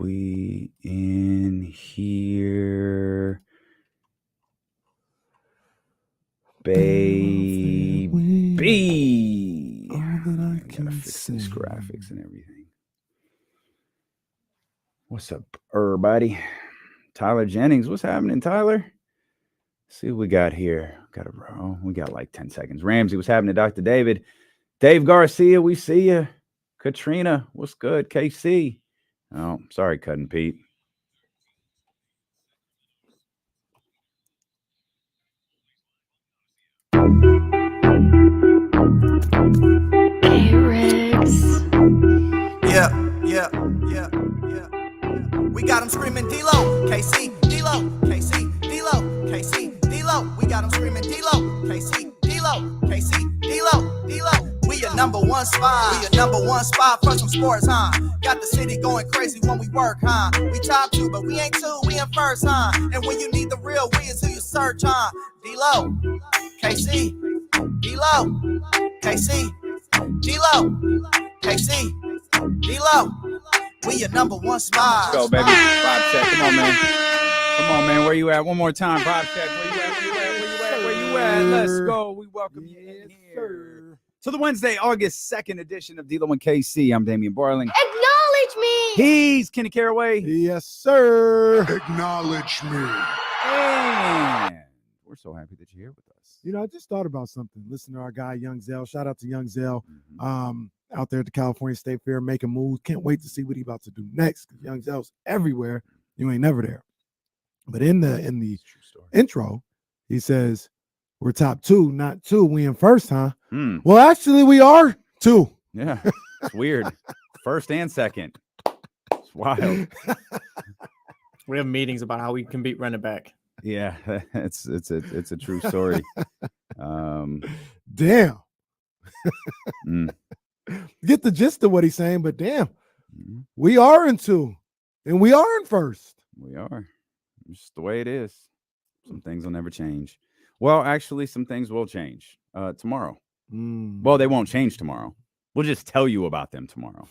we in here? Baby. I gotta fix these graphics and everything. What's up, everybody? Tyler Jennings. What's happening, Tyler? Let's see what we got here. We got like 10 seconds. Ramsey, what's happening, Dr. David? Dave Garcia, we see you. Katrina, what's good? KC. Oh, sorry, Cousin Pete. Hey, Riggs. Yeah. We got him screaming D-Lo, KC, D-Lo, KC, D-Lo, KC, D-Lo. We got him screaming D-Lo, KC, D-Lo, KC, D-Lo, D-Lo. We a number one spot for some sports, huh? Got the city going crazy when we work, huh? We top two, but we ain't two, we in first, huh? And when you need the real, we is who you search, huh? D-Lo, KC, D-Lo, KC, D-Lo, KC, D-Lo. We your number one spot. Let's go, baby. Vibe check. Come on, man. Come on, man. Where you at? One more time. Vibe check. Where you at? Let's go. We welcome you in here. So the Wednesday, August 2nd edition of D-Lo and KC. I'm Damian Barling. Acknowledge me. He's Kenny Caraway. Yes, sir. Acknowledge me. And we're so happy that you're here with us. You know, I just thought about something. Listen to our guy, Young Zell. Shout out to Young Zell. Out there at the California State Fair making moves. Can't wait to see what he's about to do next. Because Young Zell's everywhere. You ain't never there. But in the intro, he says, we're top two, not two. We in first, huh? Well, actually, we are two. Yeah, it's weird. First and second. It's wild. We have meetings about how we can beat running back. Yeah, it's a true story. Damn. Get the gist of what he's saying, but damn, we are in two, and we are in first. We are. It's just the way it is. Some things will never change. Well, actually, some things will change tomorrow. Well, they won't change tomorrow. We'll just tell you about them tomorrow.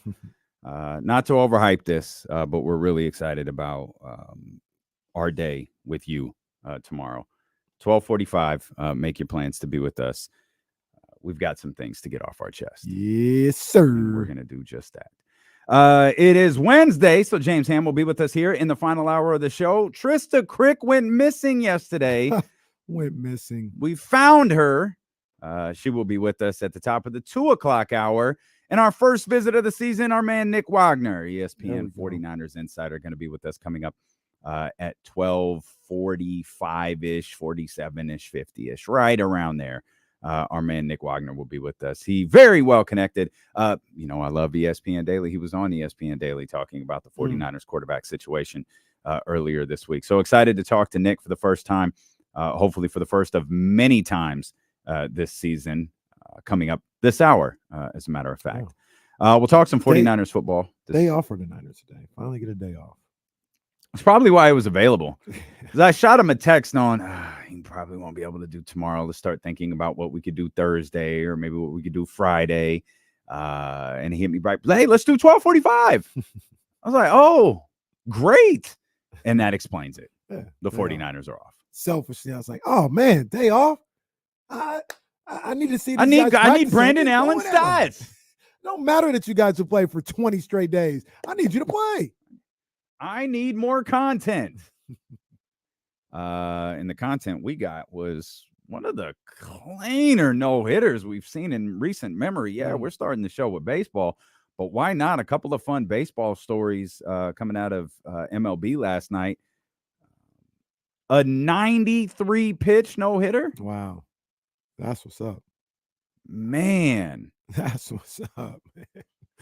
Not to overhype this, but we're really excited about our day with you tomorrow. 12:45. Make your plans to be with us. We've got some things to get off our chest. Yes, sir. And we're going to do just that. It is Wednesday, so James Ham will be with us here in the final hour of the show. Trysta Krick went missing yesterday. Went missing. We found her. She will be with us at the top of the 2 o'clock hour. And our first visit of the season, our man Nick Wagoner, ESPN 49ers insider, going to be with us coming up at 12:45-ish, 47-ish, 50-ish, right around there. Our man Nick Wagoner will be with us. He very well connected. I love ESPN Daily. He was on ESPN Daily talking about the 49ers quarterback situation earlier this week. So excited to talk to Nick for the first time, hopefully for the first of many times this season, coming up this hour, as a matter of fact. We'll talk some 49ers football. Day off for the Niners today. Finally get a day off. It's probably why it was available. Because I shot him a text knowing he probably won't be able to do tomorrow. Let's start thinking about what we could do Thursday or maybe what we could do Friday. And he hit me right. Hey, let's do 12:45. I was like, oh, great. And that explains it. Yeah, the 49ers are off. Selfishly, I was like, oh, man, day off? I need to see I need Brandon Allen stats. No matter that you guys will play for 20 straight days. I need you to play. I need more content. And the content we got was one of the cleaner no-hitters we've seen in recent memory. Yeah, we're starting the show with baseball, but why not? A couple of fun baseball stories coming out of MLB last night. A 93-pitch no-hitter. Wow. That's what's up. Man. That's what's up, man.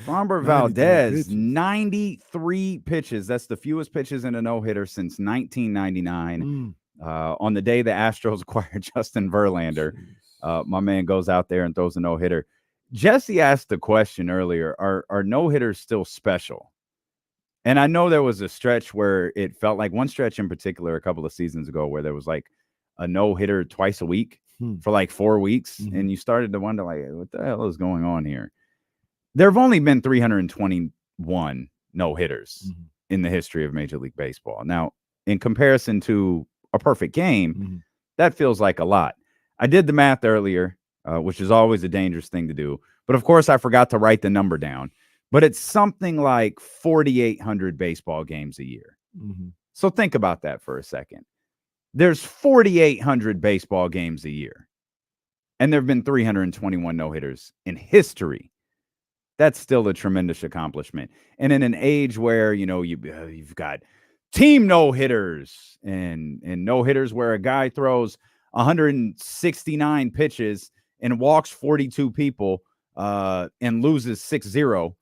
Framber Valdez, 93 pitches. That's the fewest pitches in a no-hitter since 1999. On the day the Astros acquired Justin Verlander, my man goes out there and throws a no-hitter. Jesse asked the question earlier, are no-hitters still special? And I know there was a stretch where it felt like one stretch in particular a couple of seasons ago where there was like a no-hitter twice a week for like 4 weeks. And you started to wonder, like, what the hell is going on here? There have only been 321 no-hitters in the history of Major League Baseball. Now, in comparison to a perfect game, that feels like a lot. I did the math earlier, which is always a dangerous thing to do. But of course, I forgot to write the number down. But it's something like 4,800 baseball games a year. So think about that for a second. There's 4,800 baseball games a year. And there have been 321 no-hitters in history. That's still a tremendous accomplishment. And in an age where, you've got team no-hitters and no-hitters where a guy throws 169 pitches and walks 42 people and loses 6-0.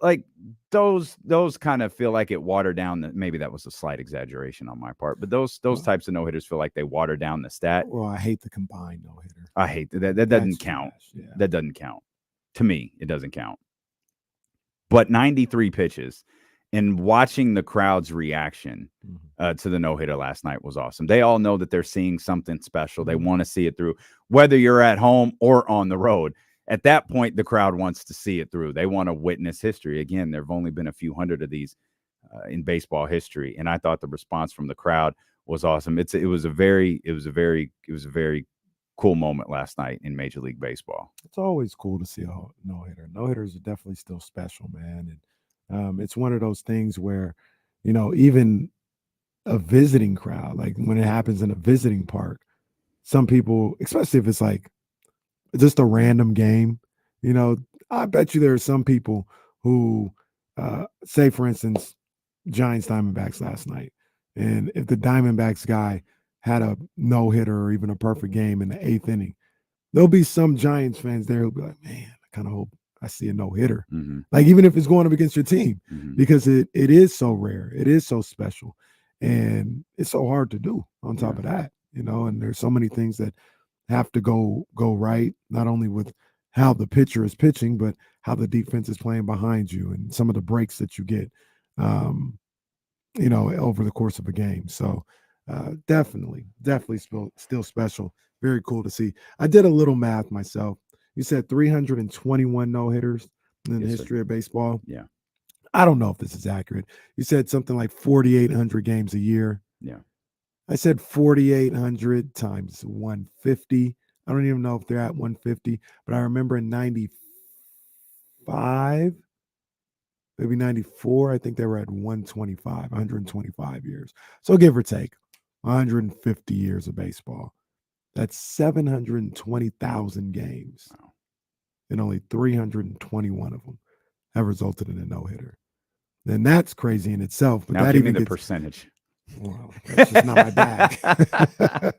Like those kind of feel like it watered down maybe that was a slight exaggeration on my part, but those types of no-hitters feel like they water down the stat. Well, I hate the combined no-hitter. I hate that. That doesn't count. Yeah. That doesn't count. To me, it doesn't count. But 93 pitches and watching the crowd's reaction to the no-hitter last night was awesome. They all know that they're seeing something special. They want to see it through, whether you're at home or on the road. At that point, the crowd wants to see it through. They want to witness history. Again, there have only been a few hundred of these in baseball history, and I thought the response from the crowd was awesome. It was a very cool moment last night in Major League Baseball. It's always cool to see a no-hitter. No-hitters are definitely still special, man. And it's one of those things where, even a visiting crowd, like when it happens in a visiting park, some people, especially if it's like just a random game, I bet you there are some people who say, for instance, Giants Diamondbacks last night. And if the Diamondbacks guy had a no-hitter or even a perfect game in the 8th inning, there'll be some Giants fans there who'll be like, man, I kind of hope I see a no-hitter. Like, even if it's going up against your team, because it is so rare. It is so special. And it's so hard to do on top of that, and there's so many things that have to go right, not only with how the pitcher is pitching, but how the defense is playing behind you and some of the breaks that you get, over the course of a game. So definitely still special. Very cool to see. I did a little math myself. You said 321 no-hitters in the history of baseball. Yeah. I don't know if this is accurate. You said something like 4,800 games a year. Yeah. I said 4,800 times 150. I don't even know if they're at 150, but I remember in 95, maybe 94, I think they were at 125 years. So give or take 150 years of baseball. That's 720,000 games. Wow. And only 321 of them have resulted in a no-hitter. Then that's crazy in itself. But now that give even me the gets, percentage. Well, that's just not my bag. But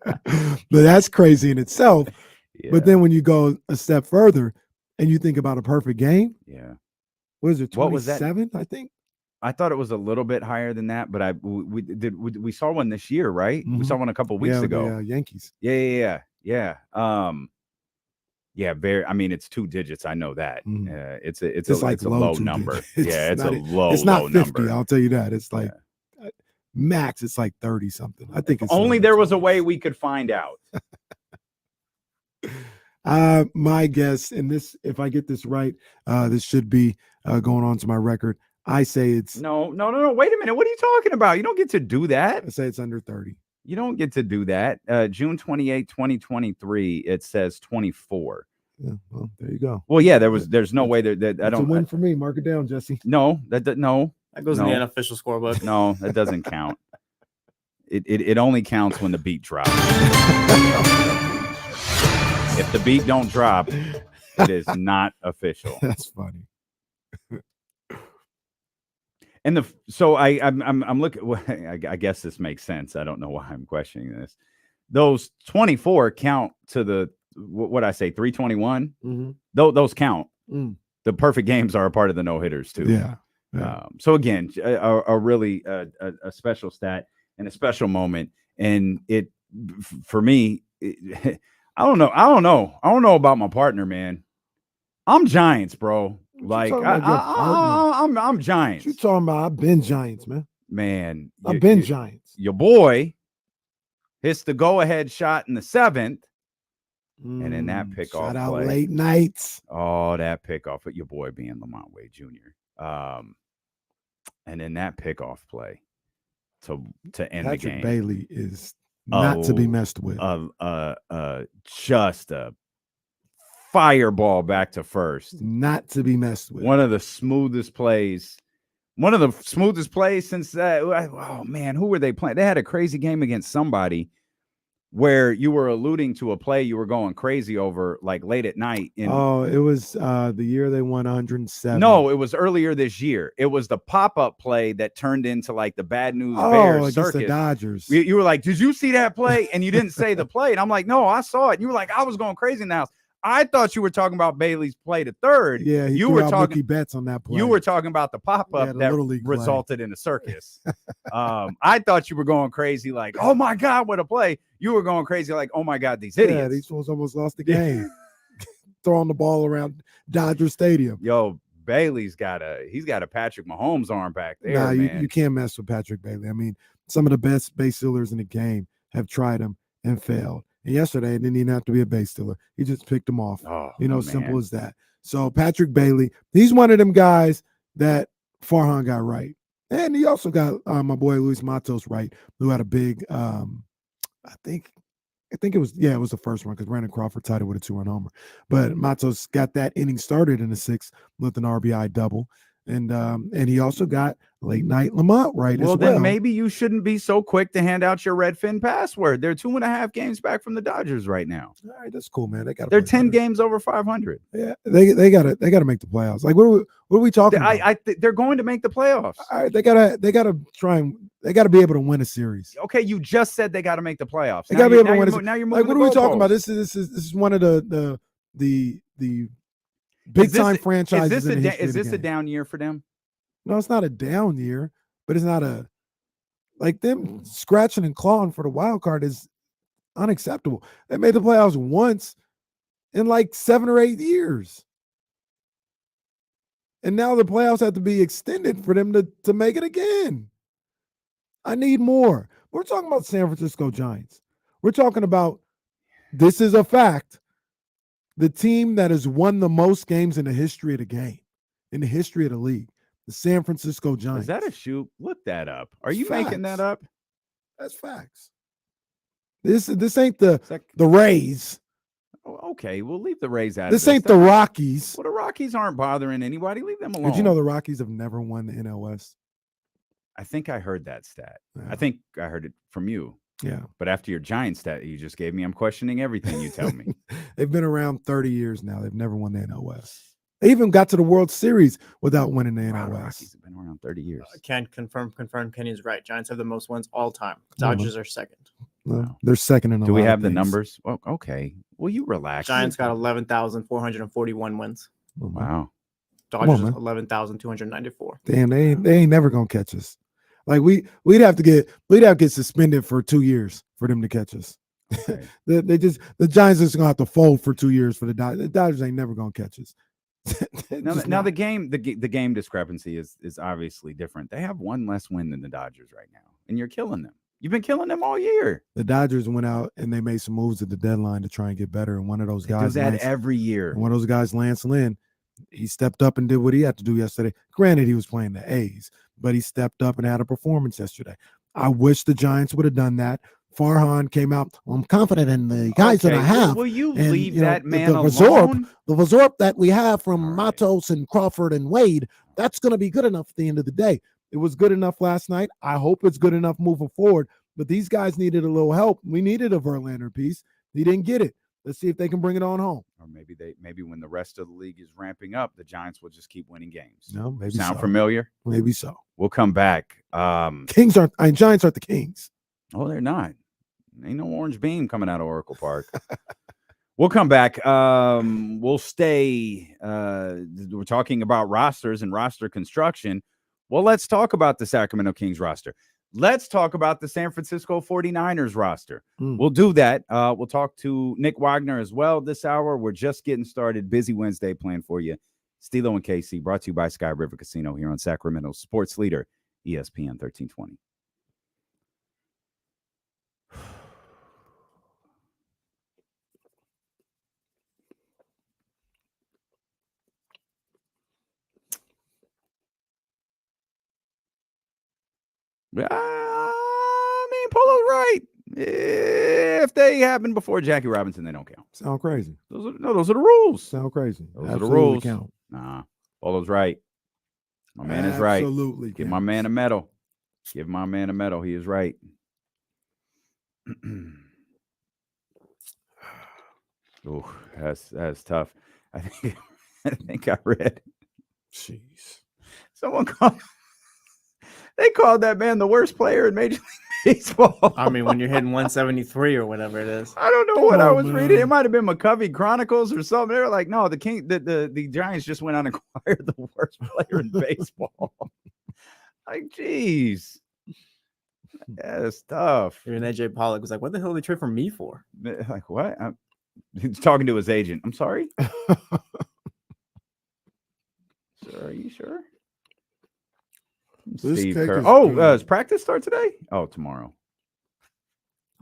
that's crazy in itself. Yeah. But then when you go a step further and you think about a perfect game, what is it, 27, what was that? I think? I thought it was a little bit higher than that, but we saw one this year, right? We saw one a couple of weeks ago. The Yankees. Yeah. Very. I mean, it's 2 digits. I know that. It's a low number. It's not 50. Number. I'll tell you that. It's like max. It's like 30 something. I think it's only there was a way we could find out. My guess, and this, if I get this right, this should be going on to my record. I say it's no. Wait a minute. What are you talking about? You don't get to do that. I say it's under 30. You don't get to do that. June 28, 2023. It says 24. Yeah, well, there you go. Well, yeah, there's no way that I don't. It's a win for me. Mark it down, Jesse. No. That goes in the unofficial scorebook. No, that doesn't count. It only counts when the beat drops. If the beat don't drop, it is not official. That's funny. And I'm looking. I guess this makes sense. I don't know why I'm questioning this. Those 24 count to the what I say 321. Those count. The perfect games are a part of the no hitters too. Yeah. So again, a really a special stat and a special moment. And it for me, I don't know about my partner, man. I'm Giants, bro. Like I'm Giants. What you talking about? I've been Giants, man. Man, I've been Giants. Your boy hits the go-ahead shot in the 7th, and in that pickoff shout out play, late nights. Oh, that pickoff, but your boy being Lamont Wade Jr. And then that pickoff play to end the Patrick game. Bailey is not to be messed with. Just a fireball back to first. Not to be messed with. One of the smoothest plays. One of the smoothest plays since that. Oh, man, who were they playing? They had a crazy game against somebody where you were alluding to a play you were going crazy over, like late at night. It was the year they won 107. No, it was earlier this year. It was the pop-up play that turned into like the Bad News Bears against circus. The Dodgers. You were like, did you see that play? And you didn't say the play. And I'm like, no, I saw it. And you were like, I was going crazy in the house. I thought you were talking about Bailey's play to third. Yeah, you were talking Mookie Betts on that play. You were talking about the pop-up that resulted in a circus. I thought you were going crazy like, oh my God, what a play. You were going crazy like, oh my God, these idiots. Yeah, these fools almost lost the game. Throwing the ball around Dodger Stadium. Yo, Bailey's got a Patrick Mahomes arm back there. Nah, man. You can't mess with Patrick Bailey. I mean, some of the best base stealers in the game have tried him and failed. And yesterday, it didn't even have to be a base stealer. He just picked him off. Simple as that. So Patrick Bailey, he's one of them guys that Farhan got right. And he also got my boy Luis Matos right, who had a big, I think it was the first one because Brandon Crawford tied it with a 2-run homer. But Matos got that inning started in the sixth with an RBI double. And he also got late night Lamont right as well. Well, then maybe you shouldn't be so quick to hand out your Redfin password. They're 2.5 games back from the Dodgers right now. All right, that's cool, man. They're 10 games over 500. Yeah, they gotta make the playoffs. Like what are we talking about? They're going to make the playoffs. All right, they gotta try and they gotta be able to win a series. Okay, you just said they got to make the playoffs. They gotta be able to win a series. Now you're like moving. What are we talking about? This is one of the big time franchises. Is this a down year for them? No, it's not a down year, but it's not a like them scratching and clawing for the wild card is unacceptable. They made the playoffs once in like 7 or 8 years. And now the playoffs have to be extended for them to make it again. I need more. We're talking about San Francisco Giants. We're talking about, this is a fact, the team that has won the most games in the history of the game, in the history of the league. The San Francisco Giants. Is that a shoot? Look that up. Are you making that up? That's facts. This ain't the Rays. Oh, okay, we'll leave the Rays out. This ain't the Rockies. Well, the Rockies aren't bothering anybody. Leave them alone. Did you know the Rockies have never won the NL West? I think I heard that stat. Yeah. I think I heard it from you. Yeah. But after your Giants stat you just gave me, I'm questioning everything you tell me. They've been around 30 years now. They've never won the NL West. They even got to the World Series without winning the NL West. Rockies have been around 30 years. Can confirm. Kenny's right. Giants have the most wins all time. Dodgers are second. Well, they're second in a Do lot we of have the things. numbers? Well, okay. Well, you relax. Giants got 11,441 wins. Wow. Dodgers 11,294. Damn, they ain't never gonna catch us. Like we'd have to get suspended for 2 years for them to catch us. Okay. The Giants are just gonna have to fold for 2 years for the Dodgers. The Dodgers ain't never gonna catch us. Now the game discrepancy is obviously different. They have one less win than the Dodgers right now, and you're killing them. You've been killing them all year. The Dodgers went out and they made some moves at the deadline to try and get better. And one of those guys, do that every year. One of those guys, Lance Lynn, he stepped up and did what he had to do yesterday. Granted, he was playing the A's, but he stepped up and had a performance yesterday. I wish the Giants would have done that. Farhan came out. Well, I'm confident in the guys that I have. Will you and, leave that man the alone? The resort that we have from Matos and Crawford and Wade, that's going to be good enough at the end of the day. It was good enough last night. I hope it's good enough moving forward. But these guys needed a little help. We needed a Verlander piece. He didn't get it. Let's see if they can bring it on home. Or maybe when the rest of the league is ramping up, the Giants will just keep winning games. No, maybe Sound so. familiar? Maybe so. We'll come back. Giants aren't the Kings. Oh, they're not. Ain't no orange beam coming out of Oracle Park. We'll come back. We'll stay. We're talking about rosters and roster construction. Well, let's talk about the Sacramento Kings roster. Let's talk about the San Francisco 49ers roster. We'll do that. We'll talk to Nick Wagoner as well this hour. We're just getting started. Busy Wednesday plan for you. Stilo and KC, brought to you by Sky River Casino here on Sacramento Sports Leader, ESPN 1320. I mean, Polo's right. If they happen before Jackie Robinson, they don't count. Sound crazy. Those are the rules. Sound crazy. Those are the Absolutely rules. count. Nah, Polo's right. My man is right. Absolutely. Give my man a medal. Give my man a medal. He is right. Oh, that's tough. I think I read. Jeez. Someone called. They called that man the worst player in Major League Baseball. I mean, when you're hitting 173 or whatever it is. I don't know what I was man. reading. It might have been McCovey Chronicles or something. They were like, no, the Giants just went out and acquired the worst player in baseball. Like, geez. That's tough. Even AJ Pollock was like, what the hell did they trade for me for? Like, what? He's talking to his agent. I'm sorry? Sir, are you sure? This Steve cake Kerr. is Oh, good. does practice start today? Oh, tomorrow.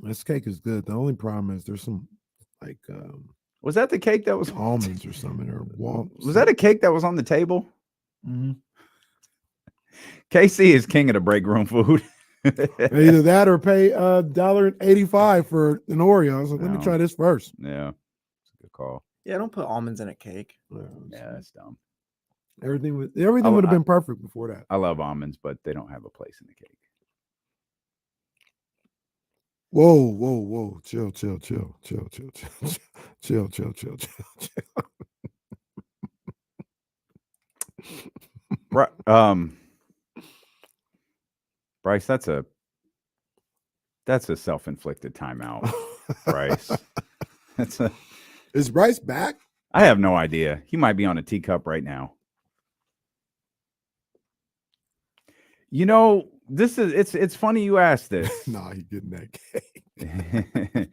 This cake is good. The only problem is there's some like Was that the cake that was almonds or something or walnuts. Was that a cake that was on the table? Mm-hmm. KC is king of the break room food. Either that or pay $1.85 for an Oreo. I was like, let me No. try this first. Yeah, it's a good call. Yeah, don't put almonds in a cake. Yeah, that's dumb. Everything would have been perfect before that. I love almonds, but they don't have a place in the cake. Whoa. Chill. Bryce, that's a self-inflicted timeout, Bryce. Is Bryce back? I have no idea. He might be on a teacup right now. You know, it's funny you asked this. Nah, he getting that cake.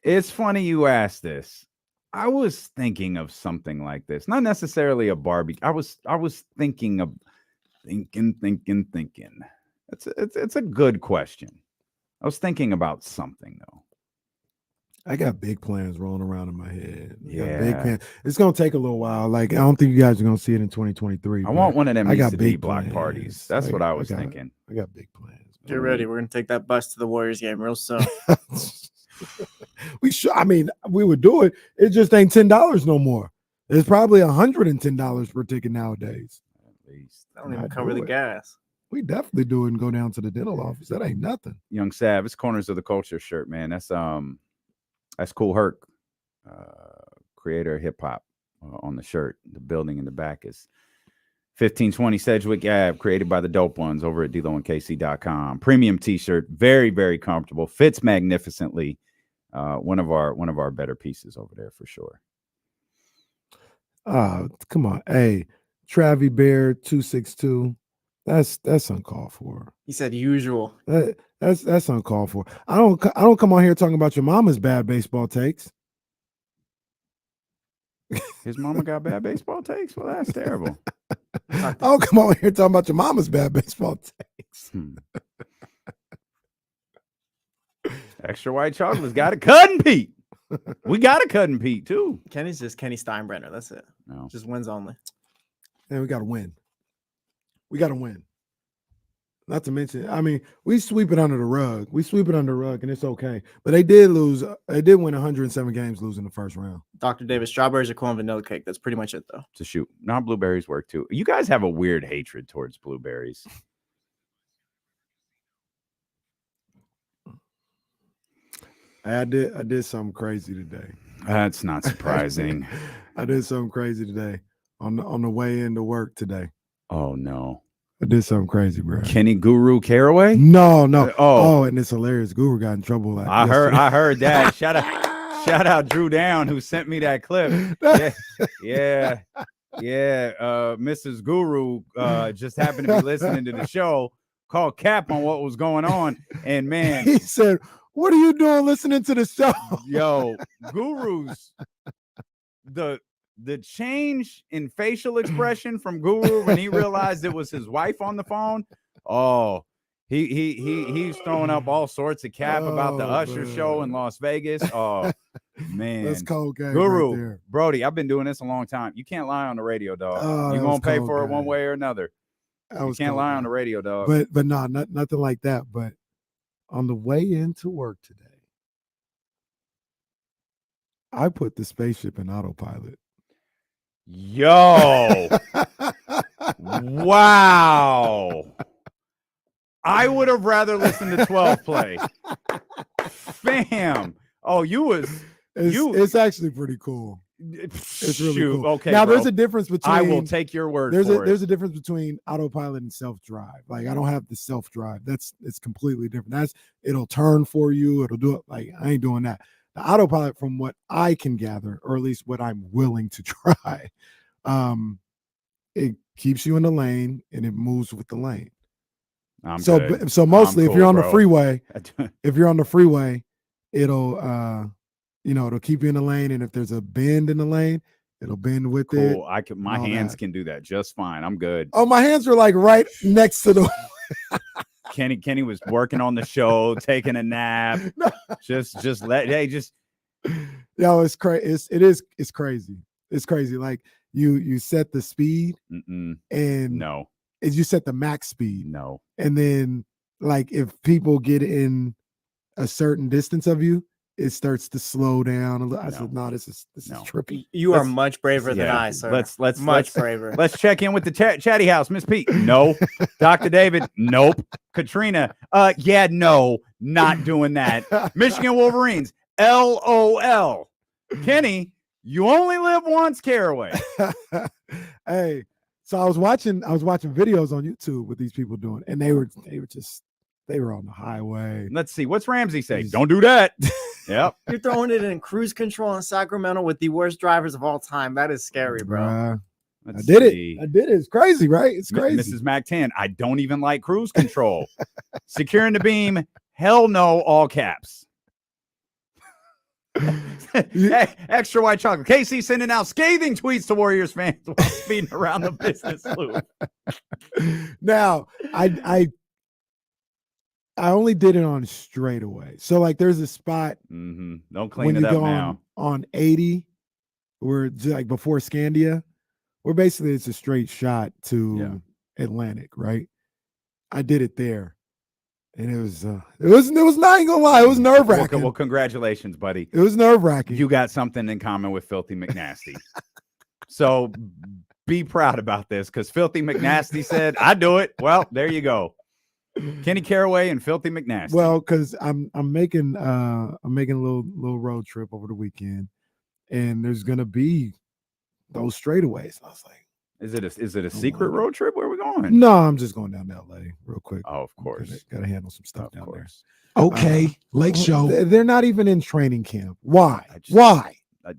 It's funny you asked this. I was thinking of something like this. Not necessarily a barbecue. I was thinking. It's a good question. I was thinking about something though. I got big plans rolling around in my head. Yeah. Big plans. It's gonna take a little while. Like I don't think you guys are gonna see it in 2023. I want one of them I got needs to be big block plans. parties. That's what I was thinking. I got big plans. Get ready. We're going to take that bus to the Warriors game real soon. We should. I mean, we would do it. It just ain't $10 no more. It's probably $110 per ticket nowadays. At least. I don't even I'd cover do the it. gas. We definitely do it and go down to the dental office. That ain't nothing. Young Sav, it's Corners of the Culture shirt, man. That's Cool Herc, creator of hip hop, on the shirt. The building in the back is 1520 Sedgwick Ave, created by the Dope Ones over at DLoandKC.com. Premium t-shirt, very, very comfortable, fits magnificently. One of our better pieces over there for sure. Come on. Hey, Travi Bear 262. That's uncalled for. He said usual. That's uncalled for. I don't come on here talking about your mama's bad baseball takes. His mama got bad baseball takes? Well, that's terrible. I don't come on here talking about your mama's bad baseball takes. Extra white chocolate's got a cut and Pete. We got a cut and Pete too. Kenny's just Kenny Steinbrenner. That's it. No. Just wins only. And we got to win. We got to win. Not to mention, I mean, we sweep it under the rug. We sweep it under the rug, and it's okay. But they did lose. They did win 107 games, losing the first round. Dr. Davis, strawberries are cool and vanilla cake. That's pretty much it, though. To shoot. Now blueberries work too. You guys have a weird hatred towards blueberries. I did something crazy today. That's not surprising. I did something crazy today on the way into work today. Oh no. I did something crazy, bro. Kenny Guru Caraway? No. Oh, And it's hilarious. Guru got in trouble. Like I heard that. Shout out Drew Down who sent me that clip. Yeah. Mrs. Guru just happened to be listening to the show, called Cap on what was going on, and man, he said, "What are you doing listening to the show?" Yo, Guru's the change in facial expression from Guru when he realized it was his wife on the phone. Oh, he's throwing up all sorts of cap about the Usher show in Las Vegas. Oh man, that's cold game. Guru, right there. Brody, I've been doing this a long time. You can't lie on the radio, dog. Oh, You're that gonna was pay cold for it one game. way or another. That You was can't cold, lie man. on the radio, dog. But no, nothing like that. But on the way into work today, I put the spaceship in autopilot. Yo, wow. I would have rather listened to 12 play. Fam. Oh, It's actually pretty cool. It's really cool. Okay, now bro. there's a difference between. I will take your word for it. There's a difference between autopilot and self-drive. Like I don't have the self-drive. It's completely different. It'll turn for you. It'll do it. Like I ain't doing that. The autopilot, from what I can gather, or at least what I'm willing to try, it keeps you in the lane and it moves with the lane. So mostly, if you're on the freeway, it'll it'll keep you in the lane, and if there's a bend in the lane, it'll bend with it. My hands can do that just fine. I'm good. Oh, my hands are like right next to the. Kenny was working on the show, taking a nap. Just Yo, it's crazy. It's crazy. It's crazy. Like you set the speed and no. You set the max speed. No. And then like if people get in a certain distance of you, it starts to slow down a little. I said, no, this is trippy. You are much braver than I, sir. Let's much braver. Let's check in with the chatty house. Miss Pete, no. Dr. David, nope. Katrina, yeah, no, not doing that. Michigan Wolverines, LOL. Kenny, you only live once, Caraway. Hey, so I was watching videos on YouTube with these people doing, and they were on the highway. Let's see. What's Ramsey say? Don't do that. Yep. You're throwing it in cruise control in Sacramento with the worst drivers of all time. That is scary, bro. I did it. It's crazy, right? It's crazy. Mrs. Mac 10, I don't even like cruise control. Securing the beam, hell no, all caps. Hey, extra white chocolate. Casey sending out scathing tweets to Warriors fans while speeding around the business loop. Now, I only did it on straightaway. So like there's a spot Don't clean it up now. On 80, where like before Scandia, where basically it's a straight shot to Atlantic, right? I did it there. And it was not gonna lie, it was nerve-wracking. Well, congratulations, buddy. It was nerve-wracking. You got something in common with Filthy McNasty. So be proud about this, because Filthy McNasty said, I do it. Well, there you go. Kenny Caraway and Filthy McNasty. Well, because I'm making a little road trip over the weekend, and there's gonna be those straightaways. I was like, is it a secret road trip? Where are we going? No, I'm just going down to LA real quick. Oh, of course. Gotta handle some stuff down there. Okay, Lake Show. They're not even in training camp. Why? That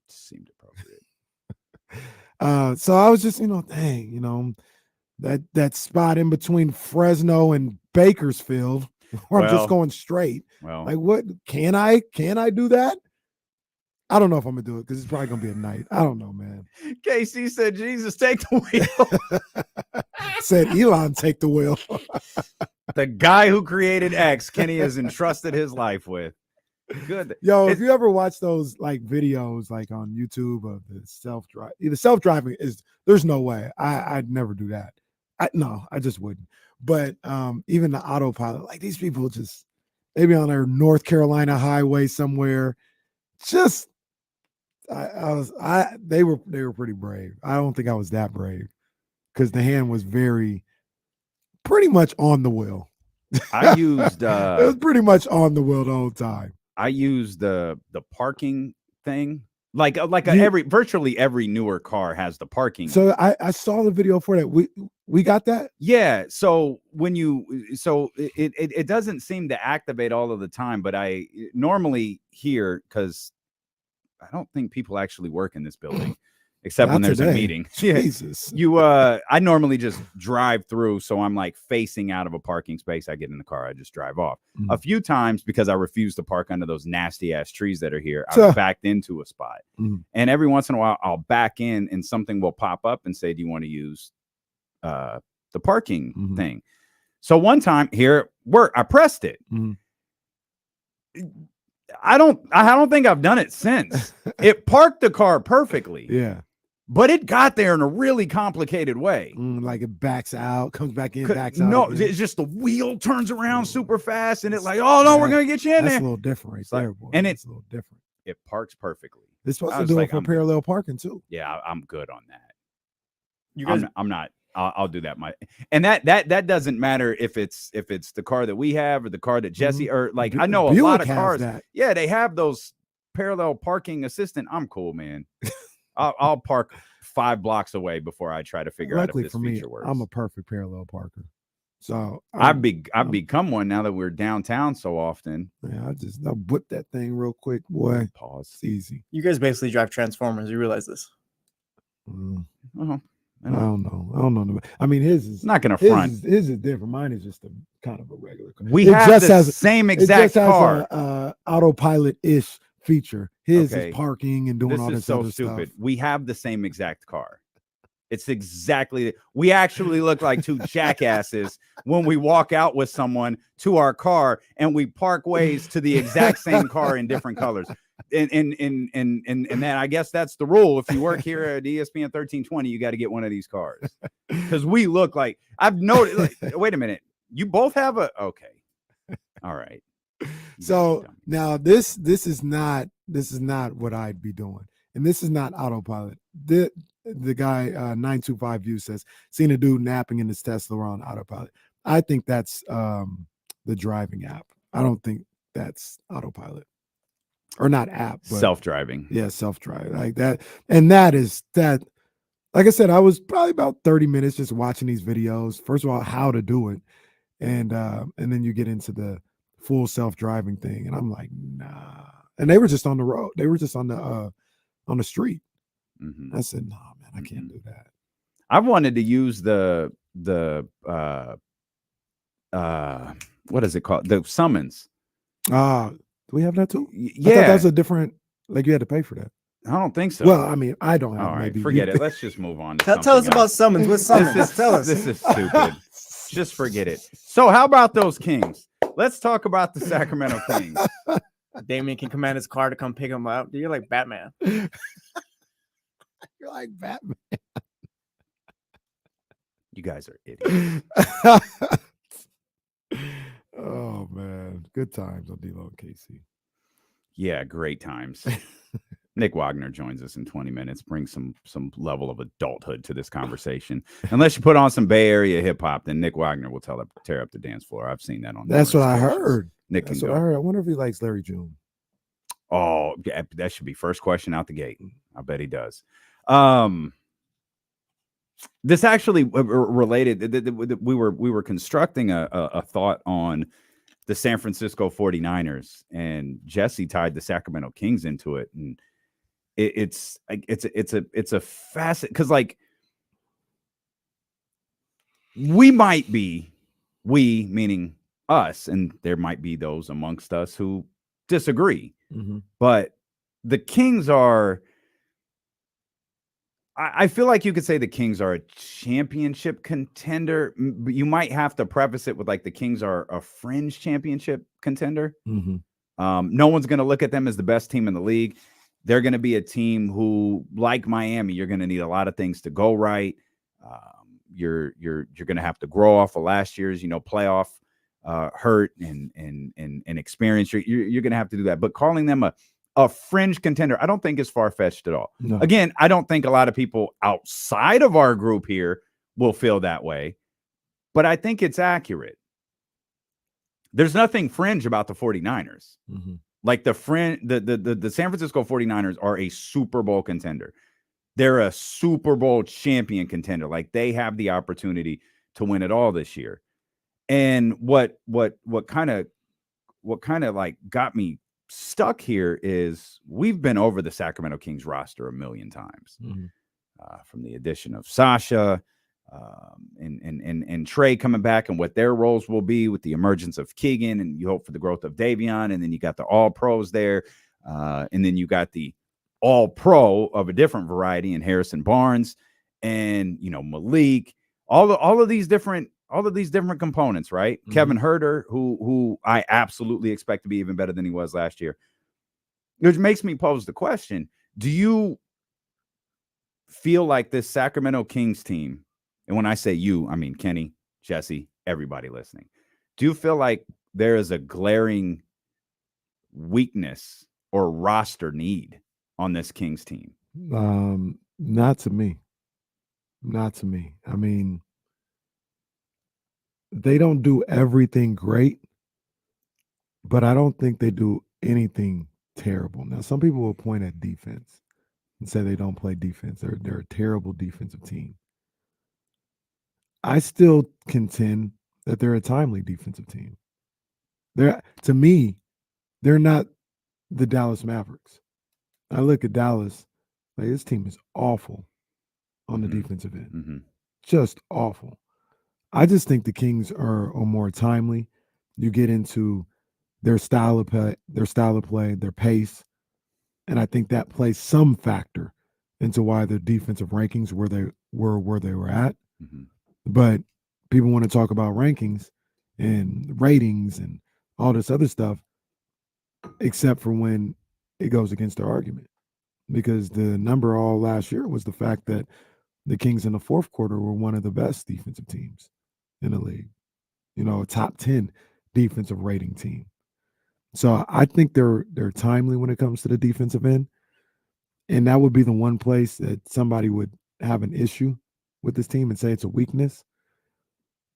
seemed appropriate. So I was just, that spot in between Fresno and Bakersfield, where I'm just going straight. Well, like, what can I do that? I don't know if I'm gonna do it because it's probably gonna be a night. I don't know, man. Casey said, Jesus, take the wheel. Said Elon, take the wheel. The guy who created X, Kenny has entrusted his life with. Good. Yo, if you ever watch those like videos like on YouTube of the self-driving is, there's no way. I'd never do that. I just wouldn't. But even the autopilot, like these people they be on their North Carolina highway somewhere. They were pretty brave. I don't think I was that brave, because the hand was pretty much on the wheel. I used it was pretty much on the wheel the whole time. I used the parking thing. Virtually every newer car has the parking. So I saw the video for that. We got that. Yeah. So it doesn't seem to activate all of the time, but I normally hear, because I don't think people actually work in this building except when there's a meeting. Jesus. I normally just drive through, so I'm like facing out of a parking space. I get in the car, I just drive off. A few times, because I refuse to park under those nasty ass trees that are here, I've backed into a spot. And every once in a while I'll back in and something will pop up and say, do you want to use the parking thing? So one time here at work, I pressed it. I don't think I've done it since. It parked the car perfectly. Yeah. but it got there in a really complicated way. Like it backs out, comes back in, backs out. No, again. it's just the wheel turns around super fast, and it's like, oh no, we're gonna get you in That's there. a little different right there, boy. And it's a little different. It parks perfectly. It's supposed I to was do like, it for I'm good. parallel parking too. Yeah, I'm good on that. You guys, I'm not. I'll do that. And that doesn't matter if it's the car that we have or the car that Jesse or like I know a Buick lot of has cars. that. Yeah, they have those parallel parking assistant. I'm cool, man. I'll park 5 blocks away before I try to figure out if this for me, feature works. I'm a perfect parallel parker. So I've become one now that we're downtown so often. Yeah, I'll whip that thing real quick, boy. Pause. It's easy. you guys basically drive Transformers. You realize this? Uh-huh. I don't know. I mean, his is Not gonna front. His is different. Mine is just a kind of a regular car. We It have just the has- same It exact just has car. a autopilot-ish feature. His Okay. is parking and doing This all is this so other stupid. stuff. We have the same exact car. It's exactly. We actually look like two jackasses when we walk out with someone to our car and we park ways to the exact same car in different colors. And then I guess that's the rule. If you work here at ESPN 1320, you got to get one of these cars because we look like I've noticed. Like, wait a minute, you both have a okay. All right. So now this is not what I'd be doing, and this is not autopilot. The guy 925 View says seen a dude napping in his Tesla on autopilot. I think that's the driving app. I don't think that's autopilot or not app, but self-driving. Yeah, self-drive like that, and that. Like I said, I was probably about 30 minutes just watching these videos. First of all, how to do it, and then you get into the full self-driving thing, and I'm like, nah. And they were just on the road. They were just on the street. Mm-hmm. I said, nah, man, I can't do that. I wanted to use the what is it called? The summons. Do we have that too? Yeah, I thought that was a different. Like you had to pay for that. I don't think so. Well, I mean, I don't have. All right, maybe forget you- it. Let's just move on. To Tell us something about else. summons. What's summons? Tell us. This is stupid. Just forget it. So, how about those Kings? Let's talk about the Sacramento Kings. Damien can command his car to come pick him up. You're like Batman. You're like Batman. You guys are idiots. Oh man, good times on D-Lo and KC. Yeah, great times. Nick Wagoner joins us in 20 minutes. Bring some level of adulthood to this conversation. Unless you put on some Bay Area hip hop, then Nick Wagoner will tear up the dance floor. I've seen that on. That's what I numerous occasions. heard. Nick That's can what go. I heard. I wonder if he likes Larry June. Oh, yeah, that should be first question out the gate. I bet he does. This actually related. We were constructing a thought on the San Francisco 49ers, and Jesse tied the Sacramento Kings into it, and it's a facet because like we meaning us, and there might be those amongst us who disagree, but the Kings are. I feel like you could say the Kings are a championship contender. But you might have to preface it with like the Kings are a fringe championship contender. No one's going to look at them as the best team in the league. They're going to be a team who, like Miami, you're going to need a lot of things to go right. You're going to have to grow off of last year's, playoff hurt and experience. You're going to have to do that. But calling them a fringe contender, I don't think is far-fetched at all. No. Again, I don't think a lot of people outside of our group here will feel that way, but I think it's accurate. There's nothing fringe about the 49ers. Like the San Francisco 49ers are a Super Bowl contender. They're a Super Bowl champion contender. Like they have the opportunity to win it all this year. And what kind of like got me stuck here is we've been over the Sacramento Kings roster a million times, from the addition of Sasha and Trey coming back and what their roles will be with the emergence of Keegan, and you hope for the growth of Davion, and then you got the all pros there, and then you got the all pro of a different variety in Harrison Barnes and Malik, all of these different components, right? Kevin Herter, who I absolutely expect to be even better than he was last year. Which makes me pose the question, do you feel like this Sacramento Kings team, and when I say you, I mean Kenny, Jesse, everybody listening, do you feel like there is a glaring weakness or roster need on this Kings team? Not to me. Not to me. I mean, they don't do everything great, but I don't think they do anything terrible. Now, some people will point at defense and say they don't play defense. They're a terrible defensive team. I still contend that they're a timely defensive team. To me, they're not the Dallas Mavericks. I look at Dallas, like this team is awful on the defensive end. Just awful. I just think the Kings are more timely. You get into their style of play, their pace, and I think that plays some factor into why their defensive rankings where they were at. But people want to talk about rankings and ratings and all this other stuff, except for when it goes against their argument. Because the number all last year was the fact that the Kings in the fourth quarter were one of the best defensive teams in the league. You know, a top 10 defensive rating team. So I think they're timely when it comes to the defensive end. And that would be the one place that somebody would have an issue with this team and say it's a weakness.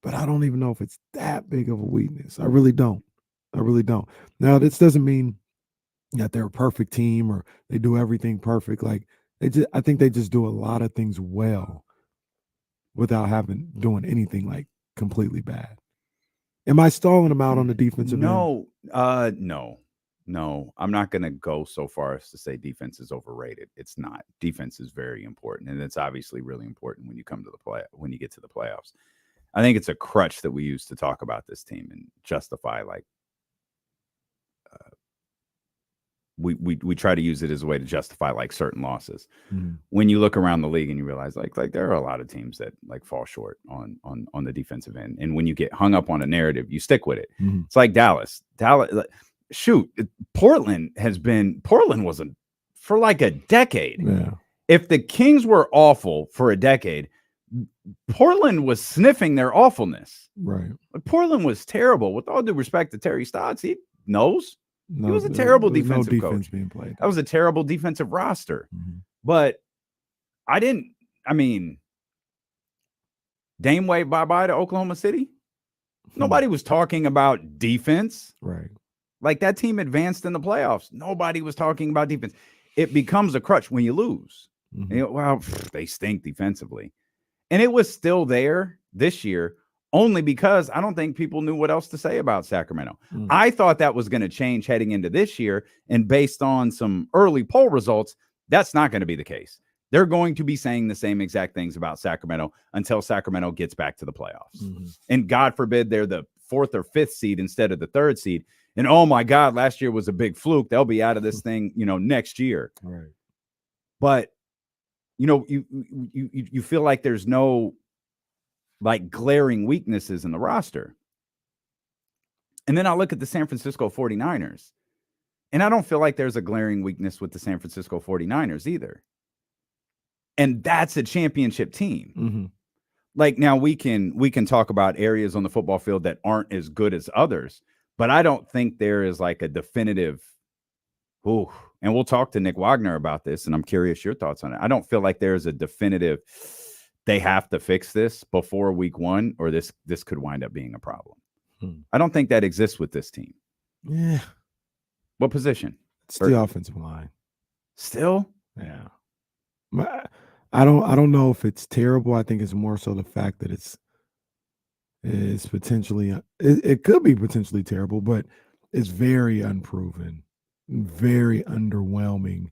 But I don't even know if it's that big of a weakness. I really don't. Now, this doesn't mean that they're a perfect team or they do everything perfect. Like I think they just do a lot of things well without doing anything like completely bad. Am I stalling them out on the defensive end? No. I'm not going to go so far as to say defense is overrated. It's not. Defense is very important, and it's obviously really important when you get to the playoffs. I think it's a crutch that we use to talk about this team and justify like we try to use it as a way to justify like certain losses. When you look around the league and you realize like there are a lot of teams that like fall short on the defensive end, and when you get hung up on a narrative, you stick with it. It's like Dallas. Portland wasn't for like a decade. Yeah. If the Kings were awful for a decade, Portland was sniffing their awfulness. Right. Portland was terrible. With all due respect to Terry Stotts, he knows. He was a terrible defensive coach. Being played. That was a terrible defensive roster. But Dame Wade bye-bye to Oklahoma City. Nobody was talking about defense. Right. Like that team advanced in the playoffs. Nobody was talking about defense. It becomes a crutch when you lose. They stink defensively. And it was still there this year only because I don't think people knew what else to say about Sacramento. I thought that was going to change heading into this year. And based on some early poll results, that's not going to be the case. They're going to be saying the same exact things about Sacramento until Sacramento gets back to the playoffs. And God forbid they're the 4th or 5th seed instead of the 3rd seed. And oh my God, last year was a big fluke. They'll be out of this thing, next year. Right. But you feel like there's no like glaring weaknesses in the roster. And then I look at the San Francisco 49ers, and I don't feel like there's a glaring weakness with the San Francisco 49ers either. And that's a championship team. Like now we can talk about areas on the football field that aren't as good as others, but I don't think there is like a definitive, and we'll talk to Nick Wagoner about this, and I'm curious your thoughts on it. I don't feel like there's a definitive, they have to fix this before week 1 or this could wind up being a problem. I don't think that exists with this team. Yeah. What position? It's the offensive line. Still? Yeah. I don't know if it's terrible. I think it's more so the fact that it's potentially it could be potentially terrible, but it's very unproven, very underwhelming.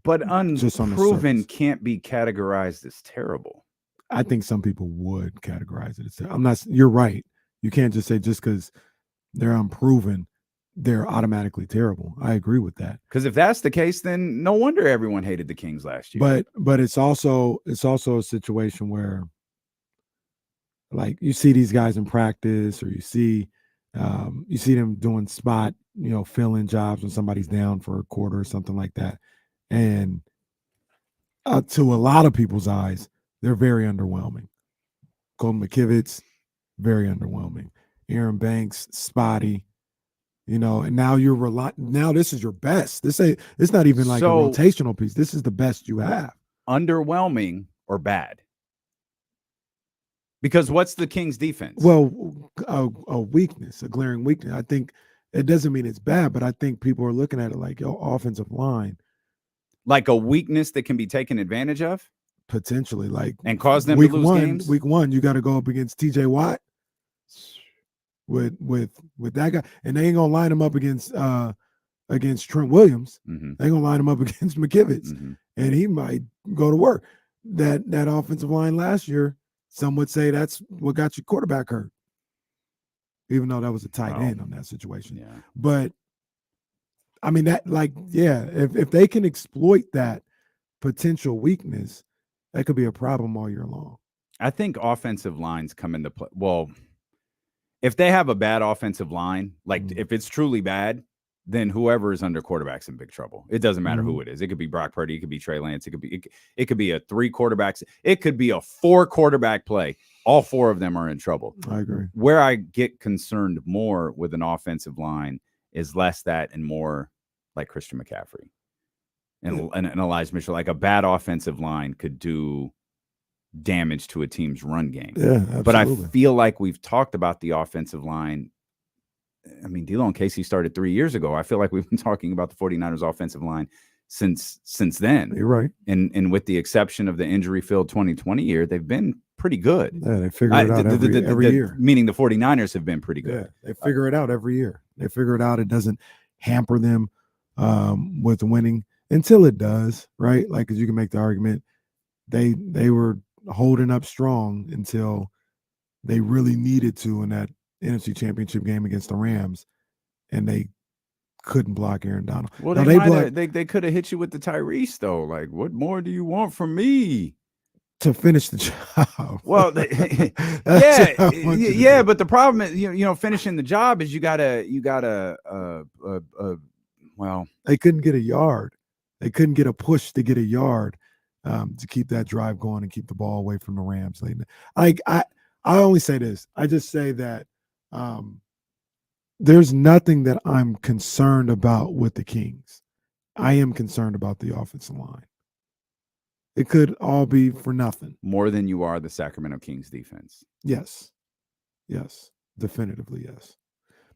But unproven can't be categorized as terrible. I think some people would categorize it as terrible. You're right. You can't just say just because they're unproven, they're automatically terrible. I agree with that. Because if that's the case, then no wonder everyone hated the Kings last year. But it's also a situation where like you see these guys in practice, or you see them doing spot, fill-in jobs when somebody's down for a quarter or something like that. And to a lot of people's eyes, they're very underwhelming. Colton McKivitz, very underwhelming. Aaron Banks, spotty. And now now this is your best. It's not even like a rotational piece. This is the best you have. Underwhelming or bad? Because what's the Kings defense? Well, a weakness, a glaring weakness. I think it doesn't mean it's bad, but I think people are looking at it like, offensive line. Like a weakness that can be taken advantage of? Potentially, and cause them to lose games? Week 1, you got to go up against TJ Watt with that guy. And they ain't going to line him up against Trent Williams. Mm-hmm. They ain't going to line him up against McKivitz. Mm-hmm. And he might go to work. That offensive line last year, some would say that's what got your quarterback hurt, even though that was a tight end on that situation. Yeah. But, I mean, if they can exploit that potential weakness, that could be a problem all year long. I think offensive lines come into play. Well, if they have a bad offensive line, if it's truly bad, then whoever is under quarterback's in big trouble. It doesn't matter who it is. It could be Brock Purdy. It could be Trey Lance. It could be a 3 quarterbacks. It could be a 4 quarterback play. All 4 of them are in trouble. I agree. Where I get concerned more with an offensive line is less that and more like Christian McCaffrey and Elijah Mitchell. Like a bad offensive line could do damage to a team's run game. Yeah, absolutely. But I feel like we've talked about the offensive line. I mean, D'Lo and Casey started 3 years ago. I feel like we've been talking about the 49ers offensive line since then. You're right. And with the exception of the injury-filled 2020 year, they've been pretty good. Yeah, they figure it out every year. Meaning the 49ers have been pretty good. Yeah, they figure it out every year. They figure it out. It doesn't hamper them with winning until it does, right? Like, because you can make the argument they were holding up strong until they really needed to in that NFC Championship game against the Rams, and they couldn't block Aaron Donald. Well, now, they could have hit you with the Tyrese, though. Like, what more do you want from me? To finish the job. Well, but the problem is, finishing the job is you gotta, they couldn't get a yard. They couldn't get a push to get a yard to keep that drive going and keep the ball away from the Rams. I only say this. I just say that there's nothing that I'm concerned about with the Kings. I am concerned about the offensive line. It could all be for nothing. More than you are the Sacramento Kings defense. Yes. Definitively, yes.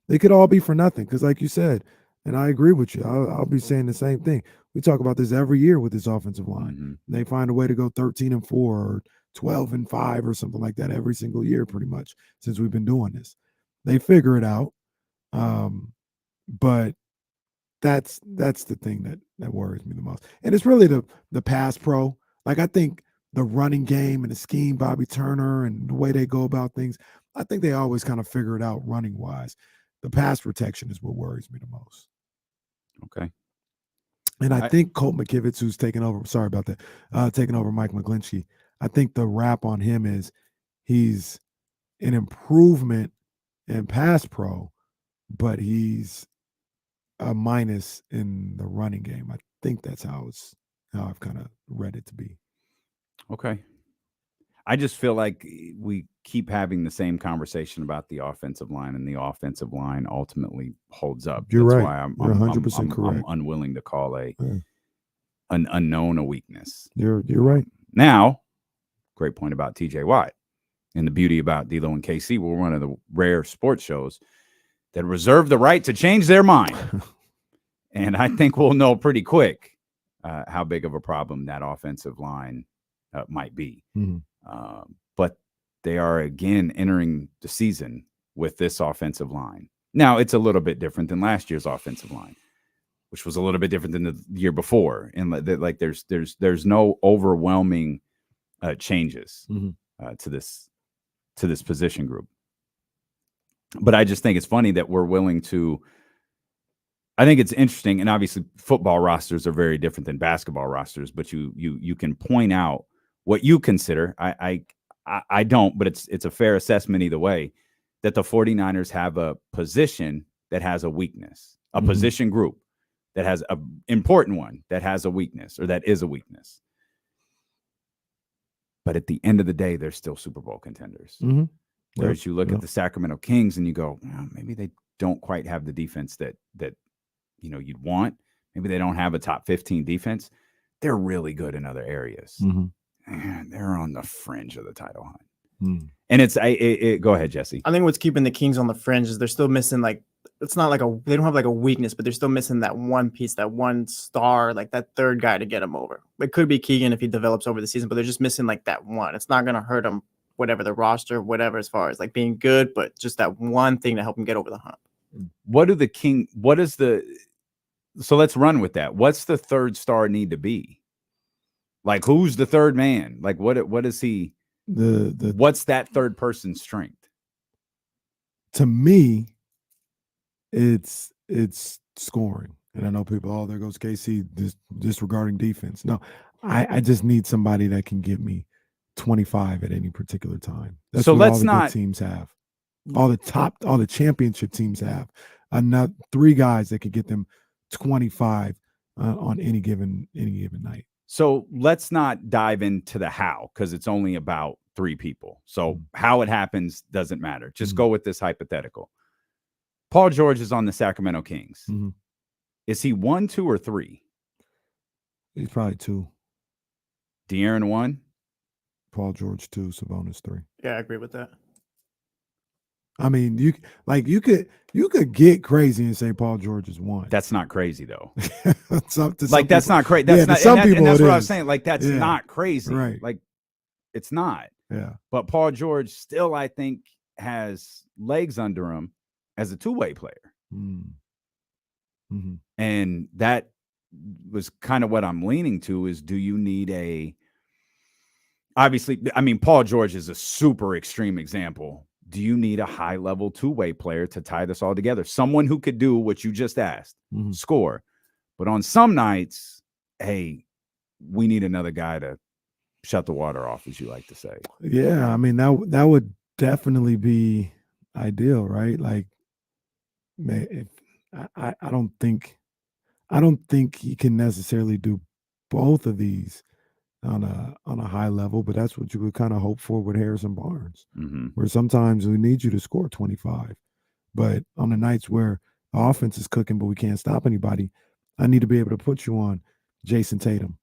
They could all be for nothing because, like you said, and I agree with you, I'll be saying the same thing. We talk about this every year with this offensive line. Mm-hmm. They find a way to go 13-4 or 12-5 or something like that every single year, pretty much, since we've been doing this. They figure it out. But that's the thing that worries me the most. And it's really the pass pro. Like, I think the running game and the scheme, Bobby Turner, and the way they go about things, I think they always kind of figure it out running wise. The pass protection is what worries me the most. Okay. And I think Colt McKivitz, who's taking over, sorry about that, taking over Mike McGlinchey, I think the rap on him is he's an improvement in pass pro, but he's a minus in the running game. I think that's how I've kind of read it to be. Okay. I just feel like we keep having the same conversation about the offensive line, and the offensive line ultimately holds up. You're That's right. why I'm You're 100% correct. I'm unwilling to call an unknown a weakness. You're right. Now, great point about TJ Watt. And the beauty about D'Lo and KC, we're one of the rare sports shows that reserve the right to change their mind. And I think we'll know pretty quick how big of a problem that offensive line might be. Mm-hmm. But they are, again, entering the season with this offensive line. Now, it's a little bit different than last year's offensive line, which was a little bit different than the year before. And like there's no overwhelming changes to this position group. But I just think it's funny that we're willing to. I think it's interesting, and obviously football rosters are very different than basketball rosters. But you can point out what you consider. I don't, but it's a fair assessment either way, that the 49ers have a position that has a weakness, a position group that has an important one that has a weakness, or that is a weakness. but at the end of the day, they're still Super Bowl contenders. Mm-hmm. Whereas you look at the Sacramento Kings and you go, well, maybe they don't quite have the defense that you'd want. Maybe they don't have a top 15 defense. They're really good in other areas. And they're on the fringe of the title hunt. And go ahead, Jesse. I think what's keeping the Kings on the fringe is they're still missing, like, it's not like they don't have like a weakness, but they're still missing that one piece, that one star, like that third guy to get them over. It could be Keegan if he develops over the season, but they're just missing like that one. It's not going to hurt them, whatever the roster, whatever, as far as like being good, but just that one thing to help them get over the hump. So let's run with that. What's the third star need to be? Like, who's the third man? Like, what is he? What's that third person's strength? To me, it's scoring. And I know people, there goes KC, disregarding defense. No, I just need somebody that can get me 25 at any particular time. That's so what let's all the not good teams have. All the championship teams have. Not 3 guys that could get them 25 on any given night. So let's not dive into the how, because it's only about 3 people. So how it happens doesn't matter. Just go with this hypothetical. Paul George is on the Sacramento Kings. Is he 1, 2, or 3? He's probably 2. De'Aaron 1. Paul George 2. Sabonis 3. Yeah, I agree with that. I mean, you could get crazy and say Paul George is 1. That's not crazy though. That's not crazy. That's not. Some people. That's what I was saying. Like, that's not crazy. Right. Like, it's not. Yeah. But Paul George still, I think, has legs under him as a two-way player. And that was kind of what I'm leaning to is, do you need obviously, I mean, Paul George is a super extreme example. Do you need a high-level two-way player to tie this all together? Someone who could do what you just asked, score. But on some nights, hey, we need another guy to shut the water off, as you like to say. Yeah, I mean, that would definitely be ideal, right? Like, I don't think he can necessarily do both of these on a high level, but that's what you would kind of hope for with Harrison Barnes, where sometimes we need you to score 25, but on the nights where the offense is cooking but we can't stop anybody, I need to be able to put you on Jason Tatum,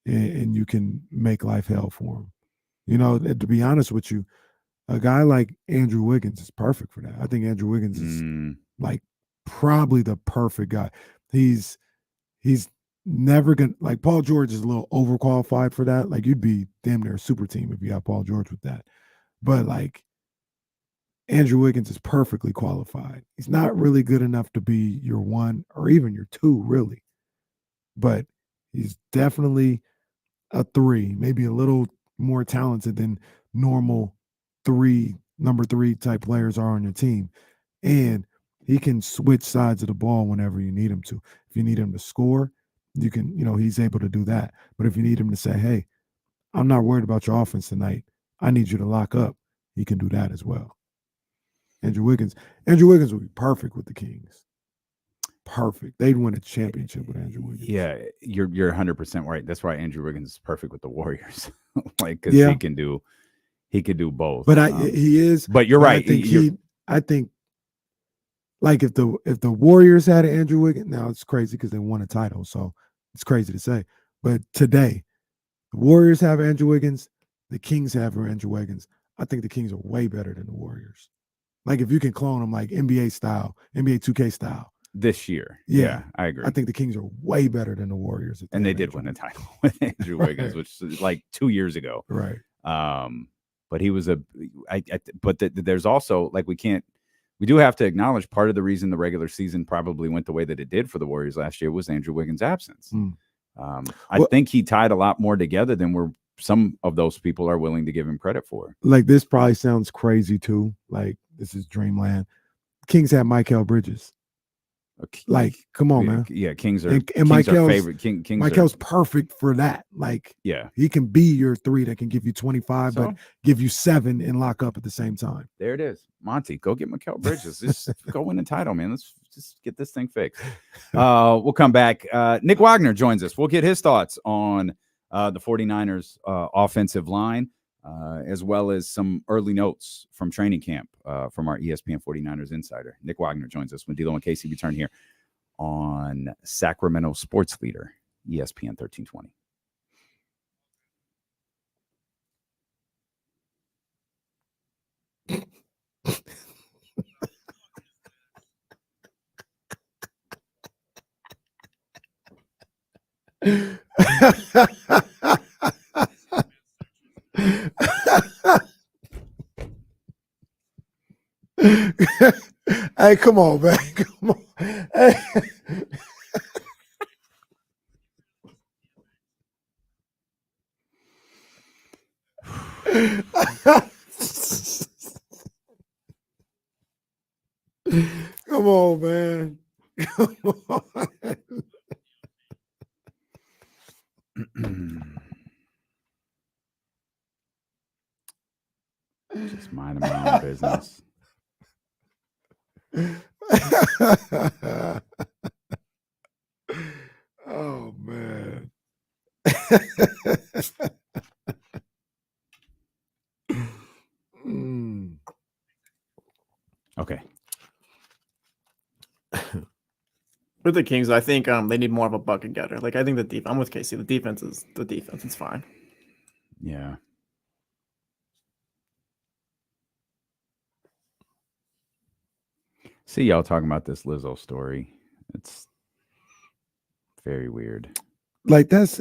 and you can make life hell for him. You know, to be honest with you, a guy like Andrew Wiggins is perfect for that. I think Andrew Wiggins is like probably the perfect guy. He's never gonna, like, Paul George is a little overqualified for that. Like, you'd be damn near a super team if you got Paul George with that. But like, Andrew Wiggins is perfectly qualified. He's not really good enough to be your 1 or even your 2, really. But he's definitely a 3, maybe a little more talented than normal number 3 type players are on your team. And he can switch sides of the ball whenever you need him to. If you need him to score, you can, he's able to do that. But if you need him to say, hey, I'm not worried about your offense tonight, I need you to lock up, he can do that as well. Andrew Wiggins would be perfect with the Kings. Perfect. They'd win a championship with Andrew Wiggins. Yeah, you're 100% right. That's why Andrew Wiggins is perfect with the Warriors. Like, because he can do both. But he is. But you're right. I think like if the Warriors had Andrew Wiggins, now it's crazy because they won a title, so it's crazy to say. But today, the Warriors have Andrew Wiggins, the Kings have Andrew Wiggins. I think the Kings are way better than the Warriors. Like, if you can clone them like NBA style, NBA 2K style. This year. Yeah, I agree. I think the Kings are way better than the Warriors. And they did win a title with Andrew Wiggins, which is like 2 years ago. Right. But he was there's also, like, we do have to acknowledge part of the reason the regular season probably went the way that it did for the Warriors last year was Andrew Wiggins' absence. I think he tied a lot more together than some of those people are willing to give him credit for. Like, this probably sounds crazy too. Like, this is dreamland. Kings had Mikal Bridges. Like, come on, man. Yeah, Kings are and Kings Michael's, are favorite. Michael's perfect for that. Like, yeah, he can be your 3 that can give you 25, but give you 7 and lock up at the same time. There it is. Monty, go get Mikal Bridges. Just go win the title, man. Let's just get this thing fixed. We'll come back. Nick Wagoner joins us. We'll get his thoughts on the 49ers offensive line. as well as some early notes from training camp from our ESPN 49ers insider. Nick Wagoner joins us when D'Lo and Casey return here on Sacramento Sports Leader, ESPN 1320. Hey, come on, man. Come on. Hey. Come on, man. Come on. Just minding my own business. Oh, man. Okay. With the Kings, I think they need more of a bucket getter. Like I think I'm with Casey. The defense is the defense. It's fine. Yeah. See y'all talking about this Lizzo story. It's very weird. Like that's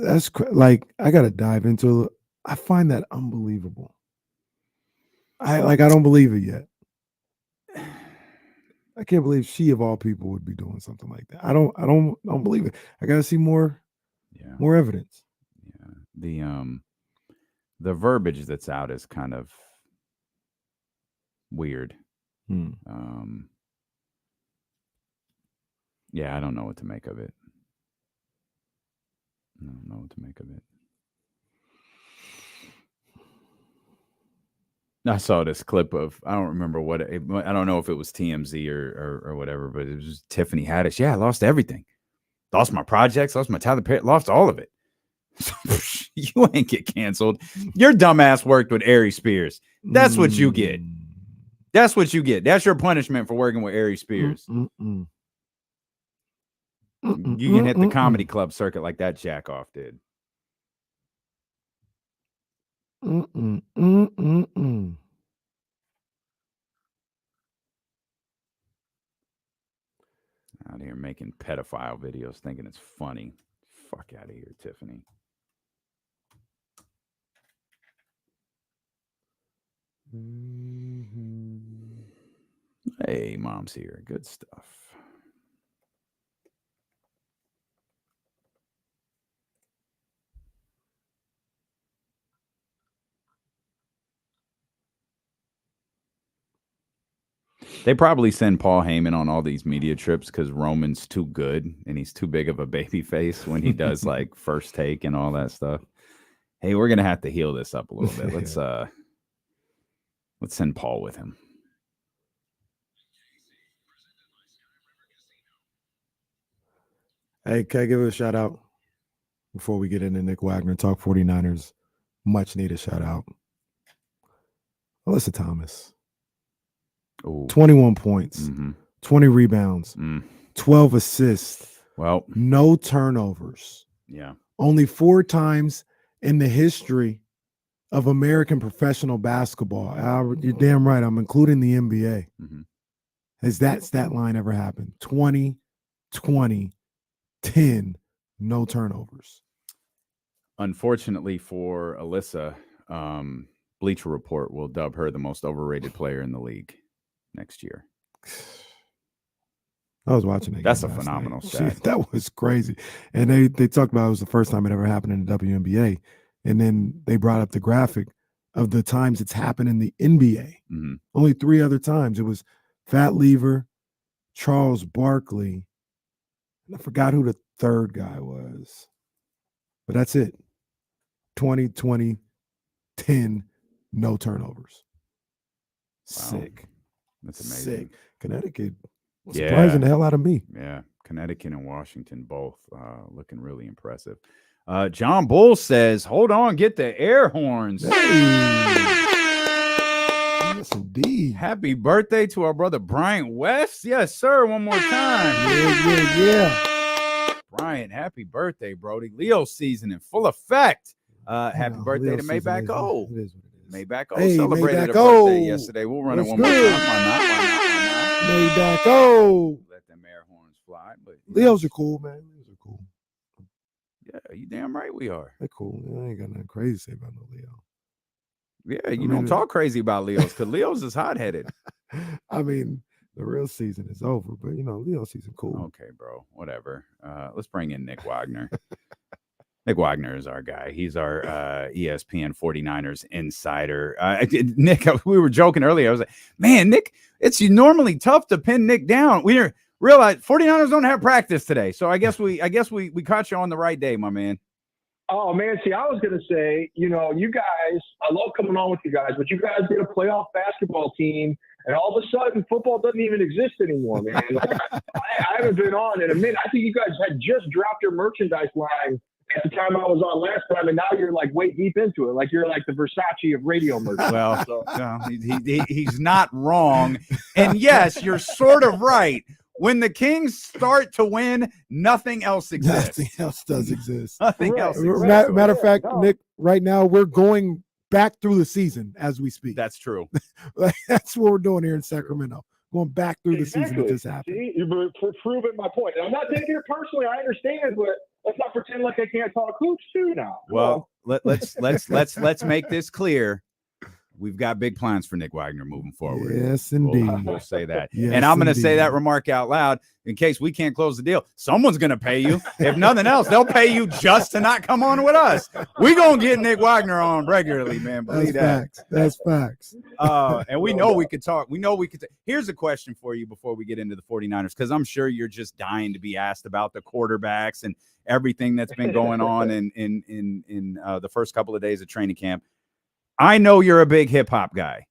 like I gotta dive into it. I find that unbelievable. I don't believe it yet. I can't believe she of all people would be doing something like that. I don't believe it. I gotta see more evidence. Yeah. The verbiage that's out is kind of weird. Yeah, I don't know what to make of it. I saw this clip of, I don't remember I don't know if it was TMZ or whatever, but it was Tiffany Haddish. Yeah, I lost everything. Lost my projects, lost my talent, lost all of it. You ain't get canceled. Your dumbass worked with Ari Spears. That's what you get. That's what you get. That's your punishment for working with Ari Spears. You can hit the comedy club circuit like that jack off did. Out here making pedophile videos thinking it's funny. Fuck out of here, Tiffany. Hey, mom's here. Good stuff. They probably send Paul Heyman on all these media trips because Roman's too good and he's too big of a baby face when he does like First Take and all that stuff. Hey, we're gonna have to heal this up a little bit. Let's send Paul with him. Hey, can I give a shout out before we get into Nick Wagoner Talk 49ers? Much needed shout out. Alyssa Thomas. Ooh. 21 points, 20 rebounds, 12 assists. Well, no turnovers. Yeah. Only 4 times in the history of American professional basketball. You're damn right. I'm including the NBA. Has that stat line ever happened? 20, 20, 10, no turnovers. Unfortunately for Alyssa, Bleacher Report will dub her the most overrated player in the league next year. I was watching that. That's a phenomenal stat. That was crazy. And they talked about it was the first time it ever happened in the WNBA. And then they brought up the graphic of the times it's happened in the NBA. Only 3 other times. It was Fat Lever, Charles Barkley, and I forgot who the third guy was. But that's it. 20, 20, 10, no turnovers. Wow. Sick. That's amazing. Sick. Connecticut was surprising the hell out of me. Yeah. Connecticut and Washington both looking really impressive. John Bull says, hold on, get the air horns. Yes, indeed. Happy birthday to our brother Bryant West. Yes, sir. One more time. Yeah. Bryant, happy birthday, Brody. Leo season in full effect. Happy birthday to Maybach O. It is what it is. Maybach O Hey, celebrated Maybach a birthday O. yesterday. We'll run What's it one more good? time. Why not? Maybach O. Let them air horns fly. But Leos are cool, man. Leos are cool. Yeah, you damn right we are. They're cool. I ain't got nothing crazy to say about no Leo. Yeah, you don't talk crazy about Leos because Leos is hot-headed. I mean, the real season is over, but Leo season cool. Okay, bro. Whatever. Let's bring in Nick Wagoner. Nick Wagoner is our guy. He's our ESPN 49ers insider. Nick, we were joking earlier. I was like, man, Nick, it's normally tough to pin Nick down. We realized 49ers don't have practice today. So I guess we caught you on the right day, my man. Oh, man, see, I was going to say, you guys, I love coming on with you guys, but you guys get a playoff basketball team, and all of a sudden, football doesn't even exist anymore, man. Like, I haven't been on in a minute. I think you guys had just dropped your merchandise line at the time I was on last time, and now you're, like, way deep into it. Like, you're like the Versace of radio merchandise. Well, no, he's not wrong. And, yes, you're sort of right. When the Kings start to win, nothing else exists. Nothing else does exist. Nothing else exists. Matter of fact, Nick, right now we're going back through the season as we speak. That's true. That's what we're doing here in Sacramento. Going back through the season that just happened. See, you're proving my point. And I'm not taking it personally. I understand, but let's not pretend like I can't talk hoops too now. Well, let's make this clear. We've got big plans for Nick Wagoner moving forward. Yes, indeed. We'll say that. Yes, and I'm going to say indeed. that remark out loud in case we can't close the deal. Someone's going to pay you. If nothing else, they'll pay you just to not come on with us. We're going to get Nick Wagoner on regularly, man. Believe That's that. facts. That's facts. And we know we could talk. We know we could. Here's a question for you before we get into the 49ers, because I'm sure you're just dying to be asked about the quarterbacks and everything that's been going on in the first couple of days of training camp. I know you're a big hip hop guy.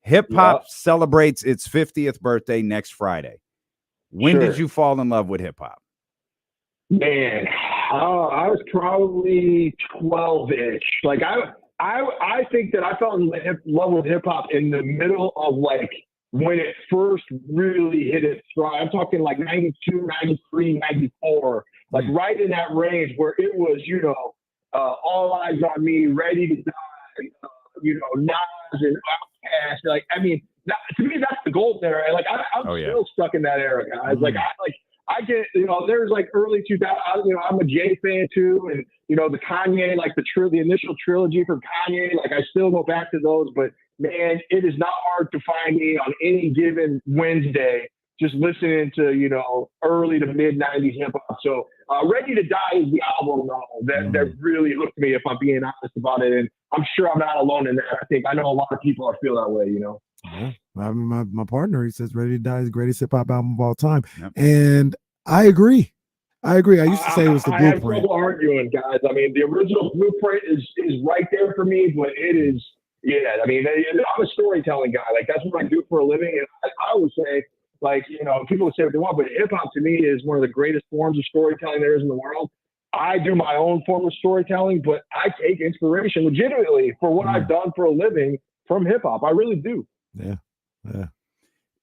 Hip hop celebrates its 50th birthday next Friday. When did you fall in love with hip hop? Man, I was probably 12-ish. Like I think that I fell in love with hip hop in the middle of like when it first really hit its stride. I'm talking like 92, 93, 94, like right in that range where it was, All Eyes on Me, Ready to Die. Nas and Outkast. Like, I mean, to me, that's the golden era. Like, I'm still stuck in that era, guys. Like, I get, there's like early 2000s. I'm a Jay fan too, and the Kanye, like the initial trilogy from Kanye. Like, I still go back to those. But man, it is not hard to find me on any given Wednesday just listening to early to mid 90s hip hop. So Ready to Die is the album that really hooked me, if I'm being honest about it. And I'm sure I'm not alone in that. I know a lot of people feel that way, Yeah. I mean, my partner, he says Ready to Die is the greatest hip hop album of all time. Yep. And I agree. I used to say it was the I have blueprint. trouble arguing, guys. I mean, the original blueprint is right there for me, but it is, I mean, I'm a storytelling guy. Like, that's what I do for a living. And I always say, like, people say what they want, but hip hop to me is one of the greatest forms of storytelling there is in the world. I do my own form of storytelling, but I take inspiration legitimately for what I've done for a living from hip hop. I really do. Yeah.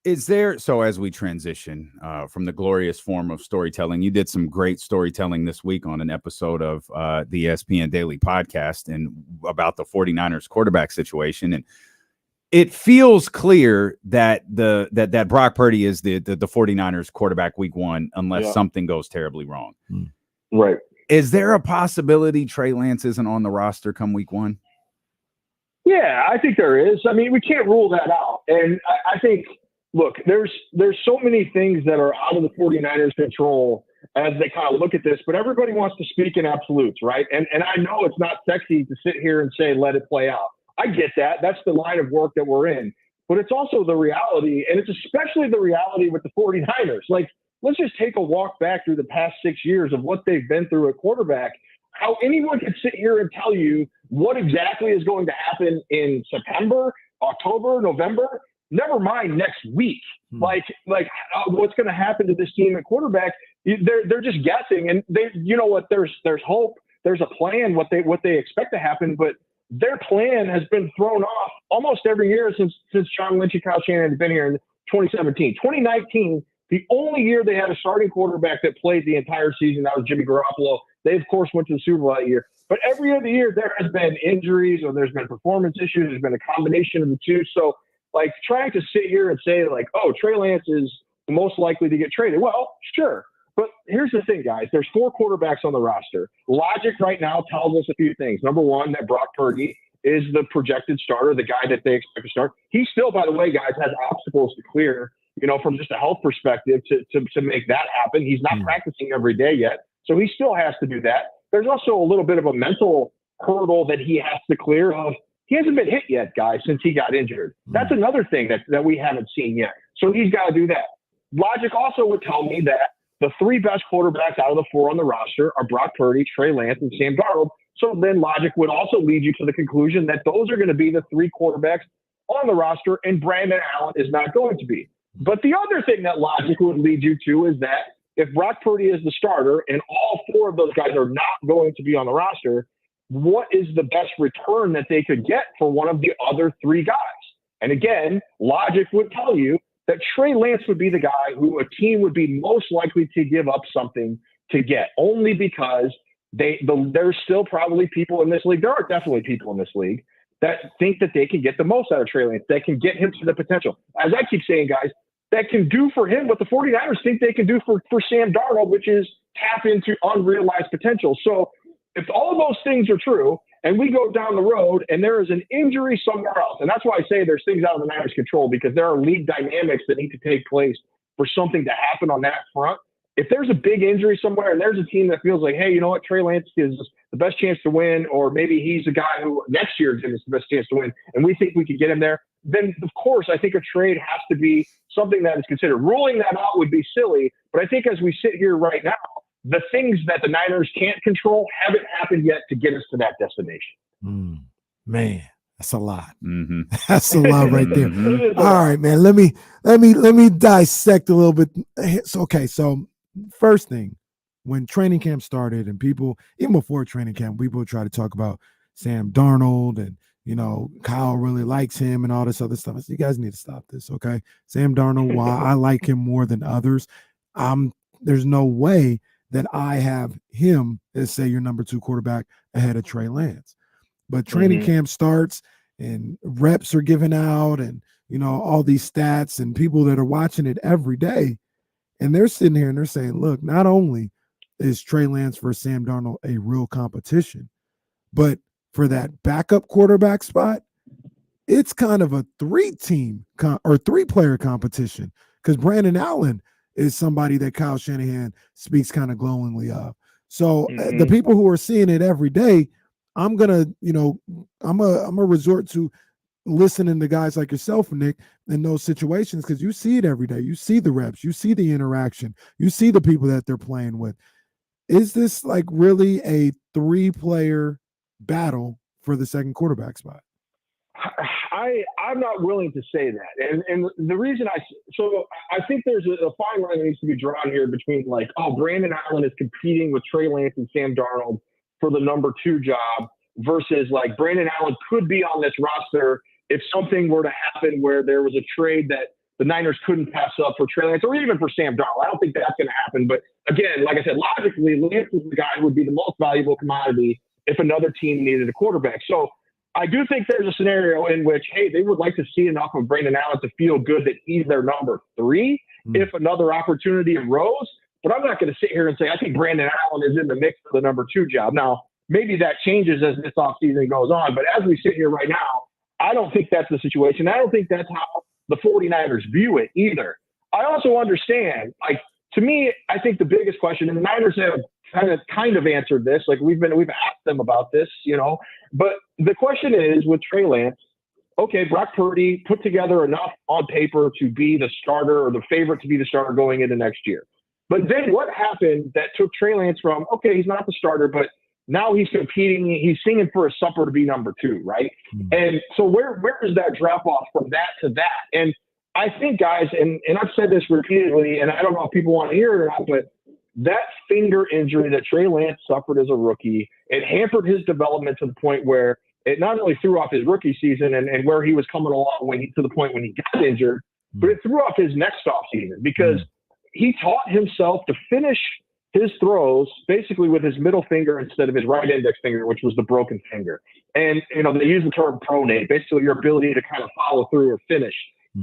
Is there, so as we transition from the glorious form of storytelling, you did some great storytelling this week on an episode of the ESPN Daily Podcast and about the 49ers quarterback situation. And it feels clear that that Brock Purdy is the 49ers quarterback week one, unless something goes terribly wrong. Right. Is there a possibility Trey Lance isn't on the roster come week one? Yeah, I think there is. I mean, we can't rule that out. And I think, look, there's so many things that are out of the 49ers' control as they kind of look at this, but everybody wants to speak in absolutes, right? And I know it's not sexy to sit here and say, let it play out. I get that. That's the line of work that we're in. But it's also the reality, and it's especially the reality with the 49ers. Like, let's just take a walk back through the past 6 years of what they've been through at quarterback. How anyone can sit here and tell you what exactly is going to happen in September, October, November, never mind next week. Like what's going to happen to this team at quarterback? They're just guessing, and you know what? There's hope. there's a plan, what they expect to happen, but their plan has been thrown off almost every year since John Lynch and Kyle Shanahan have been here in 2017. 2019, the only year they had a starting quarterback that played the entire season, that was Jimmy Garoppolo. They, of course, went to the Super Bowl that year. But every other year, there has been injuries or there's been performance issues. There's been a combination of the two. So, like, trying to sit here and say, like, oh, Trey Lance is most likely to get traded. Well, sure. But here's the thing, guys. There's 4 quarterbacks on the roster. Logic right now tells us a few things. Number one, that Brock Purdy is the projected starter, the guy that they expect to start. He still, by the way, guys, has obstacles to clear, from just a health perspective to make that happen. He's not practicing every day yet, so he still has to do that. There's also a little bit of a mental hurdle that he has to clear of. He hasn't been hit yet, guys, since he got injured. That's another thing that we haven't seen yet. So he's got to do that. Logic also would tell me that the 3 best quarterbacks out of the 4 on the roster are Brock Purdy, Trey Lance, and Sam Darnold. So then logic would also lead you to the conclusion that those are going to be the 3 quarterbacks on the roster, and Brandon Allen is not going to be. But the other thing that logic would lead you to is that if Brock Purdy is the starter and all 4 of those guys are not going to be on the roster, what is the best return that they could get for one of the other 3 guys? And again, logic would tell you that Trey Lance would be the guy who a team would be most likely to give up something to get, only because there's still probably people in this league. There are definitely people in this league that think that they can get the most out of Trey Lance, that can get him to the potential. As I keep saying, guys, that can do for him what the 49ers think they can do for Sam Darnold, which is tap into unrealized potential. So if all of those things are true and we go down the road and there is an injury somewhere else, and that's why I say there's things out of the Niners' control, because there are league dynamics that need to take place for something to happen on that front. If there's a big injury somewhere and there's a team that feels like, hey, you know what, Trey Lance is the best chance to win, or maybe he's a guy who next year is the best chance to win, and we think we could get him there, then of course I think a trade has to be something that is considered. Ruling that out would be silly, but I think as we sit here right now, the things that the Niners can't control haven't happened yet to get us to that destination. Man, that's a lot. Mm-hmm. That's a lot right there. Mm-hmm. All right, man. Let me dissect a little bit. So first thing, when training camp started and people, even before training camp, people try to talk about Sam Darnold and, Kyle really likes him and all this other stuff. I said, you guys need to stop this, okay? Sam Darnold, while I like him more than others, there's no way that I have him as, say, your number 2 quarterback ahead of Trey Lance. But training camp starts and reps are given out and, all these stats and people that are watching it every day. And they're sitting here and they're saying, look, not only is Trey Lance versus Sam Darnold a real competition, but for that backup quarterback spot, it's kind of a 3-player competition, because Brandon Allen is somebody that Kyle Shanahan speaks kind of glowingly of. So the people who are seeing it every day, I'm gonna resort to listening to guys like yourself, Nick, in those situations, because you see it every day. You see the reps, you see the interaction, you see the people that they're playing with. Is this like really a 3-player battle for the second quarterback spot? I'm not willing to say that. And the reason I think there's a fine line that needs to be drawn here between like, oh, Brandon Allen is competing with Trey Lance and Sam Darnold for the number 2 job, versus like Brandon Allen could be on this roster if something were to happen where there was a trade that the Niners couldn't pass up for Trey Lance or even for Sam Darnold. I don't think that's going to happen. But again, like I said, logically, Lance is the guy who would be the most valuable commodity if another team needed a quarterback. So I do think there's a scenario in which, hey, they would like to see enough of Brandon Allen to feel good that he's their number 3 if another opportunity arose. But I'm not going to sit here and say I think Brandon Allen is in the mix for the number 2 job. Now, maybe that changes as this offseason goes on. But as we sit here right now, I don't think that's the situation. I don't think that's how the 49ers view it either. I also understand, like, to me, I think the biggest question, and the Niners have kind of answered this, like we've asked them about this, but the question is with Trey Lance, okay, Brock Purdy put together enough on paper to be the starter or the favorite to be the starter going into next year. But then what happened that took Trey Lance from, okay, he's not the starter, but now he's competing, he's singing for a supper to be number 2, right? And so where is that drop off from that to that? And I think, guys, and I've said this repeatedly, and I don't know if people want to hear it or not, but that finger injury that Trey Lance suffered as a rookie, it hampered his development to the point where it not only threw off his rookie season and where he was coming along to the point when he got injured, but it threw off his next off season because he taught himself to finish his throws basically with his middle finger instead of his right index finger, which was the broken finger. And, they use the term pronate, basically your ability to kind of follow through or finish.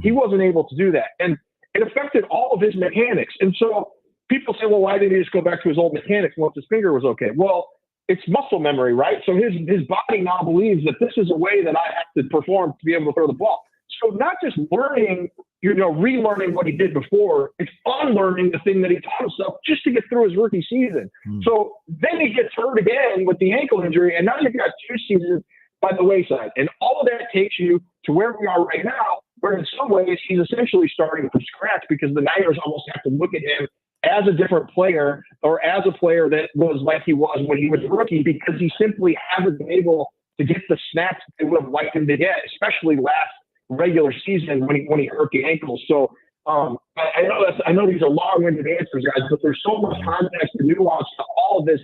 He wasn't able to do that. And it affected all of his mechanics. And so people say, well, why didn't he just go back to his old mechanics once his finger was okay? Well, it's muscle memory, right? So his body now believes that this is a way that I have to perform to be able to throw the ball. So not just learning, relearning what he did before, it's unlearning the thing that he taught himself just to get through his rookie season. So then he gets hurt again with the ankle injury, and now you've got 2 seasons by the wayside. And all of that takes you to where we are right now, where in some ways he's essentially starting from scratch because the Niners almost have to look at him as a different player or as a player that was like he was when he was a rookie because he simply hasn't been able to get the snaps they would have liked him to get, especially last regular season when he hurt the ankle. So I know these are long-winded answers, guys, but there's so much context and nuance to all of this.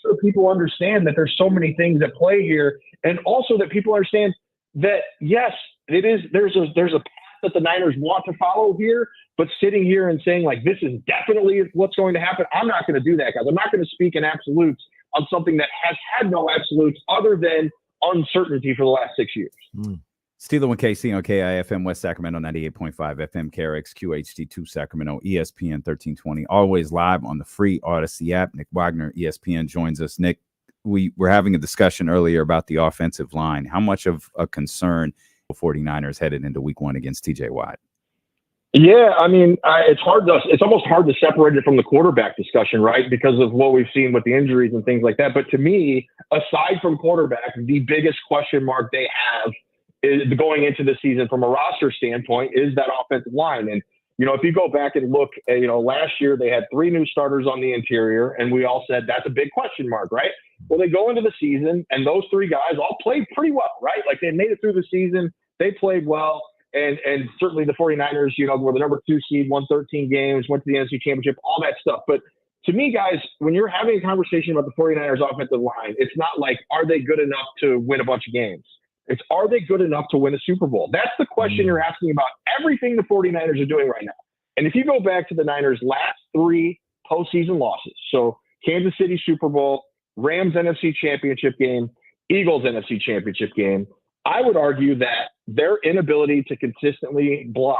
So people understand that there's so many things at play here, and also that people understand that yes, there's a path that the Niners want to follow here, but sitting here and saying like this is definitely what's going to happen, I'm not going to do that, guys. I'm not going to speak in absolutes on something that has had no absolutes other than uncertainty for the last 6 years. Steeler and KC on KIFM West Sacramento 98.5 FM, KRX QHD2 Sacramento, ESPN 1320, always live on the free Odyssey app. Nick Wagoner, ESPN, joins us. Nick, we were having a discussion earlier about the offensive line. How much of a concern the 49ers headed into week 1 against TJ Watt? Yeah, I mean, it's almost hard to separate it from the quarterback discussion, right? Because of what we've seen with the injuries and things like that. But to me, aside from quarterback, the biggest question mark they have is going into the season from a roster standpoint is that offensive line. And, if you go back and look at, last year they had 3 new starters on the interior, and we all said that's a big question mark, right? Well, they go into the season, and those 3 guys all played pretty well, right? Like they made it through the season. They played well. And certainly the 49ers, were the number 2 seed, won 13 games, went to the NFC Championship, all that stuff. But to me, guys, when you're having a conversation about the 49ers offensive line, it's not like, are they good enough to win a bunch of games? It's, are they good enough to win a Super Bowl? That's the question you're asking about everything the 49ers are doing right now. And if you go back to the Niners' last 3 postseason losses, so Kansas City Super Bowl, Rams NFC Championship game, Eagles NFC Championship game, I would argue that their inability to consistently block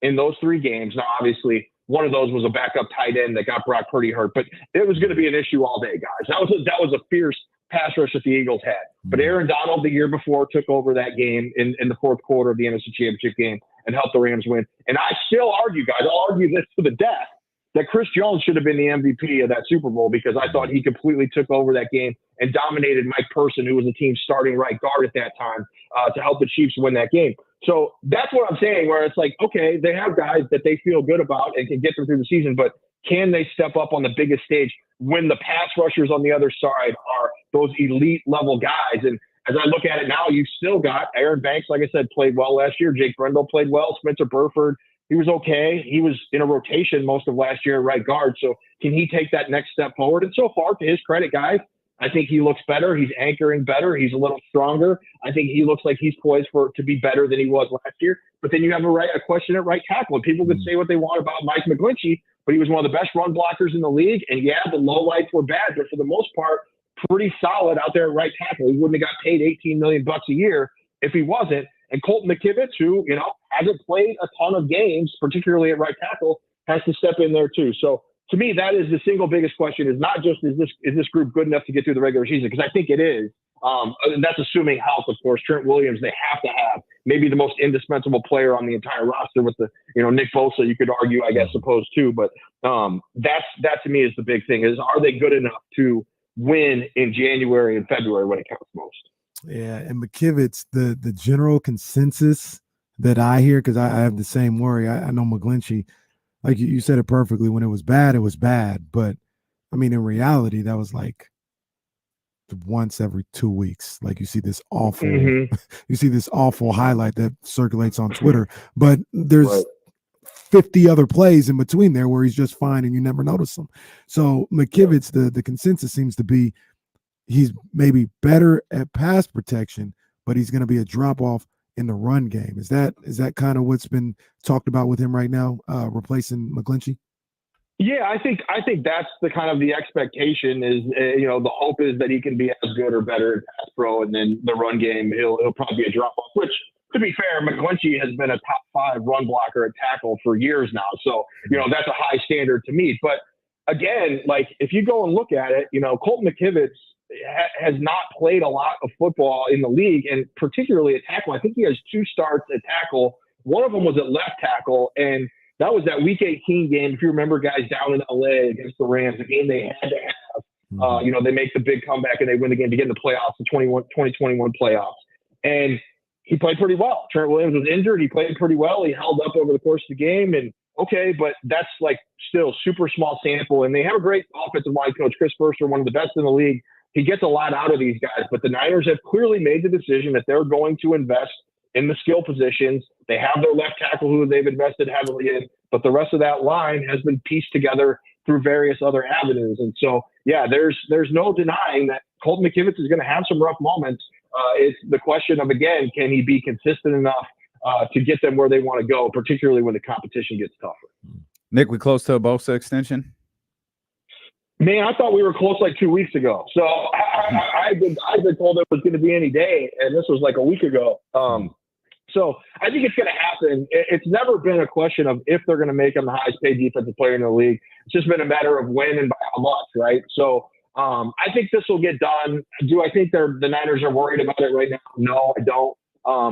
in those 3 games, now obviously one of those was a backup tight end that got Brock Purdy hurt, but it was going to be an issue all day, guys. That was a fierce pass rush that the Eagles had. But Aaron Donald the year before took over that game in the 4th quarter of the NFC Championship game and helped the Rams win. And I still argue, guys, I'll argue this to the death, that Chris Jones should have been the MVP of that Super Bowl because I thought he completely took over that game and dominated Mike Person, who was the team's starting right guard at that time, to help the Chiefs win that game. So that's what I'm saying, where it's like, okay, they have guys that they feel good about and can get them through the season, but can they step up on the biggest stage when the pass rushers on the other side are those elite level guys? And as I look at it now, you've still got Aaron Banks, like I said, played well last year. Jake Brendel played well. Spencer Burford, he was okay. He was in a rotation most of last year at right guard. So can he take that next step forward? And so far, to his credit, guys, I think he looks better. He's anchoring better. He's a little stronger. I think he looks like he's poised to be better than he was last year. But then you have a question at right tackle. And people could say what they want about Mike McGlinchey, but he was one of the best run blockers in the league. And yeah, the lowlights were bad, but for the most part, pretty solid out there at right tackle. He wouldn't have got paid $18 million a year if he wasn't. And Colton McKivitz, who, hasn't played a ton of games, particularly at right tackle, has to step in there too. So to me, that is the single biggest question, is not just, is this group good enough to get through the regular season? Because I think it is. And that's assuming health, of course. Trent Williams, they have to have maybe the most indispensable player on the entire roster with the, Nick Bosa, you could argue, I guess, suppose too. But that to me is the big thing, is are they good enough to win in January and February when it counts most? Yeah, and McKivitz, the general consensus that I hear, because I have the same worry. I know McGlinchey, like you said it perfectly. When it was bad, it was bad. But I mean, in reality, that was like once every 2 weeks. Like you see this awful, you see this awful highlight that circulates on Twitter. But there's 50 other plays in between there where he's just fine and you never notice him. So McKivitz, the consensus seems to be he's maybe better at pass protection, but he's going to be a drop off in the run game. Is that kind of what's been talked about with him right now, replacing McGlinchey? Yeah, I think that's the kind of the expectation is, the hope is that he can be as good or better in pass pro, and then the run game, he'll probably be a drop off, which, to be fair, McGlinchey has been a top 5 run blocker at tackle for years now. So, that's a high standard to meet. But again, like if you go and look at it, Colton McKivitz has not played a lot of football in the league, and particularly at tackle. I think he has 2 starts at tackle. One of them was at left tackle, and that was that Week 18 game. If you remember, guys, down in LA against the Rams, the game they had to have. They make the big comeback and they win the game to get in the playoffs, the 2021 playoffs. And he played pretty well. Trent Williams was injured. He played pretty well. He held up over the course of the game. And okay, but that's like still super small sample. And they have a great offensive line coach, Chris Mercer, one of the best in the league. He gets a lot out of these guys. But the Niners have clearly made the decision that they're going to invest in the skill positions. They have their left tackle who they've invested heavily in, but the rest of that line has been pieced together through various other avenues. And so, yeah, there's no denying that Colton McKivitz is going to have some rough moments. It's the question of, again, can he be consistent enough to get them where they want to go, particularly when the competition gets tougher. Nick, we close to a Bosa extension? Man, I thought we were close like 2 weeks ago. So I've been told it was going to be any day, and this was like a week ago. So I think it's going to happen. It's never been a question of if they're going to make him the highest paid defensive player in the league. It's just been a matter of when and by how much, right? So I think this will get done. Do I think the Niners are worried about it right now? No, I don't.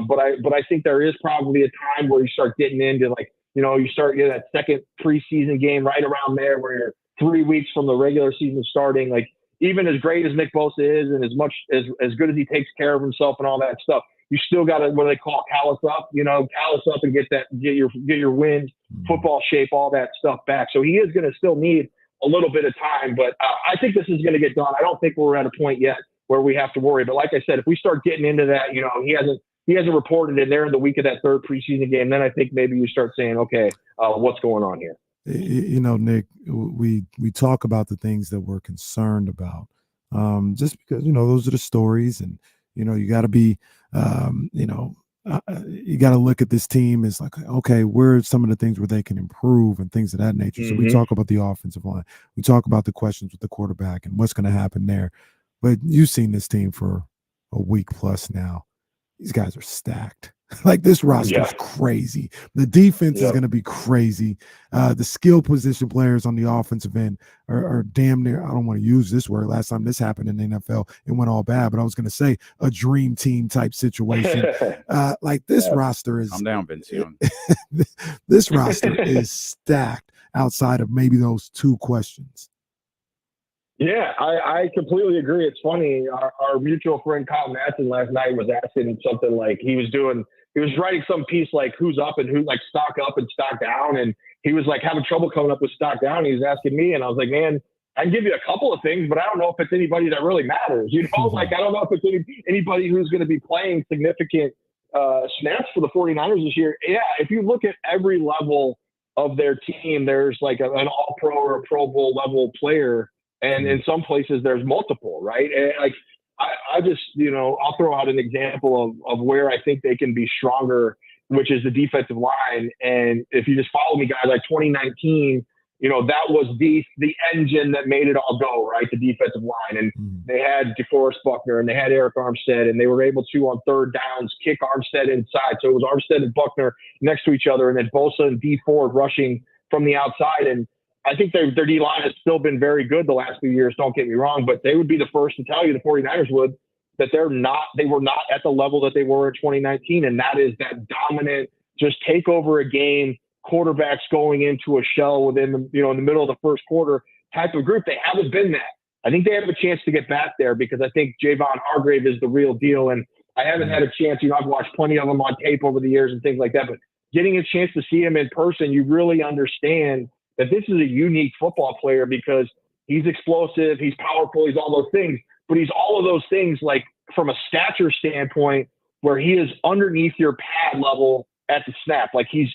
But I think there is probably a time where you start getting into you start getting that second preseason game right around there where you're 3 weeks from the regular season starting. Like, even as great as Nick Bosa is and as much as good as he takes care of himself and all that stuff, you still got to, what they call callus up, callus up and get your wind, football shape, all that stuff back. So he is going to still need a little bit of time, but I think this is going to get done. I don't think we're at a point yet where we have to worry. But like I said, if we start getting into that, he hasn't reported in there in the week of that third preseason game, then I think maybe you start saying, okay, what's going on here? Nick, we talk about the things that we're concerned about, just because, those are the stories, and, you got to be, you got to look at this team as like, okay, where are some of the things where they can improve and things of that nature. So we talk about the offensive line. We talk about the questions with the quarterback and what's going to happen there. But you've seen this team for a week plus now. These guys are stacked. Like, this roster is crazy. The defense is going to be crazy. The skill position players on the offensive end are damn near, I don't want to use this word. Last time this happened in the NFL, it went all bad, but I was going to say a dream team type situation. Like, this roster is. I'm down, Vince Young. This roster is stacked outside of maybe those 2 questions. Yeah, I completely agree. It's funny. Our mutual friend Kyle Madsen last night was asking something like he was writing some piece like who's up and who, like, stock up and stock down. And he was like having trouble coming up with stock down. He was asking me, and I was like, man, I can give you a couple of things, but I don't know if it's anybody that really matters. Like, I don't know if it's anybody who's going to be playing significant snaps for the 49ers this year. Yeah, if you look at every level of their team, there's like an all-pro or a Pro Bowl level player. And in some places there's multiple, right? And like, I just, I'll throw out an example of where I think they can be stronger, which is the defensive line. And if you just follow me, guys, like 2019, that was the engine that made it all go, right? The defensive line. And they had DeForest Buckner and they had Eric Armstead, and they were able to, on third downs, kick Armstead inside. So it was Armstead and Buckner next to each other, and then Bosa and D Ford rushing from the outside. And I think their D-line has still been very good the last few years, don't get me wrong, but they would be the first to tell you, the 49ers would, that they were not at the level that they were in 2019, and that is that dominant, just take over a game, quarterbacks going into a shell within the, in the middle of the first quarter type of group. They haven't been that. I think they have a chance to get back there because I think Javon Hargrave is the real deal, and I haven't had a chance, I've watched plenty of them on tape over the years and things like that, but getting a chance to see him in person, you really understand that this is a unique football player because he's explosive, he's powerful, he's all those things, but he's all of those things, like, from a stature standpoint, where he is underneath your pad level at the snap. Like he's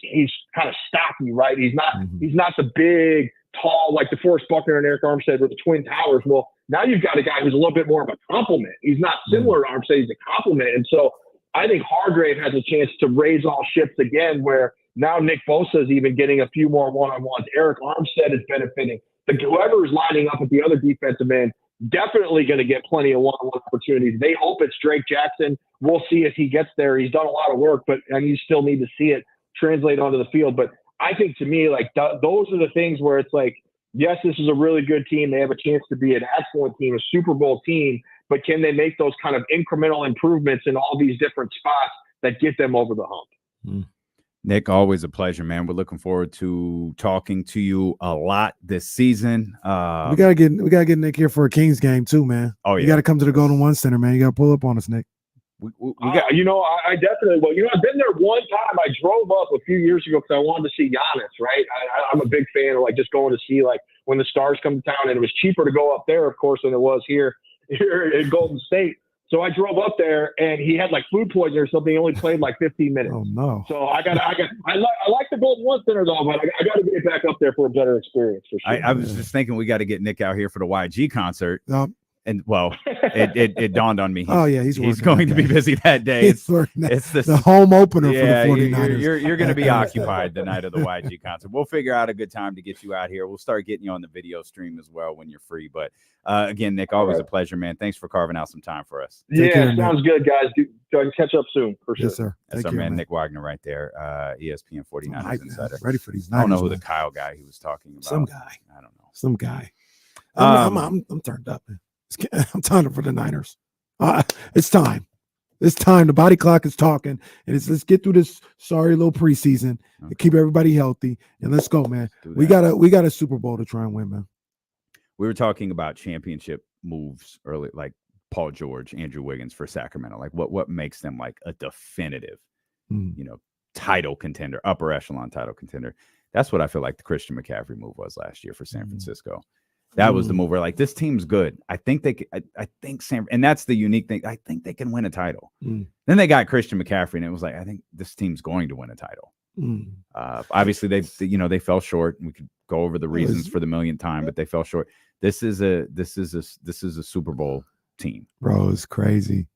kind of stocky, right? He's not Mm-hmm. the big, tall, like DeForest Buckner and Eric Armstead were the Twin Towers. Well, now you've got a guy who's a little bit more of a compliment. He's not similar to Armstead, he's a compliment. And so I think Hargrave has a chance to raise all ships again, where now Nick Bosa is even getting a few more one-on-ones. Eric Armstead is benefiting. Whoever is lining up at the other defensive end, definitely going to get plenty of one-on-one opportunities. They hope it's Drake Jackson. We'll see if he gets there. He's done a lot of work, and you still need to see it translate onto the field. But I think, to me, like those are the things where it's like, yes, this is a really good team. They have a chance to be an excellent team, a Super Bowl team, but can they make those kind of incremental improvements in all these different spots that get them over the hump? Nick, always a pleasure, man. We're looking forward to talking to you a lot this season. We gotta get Nick here for a Kings game too, man. Oh, yeah. You gotta come to the Golden One Center, man. You gotta pull up on us, Nick. We got, I definitely will. I've been there one time. I drove up a few years ago because I wanted to see Giannis, right? I'm a big fan of like just going to see like when the stars come to town, and it was cheaper to go up there, of course, than it was here in Golden State. So I drove up there, and he had like food poisoning or something. He only played like 15 minutes. Oh no! So I like the Golden One Center though, but I got to get back up there for a better experience for sure. I was just thinking we got to get Nick out here for the YG concert. And well, it dawned on me. Oh yeah, he's going to be busy that day. It's the home opener for the 49ers. You're going to be occupied the night of the YG concert. We'll figure out a good time to get you out here. We'll start getting you on the video stream as well when you're free. But again, Nick, always a pleasure, man. Thanks for carving out some time for us. Sounds good, guys. Catch up soon for sure. Yes, sir. That's our man, Nick Wagoner, right there. ESPN 49ers Insider. Ready for these I don't know Niners, who the Kyle guy he was talking about. Some guy. I don't know. Some guy. I'm turned up, man. I'm tired for the Niners. It's time. It's time. The body clock is talking, and let's get through this sorry little preseason and keep everybody healthy, and let's go, man. We got a Super Bowl to try and win, man. We were talking about championship moves early, like Paul George, Andrew Wiggins for Sacramento. Like what makes them like a definitive, title contender, upper echelon title contender. That's what I feel like the Christian McCaffrey move was last year for San Francisco. That was the move where like this team's good. I think and that's the unique thing. I think they can win a title. Then they got Christian McCaffrey, and it was like, I think this team's going to win a title. Obviously they fell short, and we could go over the reasons for the millionth time, but they fell short. This is a Super Bowl team. Bro, it's crazy.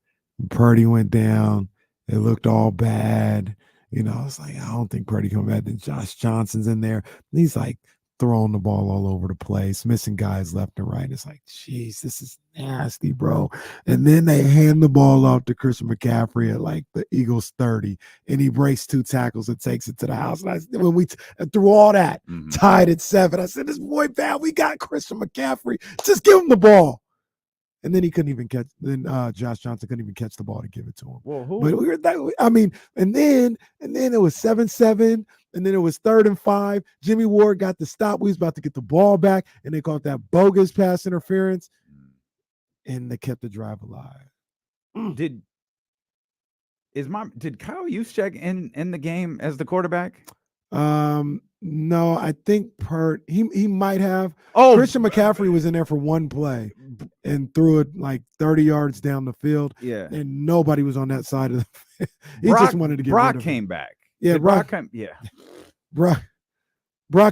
Purdy went down. It looked all bad. It's like, I don't think Purdy come back. Then Josh Johnson's in there. He's like throwing the ball all over the place, missing guys left and right. It's like, geez, this is nasty, bro. And then they hand the ball off to Christian McCaffrey at like the Eagles 30, and he breaks 2 tackles and takes it to the house. And when we through all that, tied at 7, I said, this boy bad. We got Christian McCaffrey. Just give him the ball. And then he couldn't even catch. Then Josh Johnson couldn't even catch the ball to give it to him. Well, and then it was 7-7. And then it was 3rd and 5. Jimmy Ward got the stop. We was about to get the ball back, and they called that bogus pass interference, and they kept the drive alive. Did Kyle Juszczyk in the game as the quarterback? No, I think he might have. Christian McCaffrey was in there for one play and threw it like 30 yards down the field. Yeah, and nobody was on that side of the field. Just wanted to get Brock rid of came back. Yeah, Brock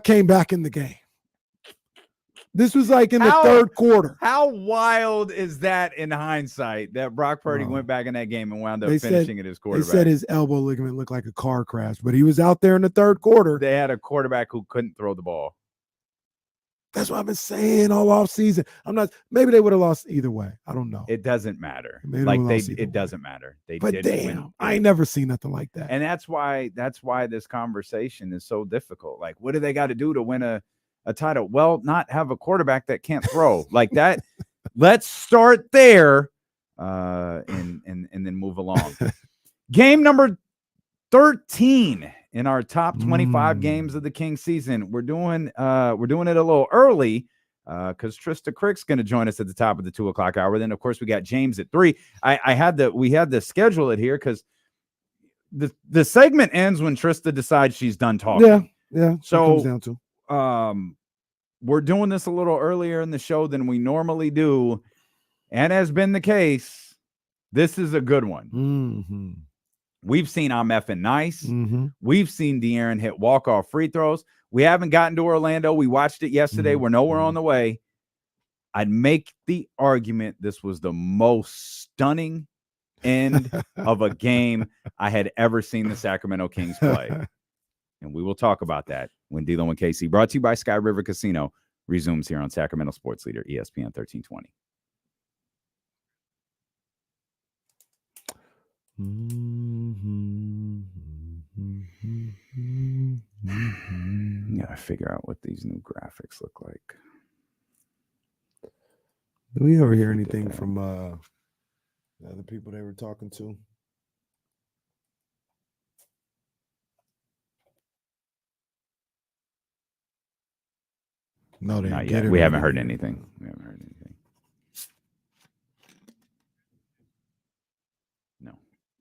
came back in the game. This was like in the 3rd quarter. How wild is that in hindsight that Brock Purdy went back in that game and wound up finishing at his quarterback? They said his elbow ligament looked like a car crash, but he was out there in the 3rd quarter. They had a quarterback who couldn't throw the ball. That's what I've been saying all off season. Maybe they would have lost either way. I don't know. It doesn't matter. It doesn't matter. But damn, I ain't never seen nothing like that. And that's why this conversation is so difficult. Like, what do they got to do to win a title? Well, not have a quarterback that can't throw like that. Let's start there, and then move along. Game number 13 in our top 25 games of the Kings season. We're doing it a little early because Trysta Krick's going to join us at the top of the 2:00 hour. Then of course we got James at 3. We had to schedule it here because the segment ends when Trysta decides she's done talking. Yeah. So comes down to. We're doing this a little earlier in the show than we normally do, and has been the case. This is a good one. We've seen I'm effing nice. Mm-hmm. We've seen De'Aaron hit walk-off free throws. We haven't gotten to Orlando. We watched it yesterday. We're nowhere on the way. I'd make the argument this was the most stunning end of a game I had ever seen the Sacramento Kings play. And we will talk about that when D'Lo and KC, brought to you by Sky River Casino, resumes here on Sacramento Sports Leader, ESPN 1320. Gotta figure out what these new graphics look like. Do we ever hear anything from the other people they were talking to? No, they Not didn't yet. get it. We haven't heard anything. No,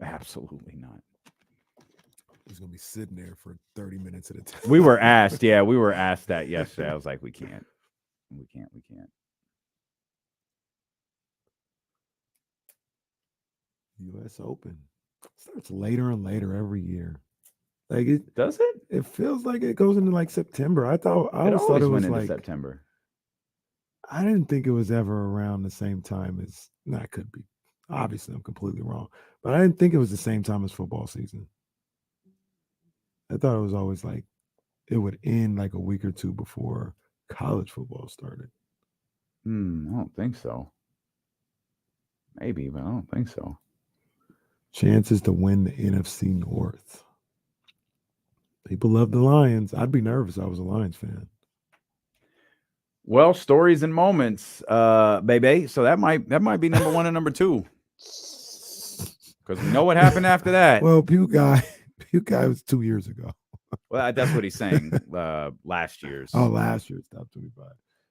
absolutely not. He's gonna be sitting there for 30 minutes at a time. We were asked that yesterday. I was like, we can't. U.S. Open starts later and later every year. Like it Does it? It feels like it goes into like September. I always thought it was into like September. I didn't think it was ever around the same time as. That could be. Obviously, I'm completely wrong, but I didn't think it was the same time as football season. I thought it was always like it would end like a week or two before college football started. I don't think so. Maybe, but I don't think so. Chances to win the NFC North. People love the Lions. I'd be nervous if I was a Lions fan. Well, stories and moments, baby. So that might be number one and number two. Because we know what happened after that. Well, Pew Guy was 2 years ago. Well, that's what he's saying. Last year's. Oh, last year's top 25.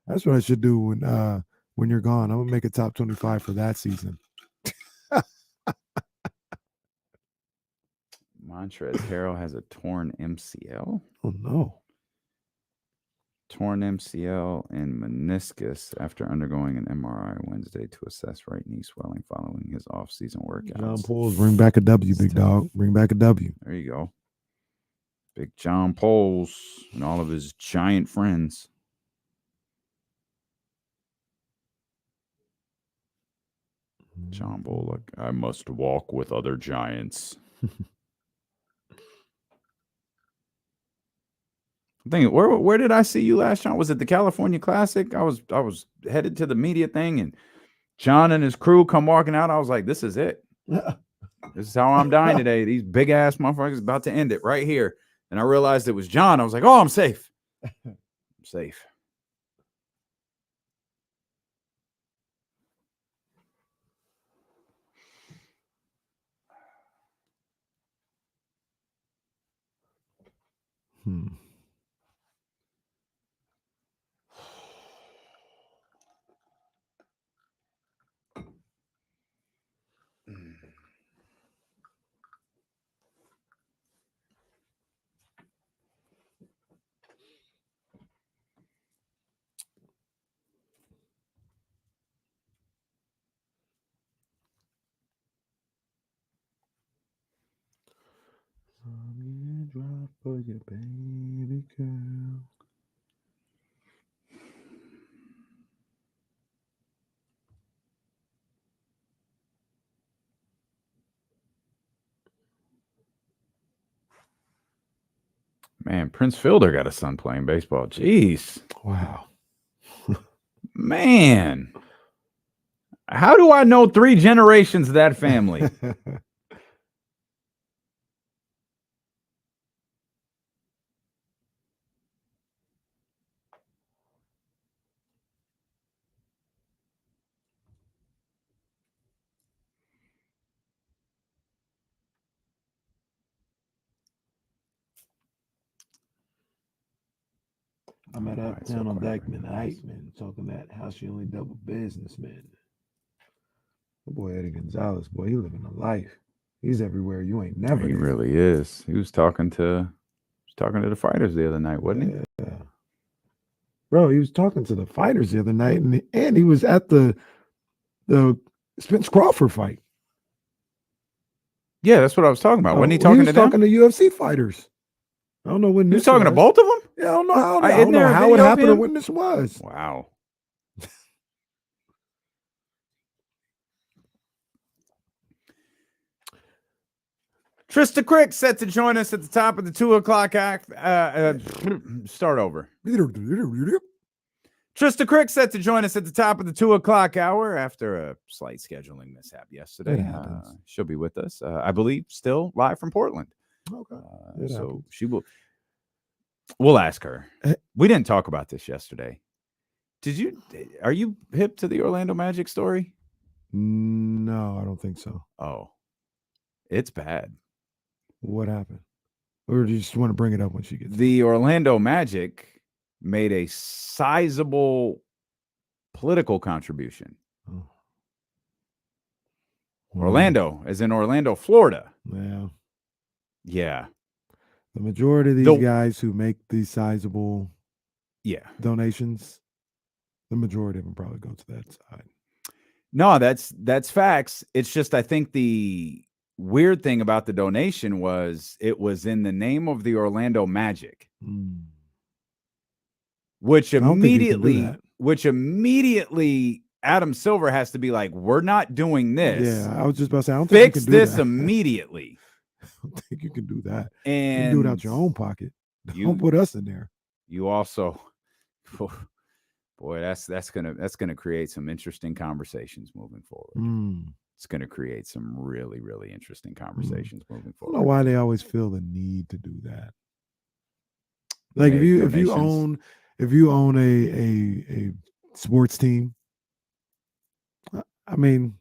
That's what I should do when you're gone. I'm gonna make a top 25 for that season. Montrezl Harrell has a torn MCL. Oh no. Torn MCL and meniscus after undergoing an MRI Wednesday to assess right knee swelling following his off-season workouts. John Poles, bring back a W, big dog. Bring back a W. There you go. Big John Poles and all of his giant friends. John Bullock, I must walk with other giants. I'm thinking, where did I see you last, John? Was it the California Classic? I was headed to the media thing, and John and his crew come walking out. I was like, this is it. This is how I'm dying today. These big ass motherfuckers about to end it right here. And I realized it was John. I was like, oh, I'm safe. I'm safe. Drop for your baby girl. Man, Prince Fielder got a son playing baseball. Jeez. Wow. Man. How do I know 3 generations of that family? I'm at Uptown on Dykeman Heitman talking that how she only double businessman. Oh boy, Eddie Gonzalez, boy, he living a life. He's everywhere. You ain't never. He really is. He was talking to the fighters the other night, wasn't he? Yeah. Bro, he was talking to the fighters the other night, and he was at the Spence Crawford fight. Yeah, that's what I was talking about. Wasn't he Oh, talking was to them? talking to UFC fighters. I don't know when He was this talking to both of them? Yeah, I don't know how. I- I isn't don't know there a how it video of happened or him? when this was. Wow. Trysta Krick set to join us at the top of the 2 o'clock act. Start over. Trysta Krick set to join us at the top of the 2 o'clock hour after a slight scheduling mishap yesterday. It happens. She'll be with us, I believe, still live from Portland. Okay. So happens. she will. We'll ask her. We didn't talk about this yesterday. Are you hip to the Orlando Magic story? No, I don't think so. Oh, it's bad. What happened? Or do you just want to bring it up when she gets The Orlando Magic made a sizable political contribution. Oh. Orlando, as in Orlando, Florida. Yeah. Yeah. The majority of these guys who make these sizable donations, the majority of them probably go to that side. No, that's facts. It's just I think the weird thing about the donation was it was in the name of the Orlando Magic. Which immediately Adam Silver has to be like, we're not doing this. Yeah, I was just about to say, I don't think fix you can do this that. immediately. I don't think you can do that. And you can do it out your own pocket. Don't put us in there. You also, boy, that's gonna create some interesting conversations moving forward. It's gonna create some really, really interesting conversations moving I don't forward. know why they always feel the need to do that. Like if you own a sports team, I mean,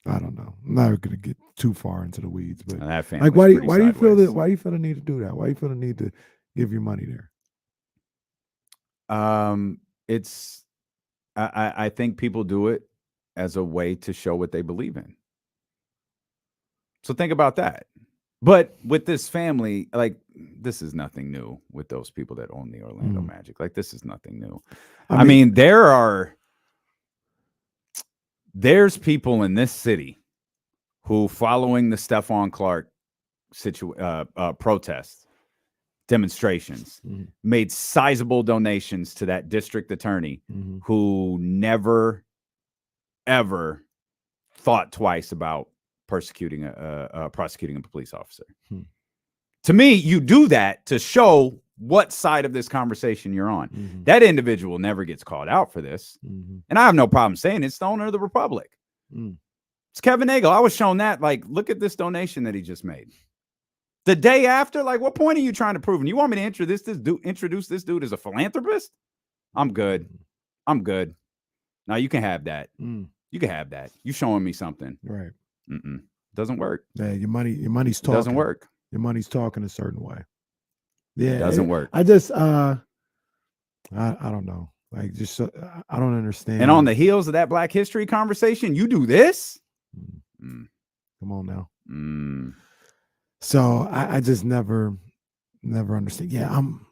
I don't know. I'm not going to get too far into the weeds, but like, why do you feel that? Why do you feel the need to do that? Why do you feel the need to give your money there? I think people do it as a way to show what they believe in. So think about that. But with this family, like, this is nothing new with those people that own the Orlando Magic. Like, this is nothing new. I mean, there's people in this city who, following the Stephon Clark protests, demonstrations, made sizable donations to that district attorney who never, ever thought twice about prosecuting a police officer. To me, you do that to show what side of this conversation you're on. That individual never gets called out for this. And I have no problem saying it's the owner of the Republic. It's Kevin Nagel. I was shown that, like, look at this donation that he just made. The day after, like, what point are you trying to prove? And you want me to introduce this dude as a philanthropist? I'm good. Now you can have that. You can have that. You showing me something. Right. Doesn't work. Yeah, your money's talking. Doesn't work. Your money's talking a certain way. Yeah. Doesn't work. I just I don't know. Like, just I don't understand. And on the heels of that Black History conversation, you do this? Come on now. So I just never understand. Yeah, I'm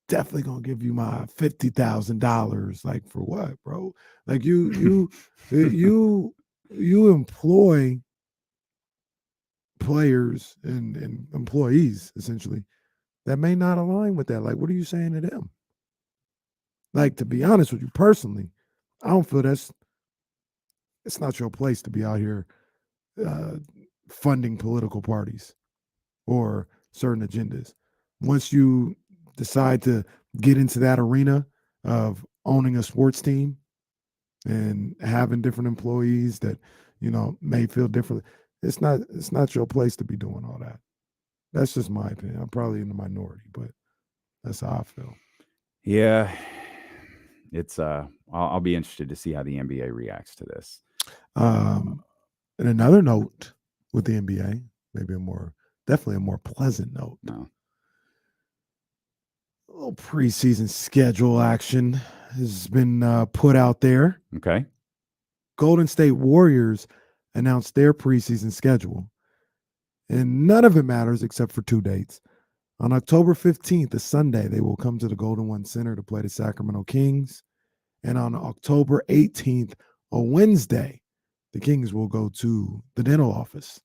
definitely gonna give you my $50,000. Like, for what, bro? Like, you employ players and employees essentially that may not align with that. Like, what are you saying to them? Like, to be honest with you personally, I don't feel it's not your place to be out here funding political parties or certain agendas. Once you decide to get into that arena of owning a sports team and having different employees that, you know, may feel differently, it's not your place to be doing all that. That's just my opinion. I'm probably in the minority, but that's how I feel. Yeah. It's I'll be interested to see how the NBA reacts to this. And another note with the NBA, maybe definitely a more pleasant note. No. A little preseason schedule action has been put out there. Okay. Golden State Warriors announced their preseason schedule, and none of it matters except for two dates. On October 15th, a Sunday, they will come to the Golden One Center to play the Sacramento Kings. And on October 18th, a Wednesday, the Kings will go to the dental office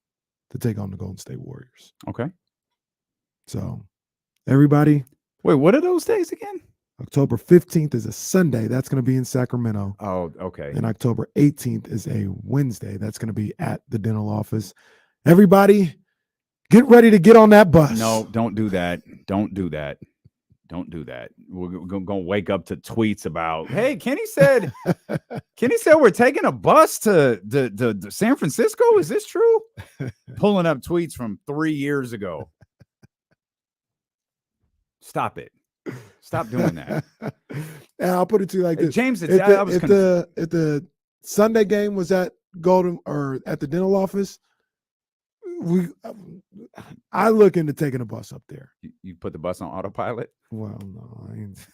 to take on the Golden State Warriors. Okay. So, everybody, Wait, what are those days again? October 15th is a Sunday. That's going to be in Sacramento. Oh, okay. And October 18th is a Wednesday. That's going to be at the dental office. Everybody, get ready to get on that bus. No, don't do that. Don't do that. Don't do that. We're going to wake up to tweets about, hey, Kenny said we're taking a bus to San Francisco. Is this true? Pulling up tweets from 3 years ago. Stop it. Stop doing that. And I'll put it to you like this. James, if the Sunday game was at Golden or at the dental office, I look into taking a bus up there. You put the bus on autopilot? Well, no, I ain't.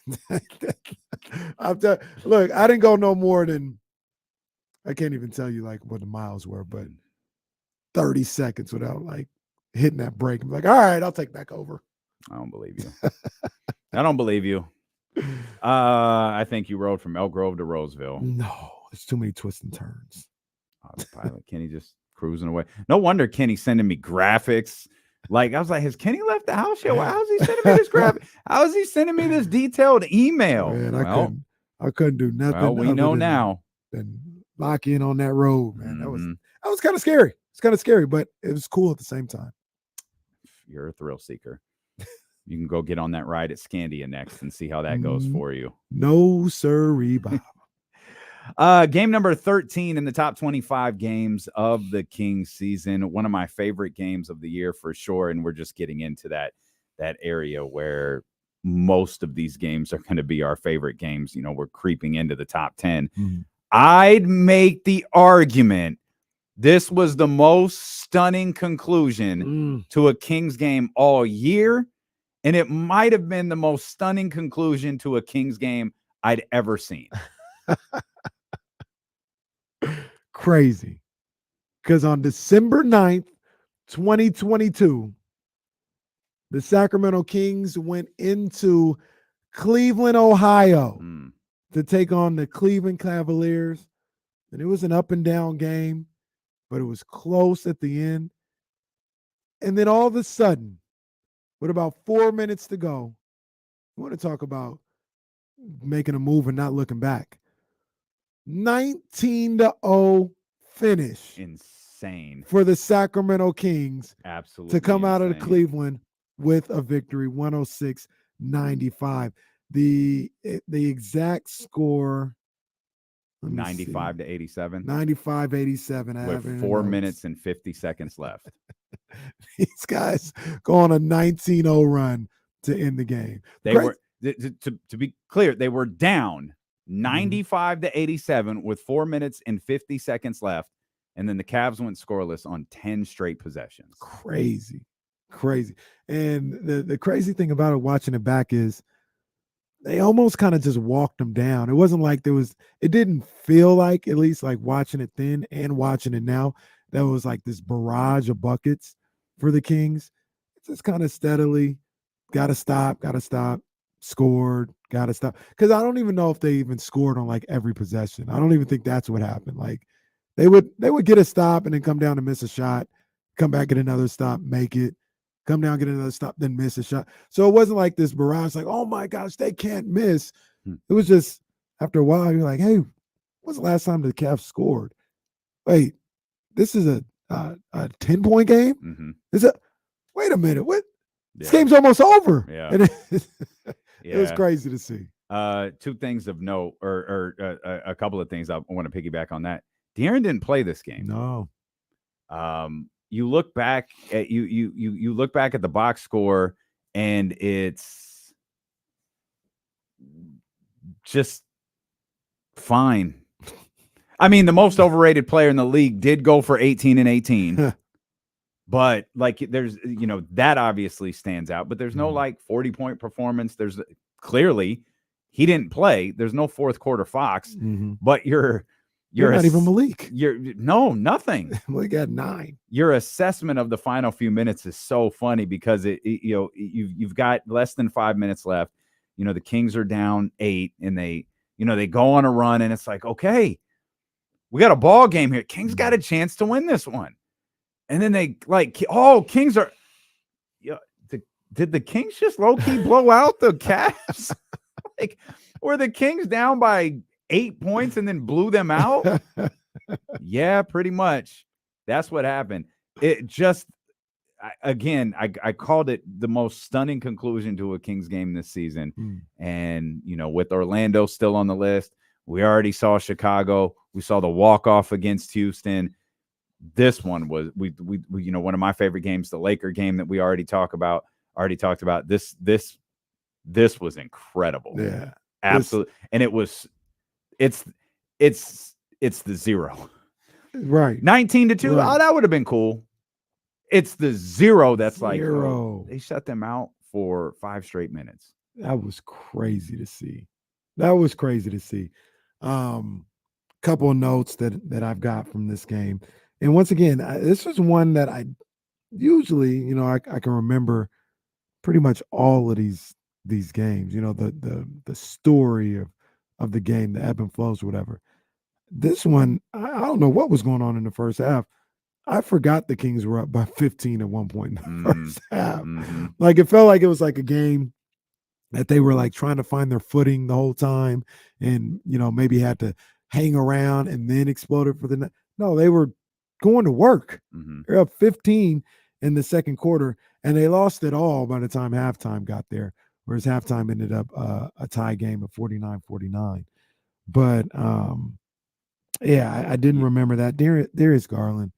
Look, I didn't go no more than, I can't even tell you like what the miles were, but 30 seconds without like hitting that brake. I'm like, all right, I'll take back over. I don't believe you. I don't believe you. I think you rode from Elk Grove to Roseville. No, it's too many twists and turns. Autopilot. Kenny just cruising away. No wonder Kenny sending me graphics. Like, I was like, has Kenny left the house yet? Well, how is he sending me this graphic? How is he sending me this detailed email? Man, I couldn't do nothing. Well, we know now. Than lock in on that road, man. That was kind of scary. It's kind of scary, but it was cool at the same time. You're a thrill seeker. You can go get on that ride at Scandia next and see how that goes for you. No, sirree, Bob. Game number 13 in the top 25 games of the Kings season. One of my favorite games of the year for sure. And we're just getting into that area where most of these games are going to be our favorite games. You know, we're creeping into the top 10. I'd make the argument this was the most stunning conclusion to a Kings game all year. And it might have been the most stunning conclusion to a Kings game I'd ever seen. Crazy. Because on December 9th, 2022, the Sacramento Kings went into Cleveland, Ohio to take on the Cleveland Cavaliers. And it was an up and down game, but it was close at the end. And then all of a sudden, with about 4 minutes to go, we want to talk about making a move and not looking back. 19-0 finish. Insane. For the Sacramento Kings. Absolutely. To come out of the Cleveland with a victory, 106-95. The exact score, 95 to 87. 95-87. With 4 minutes and 50 seconds left. These guys go on a 19-0 run to end the game. Were to be clear, they were down 95 to 87 with 4 minutes and 50 seconds left, and then the Cavs went scoreless on 10 straight possessions. Crazy. And the crazy thing about it, watching it back, is they almost kind of just walked them down. It wasn't like it didn't feel like, at least like watching it then and watching it now, that was like this barrage of buckets for the Kings. It's just kind of steadily, got to stop, scored, got to stop. Because I don't even know if they even scored on like every possession. I don't even think that's what happened. Like they would get a stop and then come down and miss a shot, come back, get another stop, make it, come down, get another stop, then miss a shot. So it wasn't like this barrage, like, oh my gosh, they can't miss. It was just, after a while, you're like, hey, when's the last time the Cavs scored? Wait, this is a 10-point game? Wait a minute, what? This game's almost over. Yeah. And it was crazy to see. Two things of note, or a couple of things I want to piggyback on that. De'Aaron didn't play this game. No. You look back at you look back at the box score, and it's just fine. I mean, the most overrated player in the league did go for 18 and 18. But like, there's, that obviously stands out, but there's no like 40-point performance. There's clearly he didn't play. There's no fourth quarter Fox, but you're not even Malik. Nothing. Malik got 9. Your assessment of the final few minutes is so funny because you've got less than 5 minutes left. The Kings are down 8 and they go on a run, and it's like, okay, we got a ball game here. Kings got a chance to win this one. And then they Kings are. Yeah, did the Kings just low key blow out the Cavs? Like, were the Kings down by 8 points and then blew them out? Yeah, pretty much. That's what happened. It just, I called it the most stunning conclusion to a Kings game this season. And, with Orlando still on the list, we already saw Chicago. We saw the walk-off against Houston. This one was, we one of my favorite games, the Laker game that we already talked about. This was incredible. Yeah. Absolutely. And it's the 0. Right. 19-2. Right. Oh, that would have been cool. It's the 0 that's like, they shut them out for 5 straight minutes. That was crazy to see. Couple of notes that I've got from this game. And once again, this was one that I usually, I can remember pretty much all of these games, the story of the game, the ebb and flows, whatever. This one, I don't know what was going on in the first half. I forgot the Kings were up by 15 at one point in the first half. Like, it felt like it was like a game that they were like trying to find their footing the whole time, and maybe had to hang around and then exploded for the night. No, they were going to work. They're up 15 in the second quarter, and they lost it all by the time halftime got there, whereas halftime ended up a tie game of 49-49. But I didn't remember that. Darius Garland.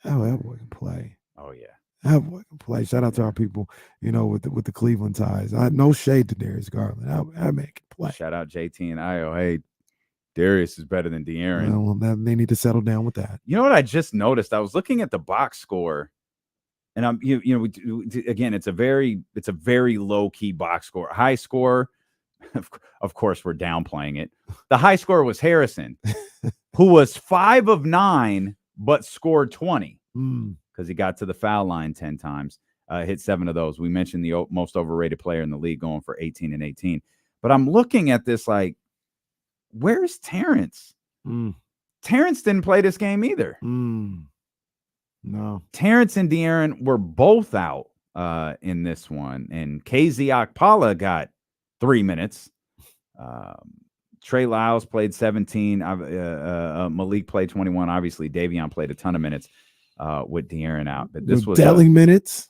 Oh, that boy can play. Oh, yeah. That boy can play. Shout out to our people, with the Cleveland ties. No shade to Darius Garland. That man can play. Shout out JT and Io. Hey, Darius is better than De'Aaron. Well, they need to settle down with that. You know what I just noticed? I was looking at the box score, and I'm again, it's a very low key box score. High score, of course, we're downplaying it. The high score was Harrison, who was 5 of 9, but scored 20 because he got to the foul line 10 times, hit 7 of those. We mentioned the most overrated player in the league, going for 18 and 18. But I'm looking at this like, where's Terrence? Terrence didn't play this game either. No. Terrence and De'Aaron were both out in this one, and KZ Okpala got 3 minutes. Trey Lyles played 17. Malik played 21. Obviously, Davion played a ton of minutes with De'Aaron out. But this was Delly minutes.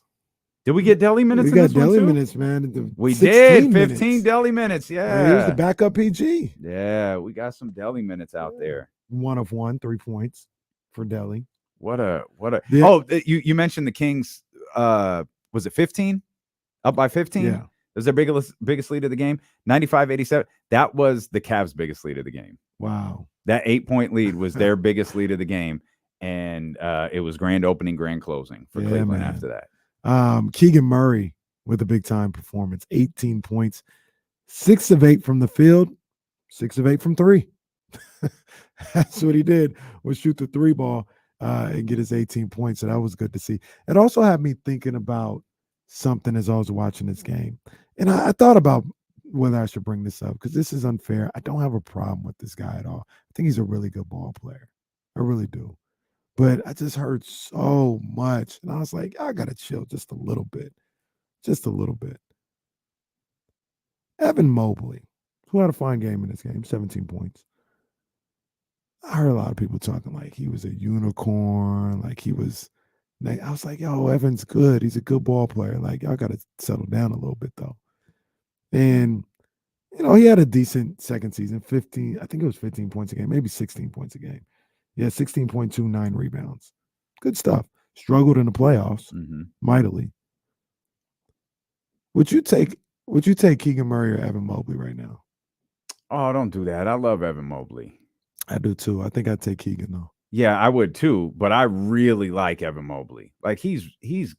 Did we get Delly minutes? We in got this Delly one too? minutes, man. We did 15 minutes. Delly minutes. Yeah, Here's the backup PG. Yeah, we got some Delly minutes out there. 1 of 1, 3 points for Delly. What a Yeah. Oh, you mentioned the Kings. Was it 15? Up by 15? Yeah. It was their biggest lead of the game. 95-87. That was the Cavs' biggest lead of the game. Wow. That 8-point lead was their biggest lead of the game. And it was grand opening, grand closing for Cleveland, man. After that. Keegan Murray with a big time performance, 18 points, 6 of 8 from the field, 6 of 8 from 3. That's what he did, was shoot the 3 ball and get his 18 points. So that was good to see. It also had me thinking about something as I was watching this game. And I thought about whether I should bring this up, because this is unfair. I don't have a problem with this guy at all. I think he's a really good ball player. I really do. But I just heard so much. And I was like, I got to chill just a little bit. Just a little bit. Evan Mobley, who had a fine game in this game, 17 points. I heard a lot of people talking like he was a unicorn, like he was. I was like, yo, Evan's good. He's a good ball player. Like, y'all got to settle down a little bit, though. And, he had a decent second season, 15. I think it was 15 points a game, maybe 16 points a game. Yeah, 16.2, 9 rebounds. Good stuff. Struggled in the playoffs mightily. Would you take Keegan Murray or Evan Mobley right now? Oh, don't do that. I love Evan Mobley. I do too. I think I'd take Keegan though. Yeah, I would too. But I really like Evan Mobley. Like he's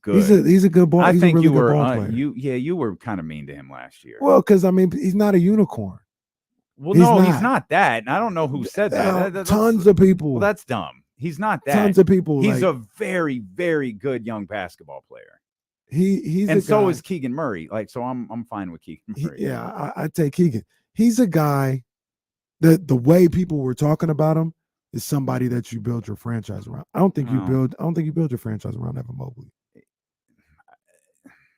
good. He's a good ball. I think really you were ball you were kind of mean to him last year. Well, because he's not a unicorn. Well, he's not that. And I don't know who said that. Tons of people. Well, that's dumb. He's not that. Tons of people. He's a very, very good young basketball player. He's and so is Keegan Murray. Like, so I'm fine with Keegan Murray. I take Keegan. He's a guy that the way people were talking about him, is somebody that you build your franchise around. I don't think you build your franchise around Evan Mobley.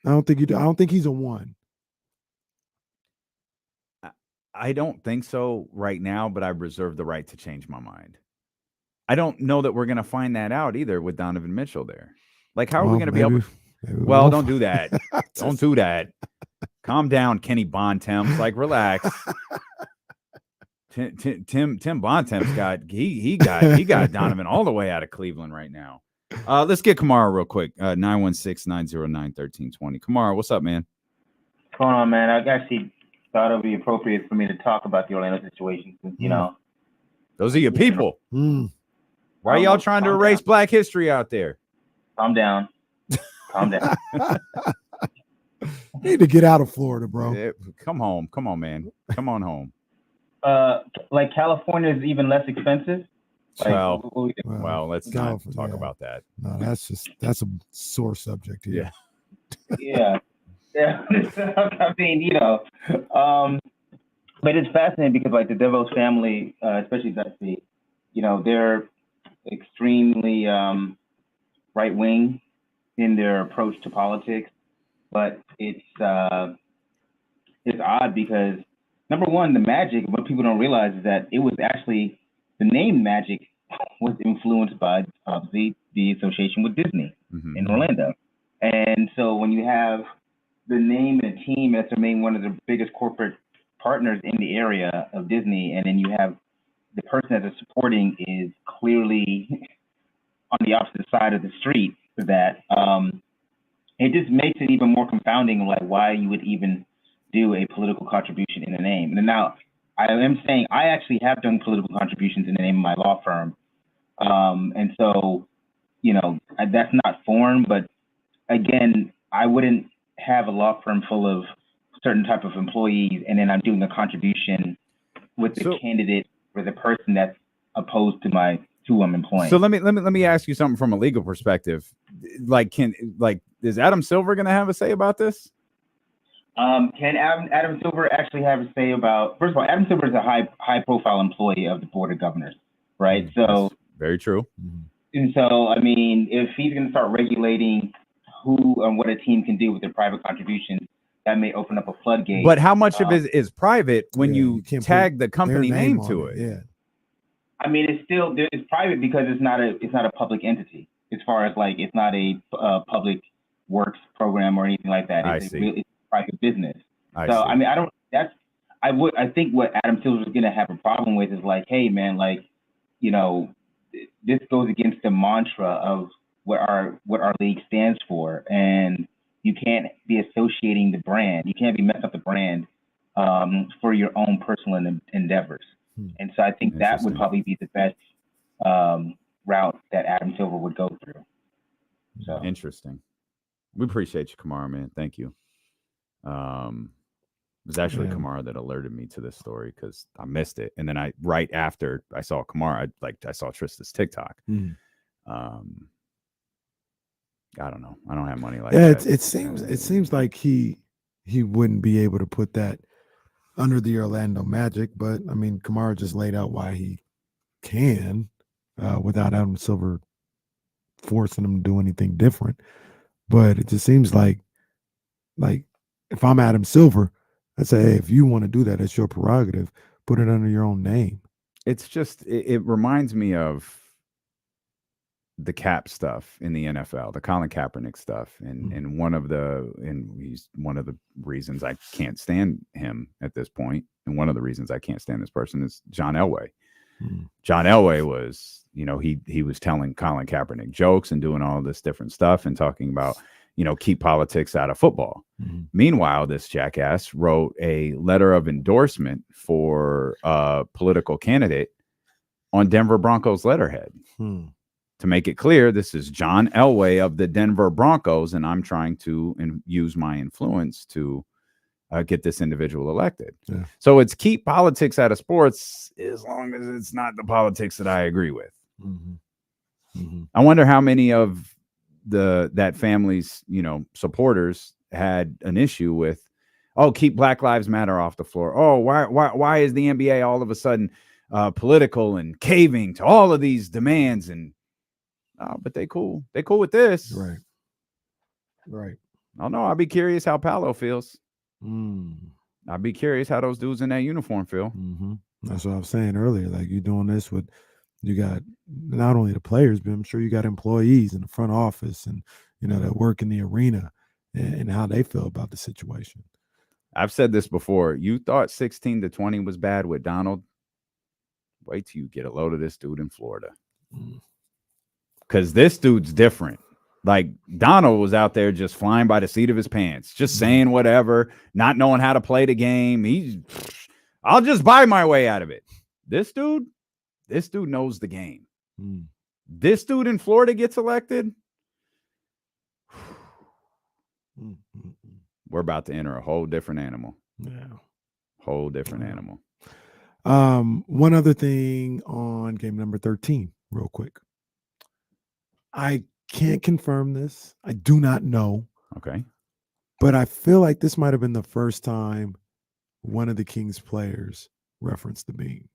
I don't think you do. I don't think he's a one. I don't think so right now, but I reserve the right to change my mind. I don't know that we're going to find that out either with Donovan Mitchell there. Like, how are we going to be able? Well, don't do that. Don't do that. Calm down, Kenny Bontemps. Like, relax. Tim Bontemps got Donovan all the way out of Cleveland right now. Let's get Kamara real quick. 916-909-1320. Kamara, what's up, man? What's going on, man? I actually thought it would be appropriate for me to talk about the Orlando situation since, you know. Those are your people. Why are y'all trying to erase Black history out there? Calm down. Calm down. Need to get out of Florida, bro. Yeah, come home. Come on, man. Come on home. Like California is even less expensive. Like, well, let's not talk about that. No, that's a sore subject here. Yeah. I mean, you know, but it's fascinating because like the DeVos family, especially Betsy, you know, they're extremely right wing in their approach to politics, but it's odd because number one, the Magic, what people don't realize is that it was actually the name Magic was influenced by obviously the association with Disney in Orlando. And so when you have the name and a team that's one of the biggest corporate partners in the area of Disney, and then you have the person that is supporting is clearly on the opposite side of the street for that, it just makes it even more confounding, like why you would even do a political contribution in the name. And now I am saying I actually have done political contributions in the name of my law firm. And so, you know, that's not foreign, but again, I wouldn't have a law firm full of certain type of employees and then I'm doing a contribution with the candidate or the person that's opposed to who I'm employing. So let me ask you something from a legal perspective. Like, is Adam Silver going to have a say about this? Can Adam Silver actually have a say about? First of all, Adam Silver is a high profile employee of the Board of Governors, right? So that's very true. And so, I mean, if he's going to start regulating who and what a team can do with their private contributions, that may open up a floodgate. But how much of it is private when you tag the company name to it? Yeah. I mean, it's private because it's not a public entity. As far as like, it's not a public works program or anything like that. It's a private business. I mean, I think what Adam Silver is going to have a problem with is like, hey man, like, you know, this goes against the mantra of what our league stands for, and you can't be associating the brand. You can't be messing up the brand for your own personal endeavors. And so I think that would probably be the best route that Adam Silver would go through. So interesting. We appreciate you, Kamara, man. Thank you. It was actually Kamara that alerted me to this story because I missed it, and then right after I saw Kamara, I saw Trista's TikTok. I don't know. I don't have money like that. It seems like he wouldn't be able to put that under the Orlando Magic, but I mean, Kamara just laid out why he can without Adam Silver forcing him to do anything different. But it just seems like if I'm Adam Silver, I'd say, hey, if you want to do that, it's your prerogative. Put it under your own name. It's just it reminds me of the Cap stuff in the NFL, the Colin Kaepernick stuff, and he's one of the reasons I can't stand him at this point, and one of the reasons I can't stand this person is John Elway. John Elway was, you know, he was telling Colin Kaepernick jokes and doing all this different stuff and talking about, you know, keep politics out of football. Meanwhile, this jackass wrote a letter of endorsement for a political candidate on Denver Broncos letterhead. To make it clear, this is John Elway of the Denver Broncos, and I'm trying to use my influence to get this individual elected. So it's keep politics out of sports as long as it's not the politics that I agree with. I wonder how many of that family's, you know, supporters had an issue with, keep Black Lives Matter off the floor. Why is the NBA all of a sudden political and caving to all of these demands. And but they cool. They cool with this. Right. Right. I don't know. I'd be curious how Paolo feels. Mm. I'd be curious how those dudes in that uniform feel. Mm-hmm. That's what I was saying earlier. Like, you're doing this with, you got not only the players, but I'm sure you got employees in the front office and, that work in the arena and how they feel about the situation. I've said this before. You thought 16-20 was bad with Donald. Wait till you get a load of this dude in Florida. Because this dude's different. Like, Donald was out there just flying by the seat of his pants, just saying whatever, not knowing how to play the game. I'll just buy my way out of it. This dude knows the game. This dude in Florida gets elected. We're about to enter a whole different animal. Yeah. Whole different animal. One other thing on game number 13, real quick. I can't confirm this. I do not know. Okay. But I feel like this might have been the first time one of the Kings players referenced the beam.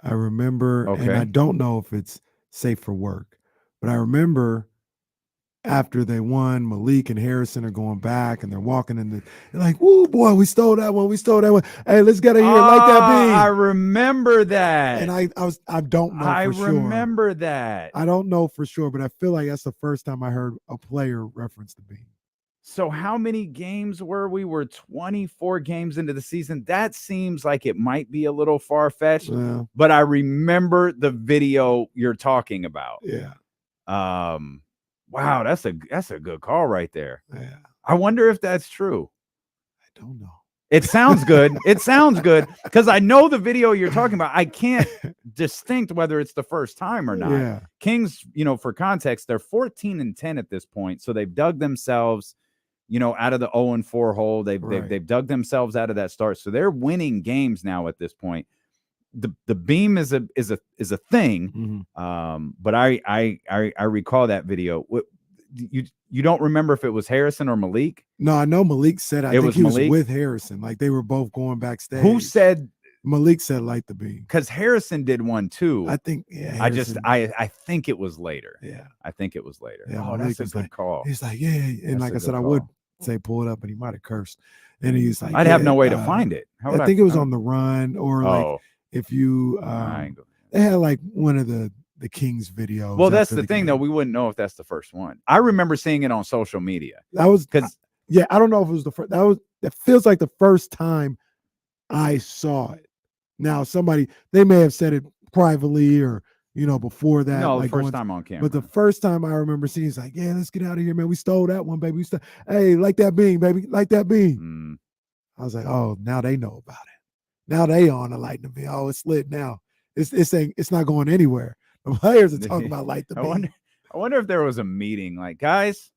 I remember, and I don't know if it's safe for work, but I remember after they won, Malik and Harrison are going back and they're walking in they're like, "Woo, boy, we stole that one. We stole that one. Hey, let's get it here like that beam." I remember that. And I don't know for sure. I remember that. I don't know for sure, but I feel like that's the first time I heard a player reference the beam. So how many games were we? We're 24 games into the season. That seems like it might be a little far-fetched, but I remember the video you're talking about. Yeah. Wow, that's a good call right there. Yeah. I wonder if that's true. I don't know. It sounds good. It sounds good because I know the video you're talking about. I can't distinct whether it's the first time or not. Yeah. Kings, for context, they're 14-10 at this point. So they've dug themselves, out of the 0-4 hole. They've dug themselves out of that start. So they're winning games now at this point. The beam is a thing. But I recall that video. You don't remember if it was Harrison or Malik? No, I know Malik said I think he was with Harrison. Like, they were both going backstage. Who said? Malik said light the beam. Because Harrison did one too. I think, yeah. I think it was later. Yeah. I think it was later. Yeah, oh, Malik that's a good call. He's like, yeah. And like I said, I would say pull it up, and he might have cursed. And he's like, I'd have no way to find it. I think it was on the run, or like if you they had like one of the Kings videos. Well, that's the thing, though. We wouldn't know if that's the first one. I remember seeing it on social media. That was because I don't know if it was the first. That feels like the first time I saw it. Now, they may have said it privately or before that. No, like the first time on camera. But the first time I remember seeing, it's like, yeah, let's get out of here, man. We stole that one, baby. Hey, like that beam, baby, like that beam. I was like, oh, now they know about it. Now they on the light the beam. Oh, it's lit now. It's not going anywhere. The players are talking about light the beam. I wonder if there was a meeting like, guys,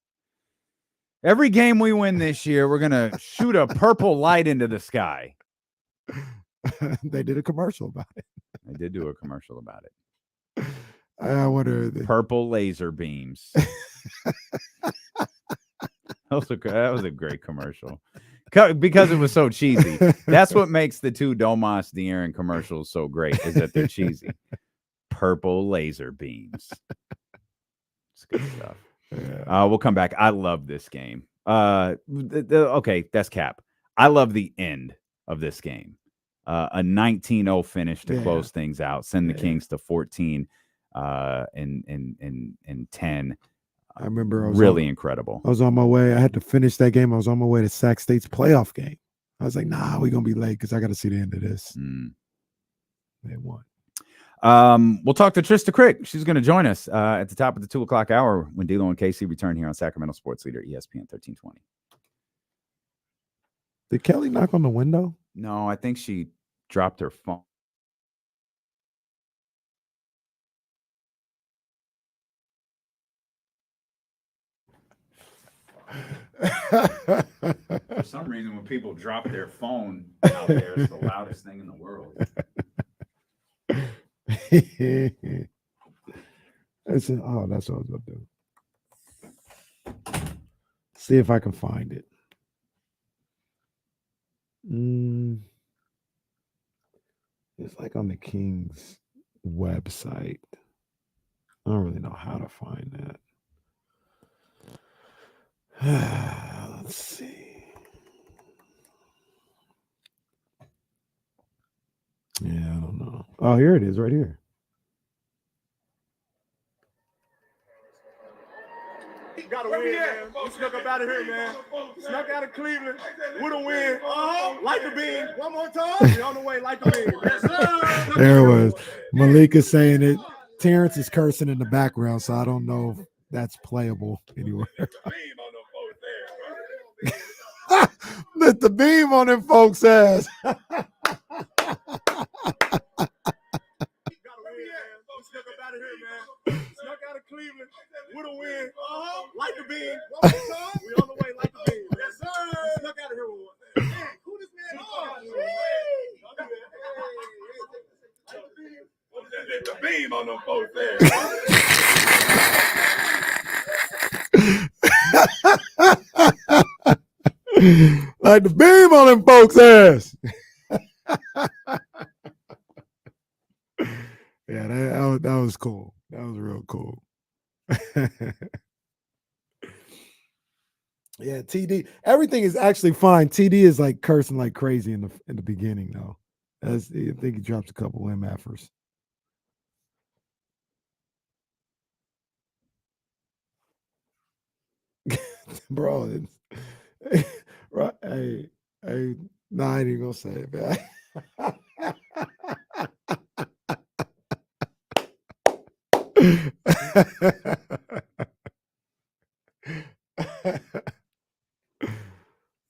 every game we win this year, we're gonna shoot a purple light into the sky. They did a commercial about it. They did do a commercial about it. I wonder. Purple laser beams. That was a great commercial because it was so cheesy. That's what makes the two Domas De'Aaron commercials so great, is that they're cheesy. Purple laser beams. It's good stuff. Yeah. We'll come back. I love this game. Okay, that's cap. I love the end of this game. A 19-0 finish to close things out, send the Kings to 14 and 10. I remember incredible. I was on my way. I had to finish that game. I was on my way to Sac State's playoff game. I was like, nah, we're gonna be late because I got to see the end of this. They won. We'll talk to Trysta Krick. She's going to join us at the top of the 2:00 hour when D'Lo and KC return here on Sacramento Sports Leader ESPN 1320. Did Kelly knock on the window? No, I think she dropped her phone. For some reason, when people drop their phone out there, it's the loudest thing in the world. That's what I was going to do. See if I can find it. It's like on the Kings website. I don't really know how to find that. Let's see. Yeah, I don't know. Oh, here it is, right here. Got a win, man. We snuck up out of here, man. Snuck out of Cleveland with a win. Like the bean. One more time. We on the way like the bean. Yes, sir. There it was. Malika saying it. Terrence is cursing in the background, so I don't know if that's playable anywhere. Let the beam on them folks' ass. Snuck up out of here, man. Snuck out of Cleveland with a win. Like the bean. One more time. We on the way like the bean. Yes, sir. Snuck out of here with one. Man, who this man on? The beam on them folks there. Like the beam on them folks' ass. Yeah, that was cool. That was real cool. Yeah, TD. Everything is actually fine. TD is like cursing like crazy in the beginning, though. I think he drops a couple MFers. Bro, right? Hey, no, I ain't even gonna say it, man.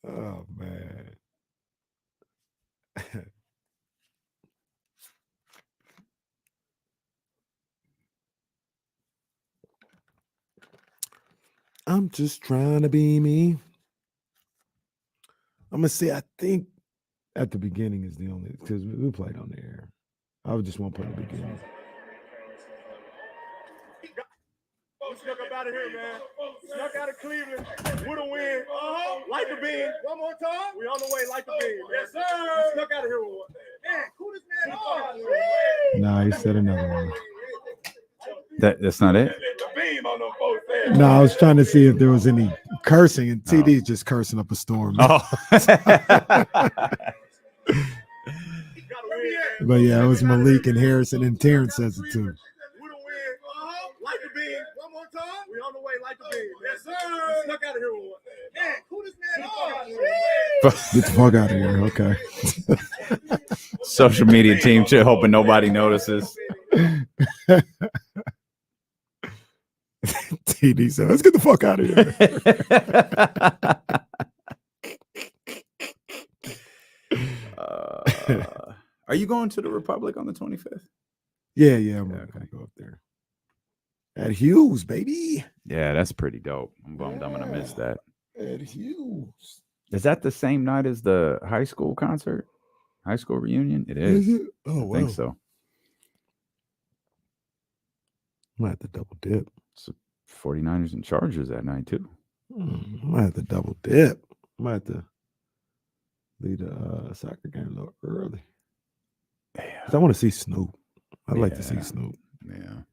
Oh man. I'm just trying to be me. I'm gonna say I think at the beginning is the only because we played on the air. I would just want to put in the beginning. We snuck up out of here, man. Snuck out of Cleveland with a win. Like the bean. One more time. We on the way like the bean. Yes, sir. Snuck out of here with one. Man, who this man on? Nah, he said another one. That's not it. No, I was trying to see if there was any cursing, and TD is just cursing up a storm. Oh. But yeah, it was Malik and Harrison, and Terrence says it too. Like the bean. One more time. We on the way like the bean. Yes, sir. Snuck out of here with one. Man, who this man on? Get the fuck out of here, okay? Social media team hoping nobody notices. TD said, let's get the fuck out of here. Are you going to the Republic on the 25th? Yeah, I'm gonna go up there. At Hughes, baby. Yeah, that's pretty dope. I'm bummed I'm gonna miss that. At Hughes. Is that the same night as the high school concert? High school reunion? It is. Is it? Oh, wow. I think so. I might have to double dip. It's 49ers and Chargers that night too. I might have to double dip. I might have to leave the soccer game a little early. Yeah. I want to see Snoop. I'd like to see Snoop. Yeah.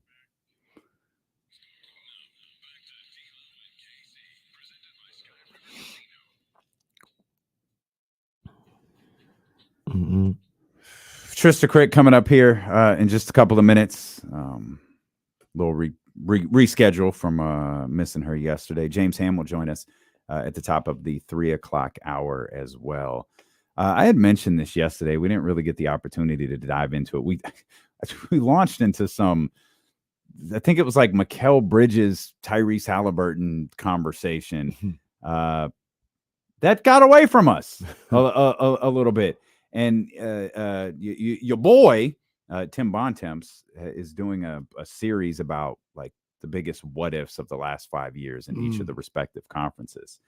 Mm-hmm. Trysta Krick coming up here in just a couple of minutes. Little reschedule from missing her yesterday. James Ham will join us at the top of the 3:00 hour as well. I had mentioned this yesterday. We didn't really get the opportunity to dive into it. We launched into some, I think it was like Mikal Bridges, Tyrese Halliburton conversation that got away from us a little bit. And your boy, Tim Bontemps, is doing a series about like the biggest what ifs of the last 5 years in each of the respective conferences.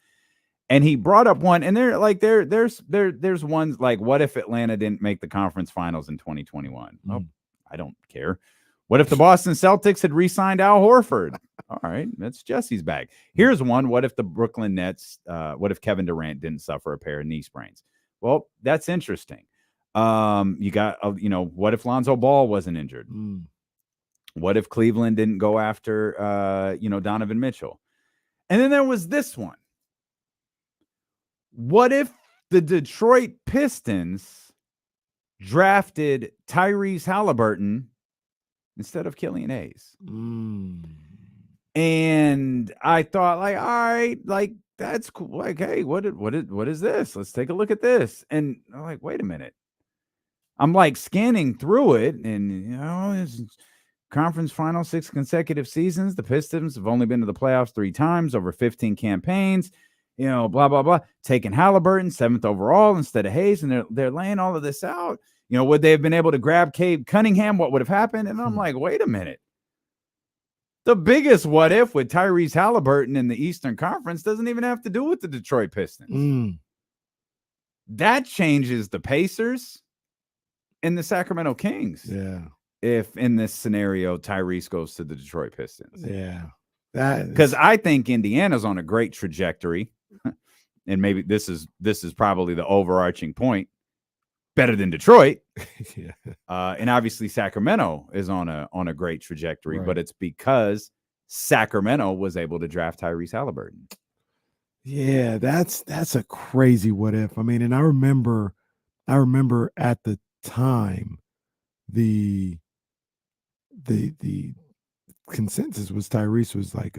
And he brought up one, and there's ones like, what if Atlanta didn't make the conference finals in 2021? Oh, I don't care. What if the Boston Celtics had re-signed Al Horford? All right, that's Jesse's bag. Here's one. What if the Brooklyn Nets, what if Kevin Durant didn't suffer a pair of knee sprains? Well, that's interesting. You got, what if Lonzo Ball wasn't injured? What if Cleveland didn't go after, Donovan Mitchell? And then there was this one. What if the Detroit Pistons drafted Tyrese Halliburton instead of Killian Hayes? And I thought, like, all right, like, that's cool. Like, hey, what is this? Let's take a look at this. And I'm like, wait a minute. I'm like scanning through it, and it's conference final 6 consecutive seasons. The Pistons have only been to the playoffs 3 times over 15 campaigns. Blah blah blah. Taking Halliburton 7th overall instead of Hayes, and they're laying all of this out. Would they have been able to grab Cade Cunningham? What would have happened? And I'm like, wait a minute. The biggest what if with Tyrese Halliburton in the Eastern Conference doesn't even have to do with the Detroit Pistons. That changes the Pacers and the Sacramento Kings. Yeah. If in this scenario, Tyrese goes to the Detroit Pistons. Yeah. Because I think Indiana's on a great trajectory. And maybe this is probably the overarching point. Better than Detroit. Yeah. And obviously Sacramento is on a great trajectory, Right. but it's because Sacramento was able to draft Tyrese Halliburton. Yeah, that's a crazy what if. I mean, and I remember at the time the consensus was Tyrese was like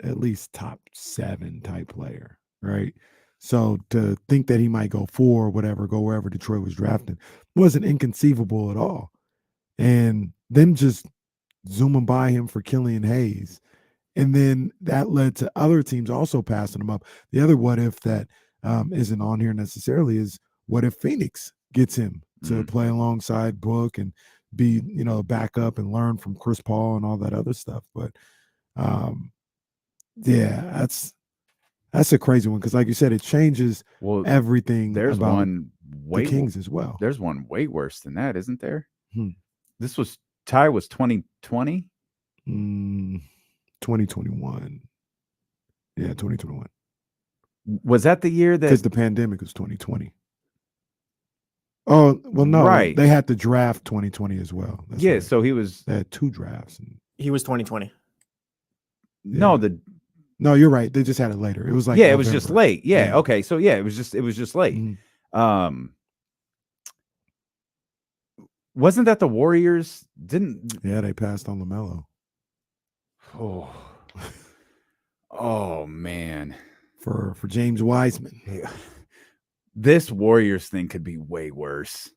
at least top 7 type player, right? So to think that he might go 4 or whatever, go wherever Detroit was drafting, wasn't inconceivable at all. And them just zooming by him for Killian Hayes. And then that led to other teams also passing him up. The other what if that isn't on here necessarily is what if Phoenix gets him to play alongside Book and be, backup and learn from Chris Paul and all that other stuff. But yeah, that's a crazy one because, like you said, it changes everything. There's about one the Kings as well. There's one way worse than that, isn't there? Ty was 2020. 2021. Yeah, 2021. Was that the year that because the pandemic was 2020? Oh well, no, right. They had to draft 2020 as well. That's right. So they had 2 drafts. He was 2020. Yeah. No, you're right. They just had it later. It was like it was just late. Yeah. Okay. So it was just late. Mm-hmm. Wasn't that the Warriors didn't? Yeah, they passed on LaMelo. Oh man. For James Wiseman. This Warriors thing could be way worse.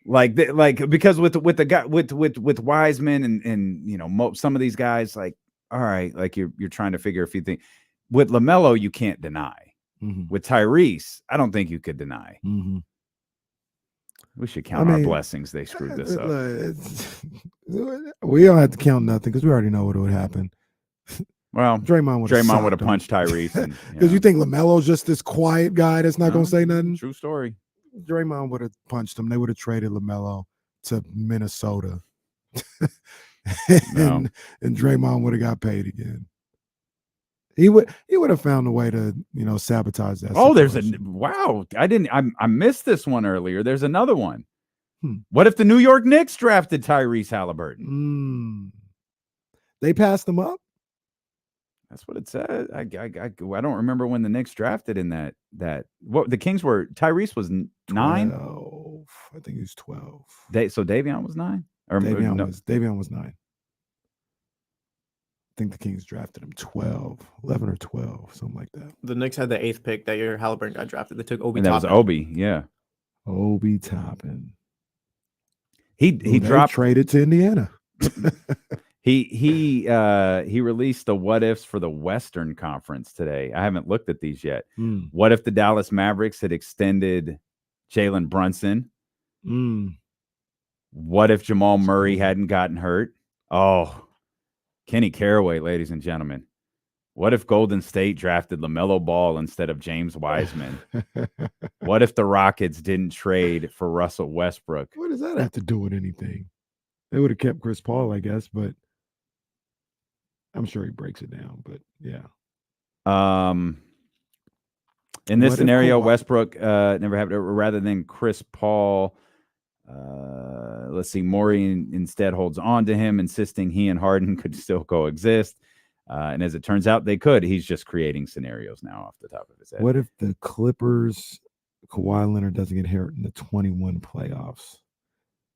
Like because with the guy with Wiseman and some of these guys, like, all right, like you're trying to figure a few things. With LaMelo, you can't deny. With Tyrese, I don't think you could deny. We should count our blessings. They screwed this up. We don't have to count nothing because we already know what would happen. Well, Draymond would have punched Tyrese. Because you think LaMelo's just this quiet guy that's not going to say nothing? True story. Draymond would have punched him. They would have traded LaMelo to Minnesota. and Draymond would have got paid again. He would have found a way to, sabotage that. Oh, wow. I missed this one earlier. There's another one. What if the New York Knicks drafted Tyrese Halliburton? They passed him up? That's what it said. I don't remember when the Knicks drafted in that. What the Kings were? Tyrese was 9. I think he was 12. So Davion was 9. Or Davion was 9. I think the Kings drafted him 11 or 12, something like that. The Knicks had the 8th pick that year Halliburton got drafted. They took Obi Toppin. Toppin. That was Obi, yeah. Obi Toppin. He dropped traded to Indiana. He released the what ifs for the Western Conference today. I haven't looked at these yet. What if the Dallas Mavericks had extended Jalen Brunson? What if Jamal Murray hadn't gotten hurt? Oh, Kenny Caraway, ladies and gentlemen. What if Golden State drafted LaMelo Ball instead of James Wiseman? What if the Rockets didn't trade for Russell Westbrook? What does that have to do with anything? They would have kept Chris Paul, I guess, but I'm sure he breaks it down. But yeah. In this What if scenario, Kawhi- Westbrook never had, rather than Chris Paul. Let's see, Morey instead holds on to him, insisting he and Harden could still coexist. And as it turns out, they could. He's just creating scenarios now off the top of his head. What if the Clippers, Kawhi Leonard doesn't get hurt in the 21 playoffs?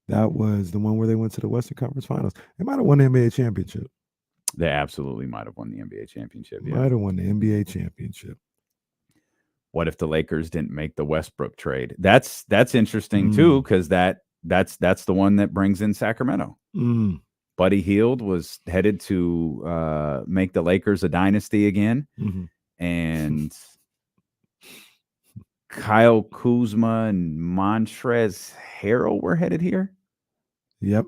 That was the one where they went to the Western Conference Finals. They might have won the NBA championship. They absolutely might have won the NBA championship. Yeah. Might have won the NBA championship. What if the Lakers didn't make the Westbrook trade? That's interesting too, because that's the one that brings in Sacramento. Buddy Hield was headed to make the Lakers a dynasty again, and Kyle Kuzma and Montrezl Harrell were headed here. Yep.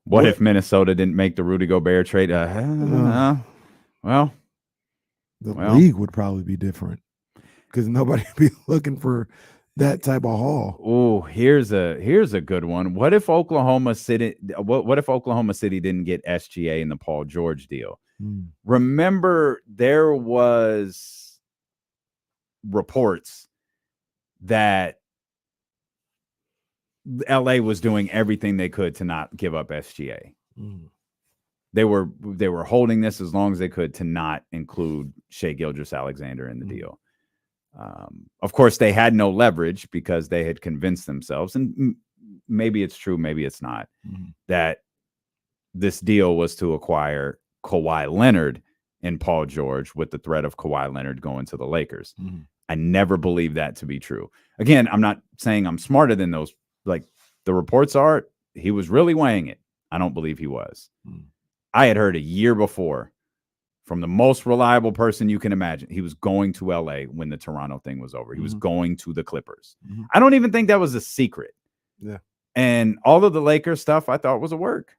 What if Minnesota didn't make the Rudy Gobert trade? Well, the league would probably be different because nobody would be looking for that type of haul. Oh, here's a good one. What if Oklahoma City didn't get SGA in the Paul George deal? Remember, there was reports that LA was doing everything they could to not give up SGA. They were holding this as long as they could to not include Shai Gilgeous-Alexander in the deal. Of course, they had no leverage because they had convinced themselves, and maybe it's true, maybe it's not, that this deal was to acquire Kawhi Leonard and Paul George with the threat of Kawhi Leonard going to the Lakers. I never believed that to be true. Again, I'm not saying I'm smarter than those. Like the reports are, he was really weighing it. I don't believe he was. I had heard a year before from the most reliable person you can imagine. He was going to LA when the Toronto thing was over. He was going to the Clippers. I don't even think that was a secret. Yeah. And all of the Lakers stuff I thought was a work.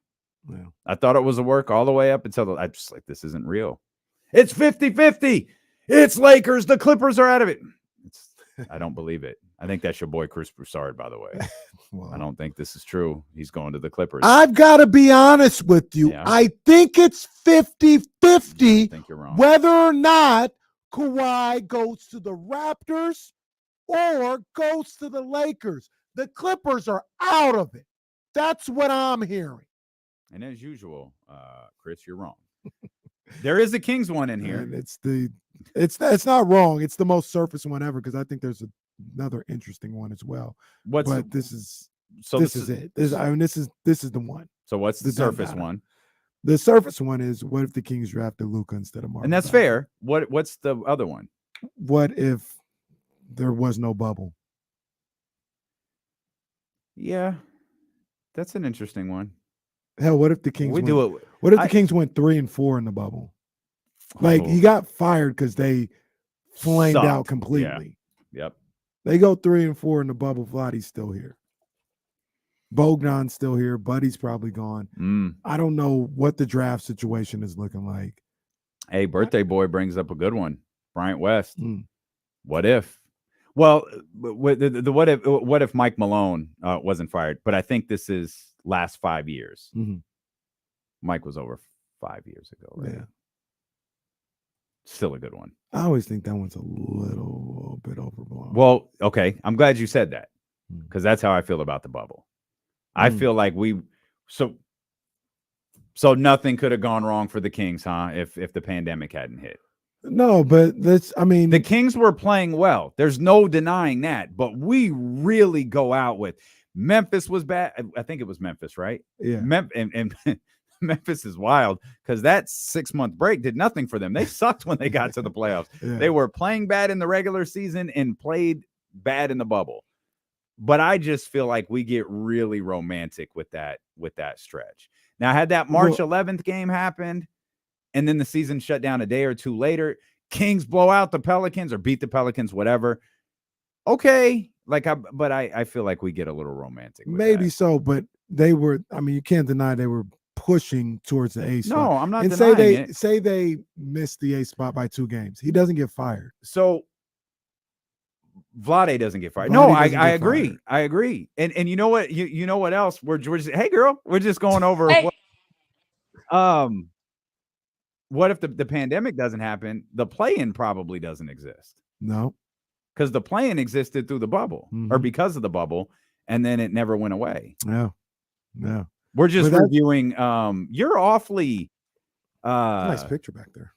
Yeah. I thought it was a work all the way up until I just like, this isn't real. It's 50-50. It's Lakers. The Clippers are out of it. I don't believe it. I think that's your boy Chris Broussard, by the way. I don't think this is true. He's going to the Clippers. I've got to be honest with you. Yeah. I think it's 50-50 I think you're wrong. whether or not Kawhi goes to the Raptors or goes to the Lakers. The Clippers are out of it. That's what I'm hearing. And as usual, Chris, you're wrong. There is a Kings one in here. And it's not wrong. It's the most surface one ever because I think there's another interesting one as well. This is it. This is the one. So what's the surface one? The surface one is what if the Kings drafted Luka instead of Marvin? And that's Bagley? fair. What's the other one? What if there was no bubble? Yeah, that's an interesting one. Hell, what if the Kings What if the Kings went 3-4 in the bubble? Like he got fired because they flamed Sucked. out completely. Yeah. Yep. They go 3-4 in the bubble. Vladdy's still here. Bogdan's still here. Buddy's probably gone. I don't know what the draft situation is looking like. Hey, birthday boy brings up a good one. Bryant West. What if? Well, what if Mike Malone wasn't fired? But I think this is last 5 years. Mike was over 5 years ago, right? Yeah. Still a good one. I always think that one's a little bit overblown. Well, okay. I'm glad you said that because that's how I feel about the bubble. I feel like so nothing could have gone wrong for the Kings, huh? If the pandemic hadn't hit. No, but the Kings were playing well. There's no denying that. But we really go out with Memphis was bad. I think it was Memphis, right? Yeah. And Memphis is wild because that 6-month break did nothing for them. They sucked when they got to the playoffs. Yeah. They were playing bad in the regular season and played bad in the bubble. But I just feel like we get really romantic with that stretch. Now, had that March 11th game happened and then the season shut down a day or two later, Kings blow out the Pelicans or beat the Pelicans, whatever. Okay. But I feel like we get a little romantic. Maybe so, but they were, you can't deny they were pushing towards the A spot. No, I'm not and denying it. Say they missed the A spot by 2 games. He doesn't get fired. So Vlade doesn't get fired. No, I agree. Fired. I agree. And you know what? You know what else? We're just, hey girl, we're just going over. Hey. what if the pandemic doesn't happen? The play-in probably doesn't exist. No. Because the play-in existed through the bubble or Mhm. because of the bubble, and then it never went away. Yeah. Yeah. We're just But that- reviewing. You're awfully Nice picture back there.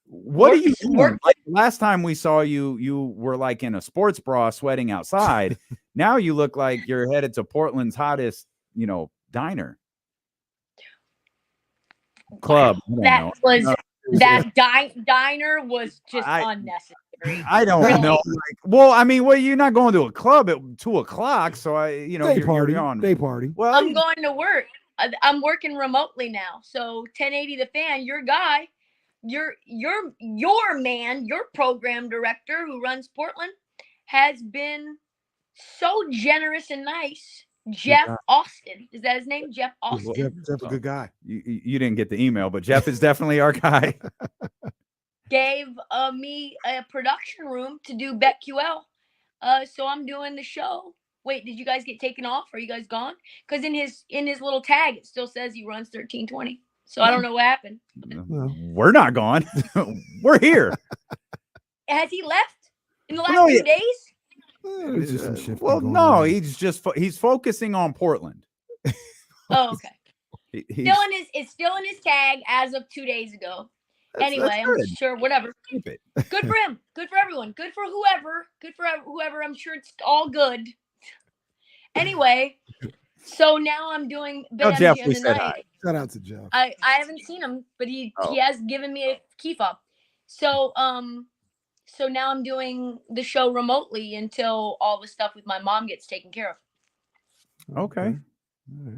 what are you Work- doing? Like, last time we saw you, you were like in a sports bra sweating outside. Now you look like you're headed to Portland's hottest, diner. Club. I don't That know. was No, that diner was just I- unnecessary. I don't Really? know. Well, you're not going to a club at 2:00, so Day you're party. on. Day party. Well, I'm going to work. I'm working remotely now. So 1080 the fan, your guy, your man, your program director who runs Portland has been so generous and nice. Jeff Austin. Is that his name? Jeff Austin. Jeff a good guy. you didn't get the email, but Jeff is definitely our guy. Gave me a production room to do BetQL. So I'm doing the show. Wait, did you guys get taken off? Are you guys gone? Because in his little tag, it still says he runs 1320. So I don't know what happened. We're not gone. We're here. Has he left in the last No, few yeah. days? There's just some shifting Well, going no, on. he's focusing on Portland. Oh, okay. He's- It's still in his tag as of 2 days ago. That's Anyway, I'm good. sure whatever. Keep it. Good for him. Good for everyone. Good for whoever. Good for whoever. I'm sure it's all good. Anyway, so now I'm doing Tell Jeff BetMGM we said hi. tonight. Shout out to Jeff. I haven't seen him, but he has given me a key fob. So so now I'm doing the show remotely until all the stuff with my mom gets taken care of. Okay.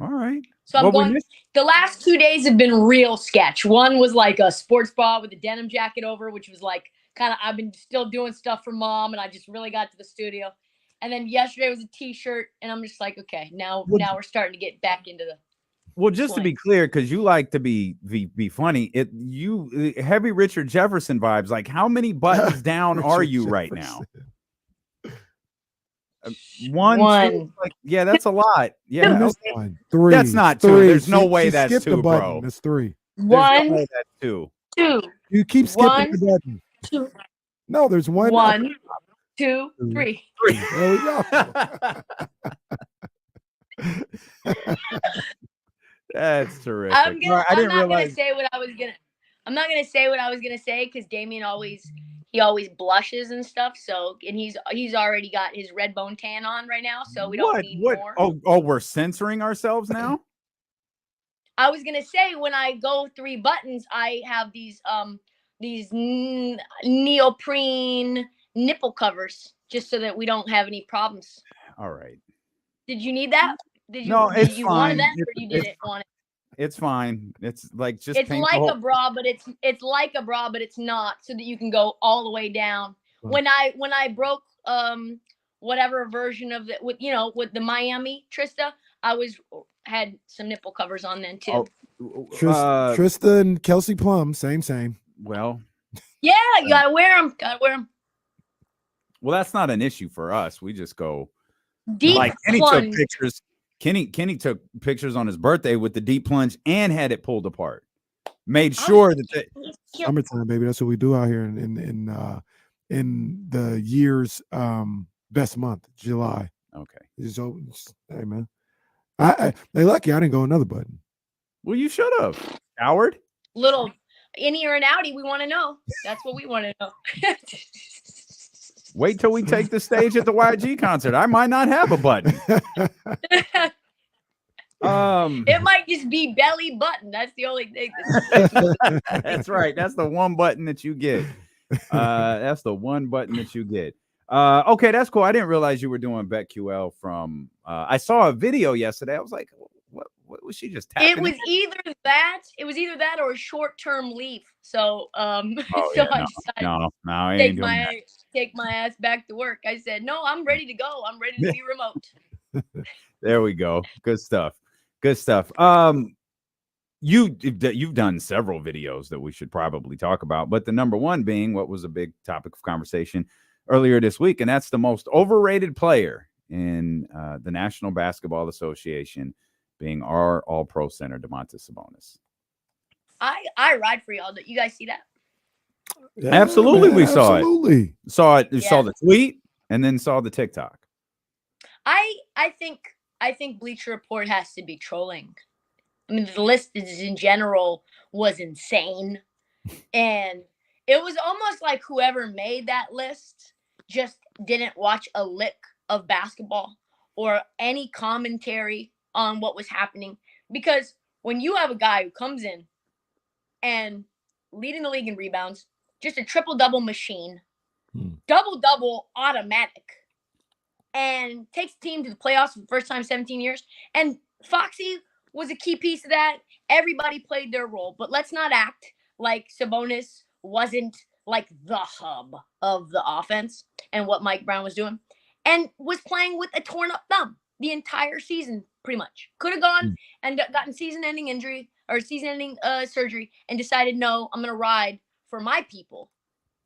All right. So I'm Well, we going. missed- The last 2 days have been real sketch. One was like a sports bra with a denim jacket over, which was like kind of, I've been still doing stuff for mom, and I just really got to the studio. And then yesterday was a t-shirt, and I'm just like, okay, now we're starting to get back into the. Well, just to be clear, because you like to be funny, heavy Richard Jefferson vibes. Like, how many buttons down are Richard you right now? Jefferson. One. One. Two, like, yeah, that's a lot. You Yeah, missed okay. one. Three. That's not two. Three. There's no way she that's skipped two, the button. bro. That's three. There's no One, way that's two. two, You keep skipping One. the button. two, No, there's one. one, two, three. There we go. That's terrific. I'm All right, I didn't not gonna realize. say what I was gonna. I'm not gonna say what I was gonna say because Damien always blushes and stuff. So and he's already got his red bone tan on right now. So we don't need more. Oh, we're censoring ourselves now. I was gonna say when I go 3 buttons, I have these neoprene nipple covers just so that we don't have any problems. All right. Did you need that? Did you? No, did it's you fine. wanted that or you It's didn't want it? It's fine. It's like just It's paint the like whole- a bra, but it's like a bra, but it's not, so that you can go all the way down. Wow. When I broke whatever version of it with the Miami Trysta, I had some nipple covers on then too. Trysta and Kelsey Plum, same. Well, Yeah, you gotta wear them. Gotta wear them. well, that's not an issue for us. We just go Deep like Kenny plunge. took pictures. Kenny took pictures on his birthday with the deep plunge and had it pulled apart. Made sure that Summertime, baby. That's what we do out here in the year's best month, July. okay. It's open. Hey man, they lucky I didn't go another button. Well, you should have, Howard. Little innie or an outie, we want to know. That's what we want to know. Wait till we take the stage at the YG concert. I might not have a button. It might just be belly button. That's the only thing. That's right. That's the one button that you get. That's the one button that you get. Okay, that's cool. I didn't realize you were doing BetQL from. I saw a video yesterday. I was like, what was she just tapping? It was either that or a short-term leave. So Oh, so yeah, I decided no, I to ain't doing that. take my ass back to work. I said, no, I'm ready to go. I'm ready to be remote. There we go. Good stuff. Good stuff. You've done several videos that we should probably talk about, but the number one being what was a big topic of conversation earlier this week, and that's the most overrated player in the National Basketball Association being our All-Pro center, Domantas Sabonis. I ride for y'all. You guys see that? Yeah, Absolutely, we saw it. absolutely. Saw it. You saw Yeah. the tweet and then saw the TikTok. I think Bleacher Report has to be trolling. I mean, the list in general was insane, and it was almost like whoever made that list just didn't watch a lick of basketball or any commentary on what was happening. Because when you have a guy who comes in and leading the league in rebounds, just a triple-double machine, double-double automatic, and takes the team to the playoffs for the first time in 17 years. And Foxy was a key piece of that. Everybody played their role. But let's not act like Sabonis wasn't like the hub of the offense and what Mike Brown was doing. And was playing with a torn up thumb the entire season, pretty much. Could have gone and gotten season-ending injury or season-ending surgery and decided, no, I'm going to ride for my people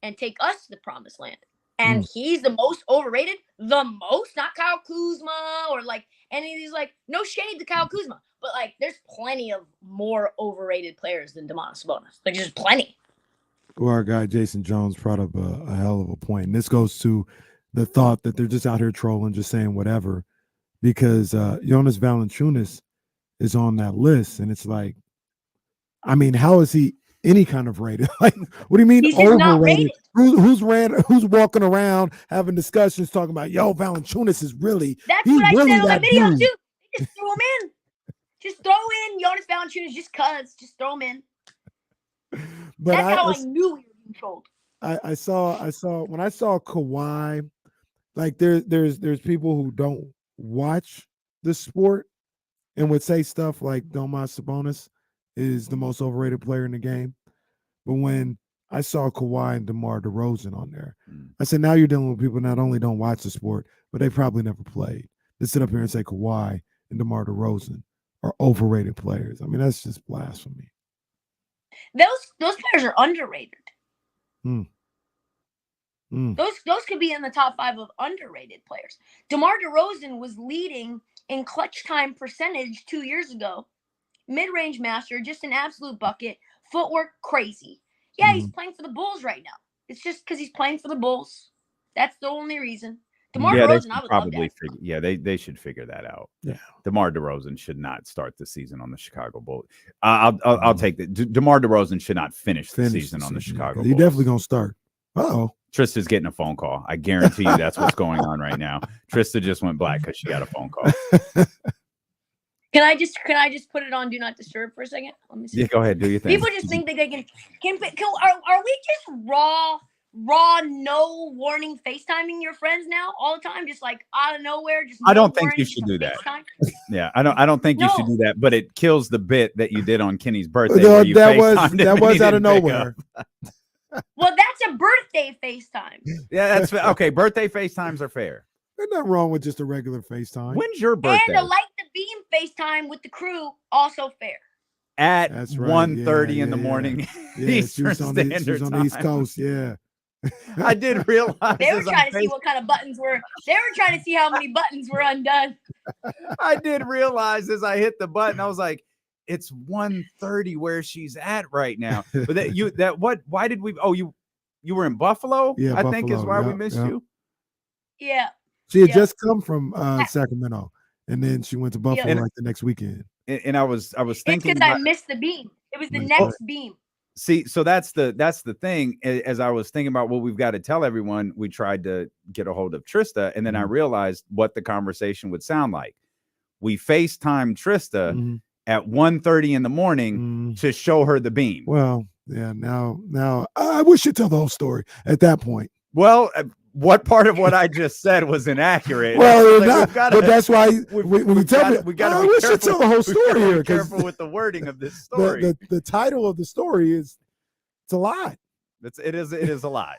and take us to the promised land. And he's the most overrated, not Kyle Kuzma or like any of these, like, no shade to Kyle Kuzma, but like there's plenty of more overrated players than Domantas Sabonis. Like, just plenty. Well, our guy Jason Jones brought up a hell of a point. And this goes to the thought that they're just out here trolling, just saying whatever, because Jonas Valanciunas is on that list. And it's like, I mean, how is he any kind of rated? Like, what do you mean He's just not overrated? rated. Who's walking around having discussions talking about, yo, Valanciunas is really That's he's what I really said on the that video dude. too. They just throw him in. Just throw in Jonas Valanciunas just cuz. Just throw him in. But That's how I knew we were being trolled. I saw when I saw Kawhi, like there's people who don't watch the sport and would say stuff like Domantas Sabonis is the most overrated player in the game. But when I saw Kawhi and DeMar DeRozan on there, I said, now you're dealing with people not only don't watch the sport, but they probably never played. They sit up here and say Kawhi and DeMar DeRozan are overrated players. I mean, that's just blasphemy. Those players are underrated. Those could be in the top 5 of underrated players. DeMar DeRozan was leading in clutch time percentage 2 years ago. Mid-range master, just an absolute bucket. Footwork crazy. Yeah, he's playing for the Bulls right now. It's just because he's playing for the Bulls. That's the only reason. DeMar DeRozan, I would probably love that. they should figure that out. Yeah, DeMar DeRozan should not start the season on the Chicago Bulls. I'll take that. DeMar DeRozan should not finish the season on the Chicago Bulls. He's definitely gonna start. Trista's getting a phone call. I guarantee you that's what's going on right now. Trista just went black because she got a phone call. Can I just put it on Do Not Disturb for a second? Let me see. Yeah, go ahead. Do your thing. People just think that they can are we just raw, no warning FaceTiming your friends now all the time, just like out of nowhere? Just I don't think you should do that. Yeah, I don't think you should do that. But it kills the bit that you did on Kenny's birthday. Where you that was out of nowhere. Well, that's a birthday FaceTime. Yeah, that's okay. Birthday FaceTimes are fair. There's nothing wrong with just a regular FaceTime. When's your birthday? And a light the beam FaceTime with the crew, also fair. At That's right. 1:30 in the morning. Eastern Standard she was on the East Coast. Yeah. I did realize they were trying to see what kind of buttons were. They were trying to see how many buttons were undone. I did realize as I hit the button, I was like, it's 1:30 where she's at right now. But why did we you were in Buffalo? Yeah, I think is why we missed you. Yeah. She had just come from Sacramento, and then she went to Buffalo like the next weekend. And I was thinking because I missed the beam. It was the next beam. See, so that's the thing. As I was thinking about what we've got to tell everyone, we tried to get a hold of Trysta, and then I realized what the conversation would sound like. We FaceTime Trysta at 1:30 in the morning to show her the beam. Well, yeah. Now I wish you'd tell the whole story at that point. Well, what part of what I just said was inaccurate? Well, but that's why when you tell me, we got to I wish you'd tell the whole story here. Be careful with the wording of this story. The title of the story it's a lot. It is a lot.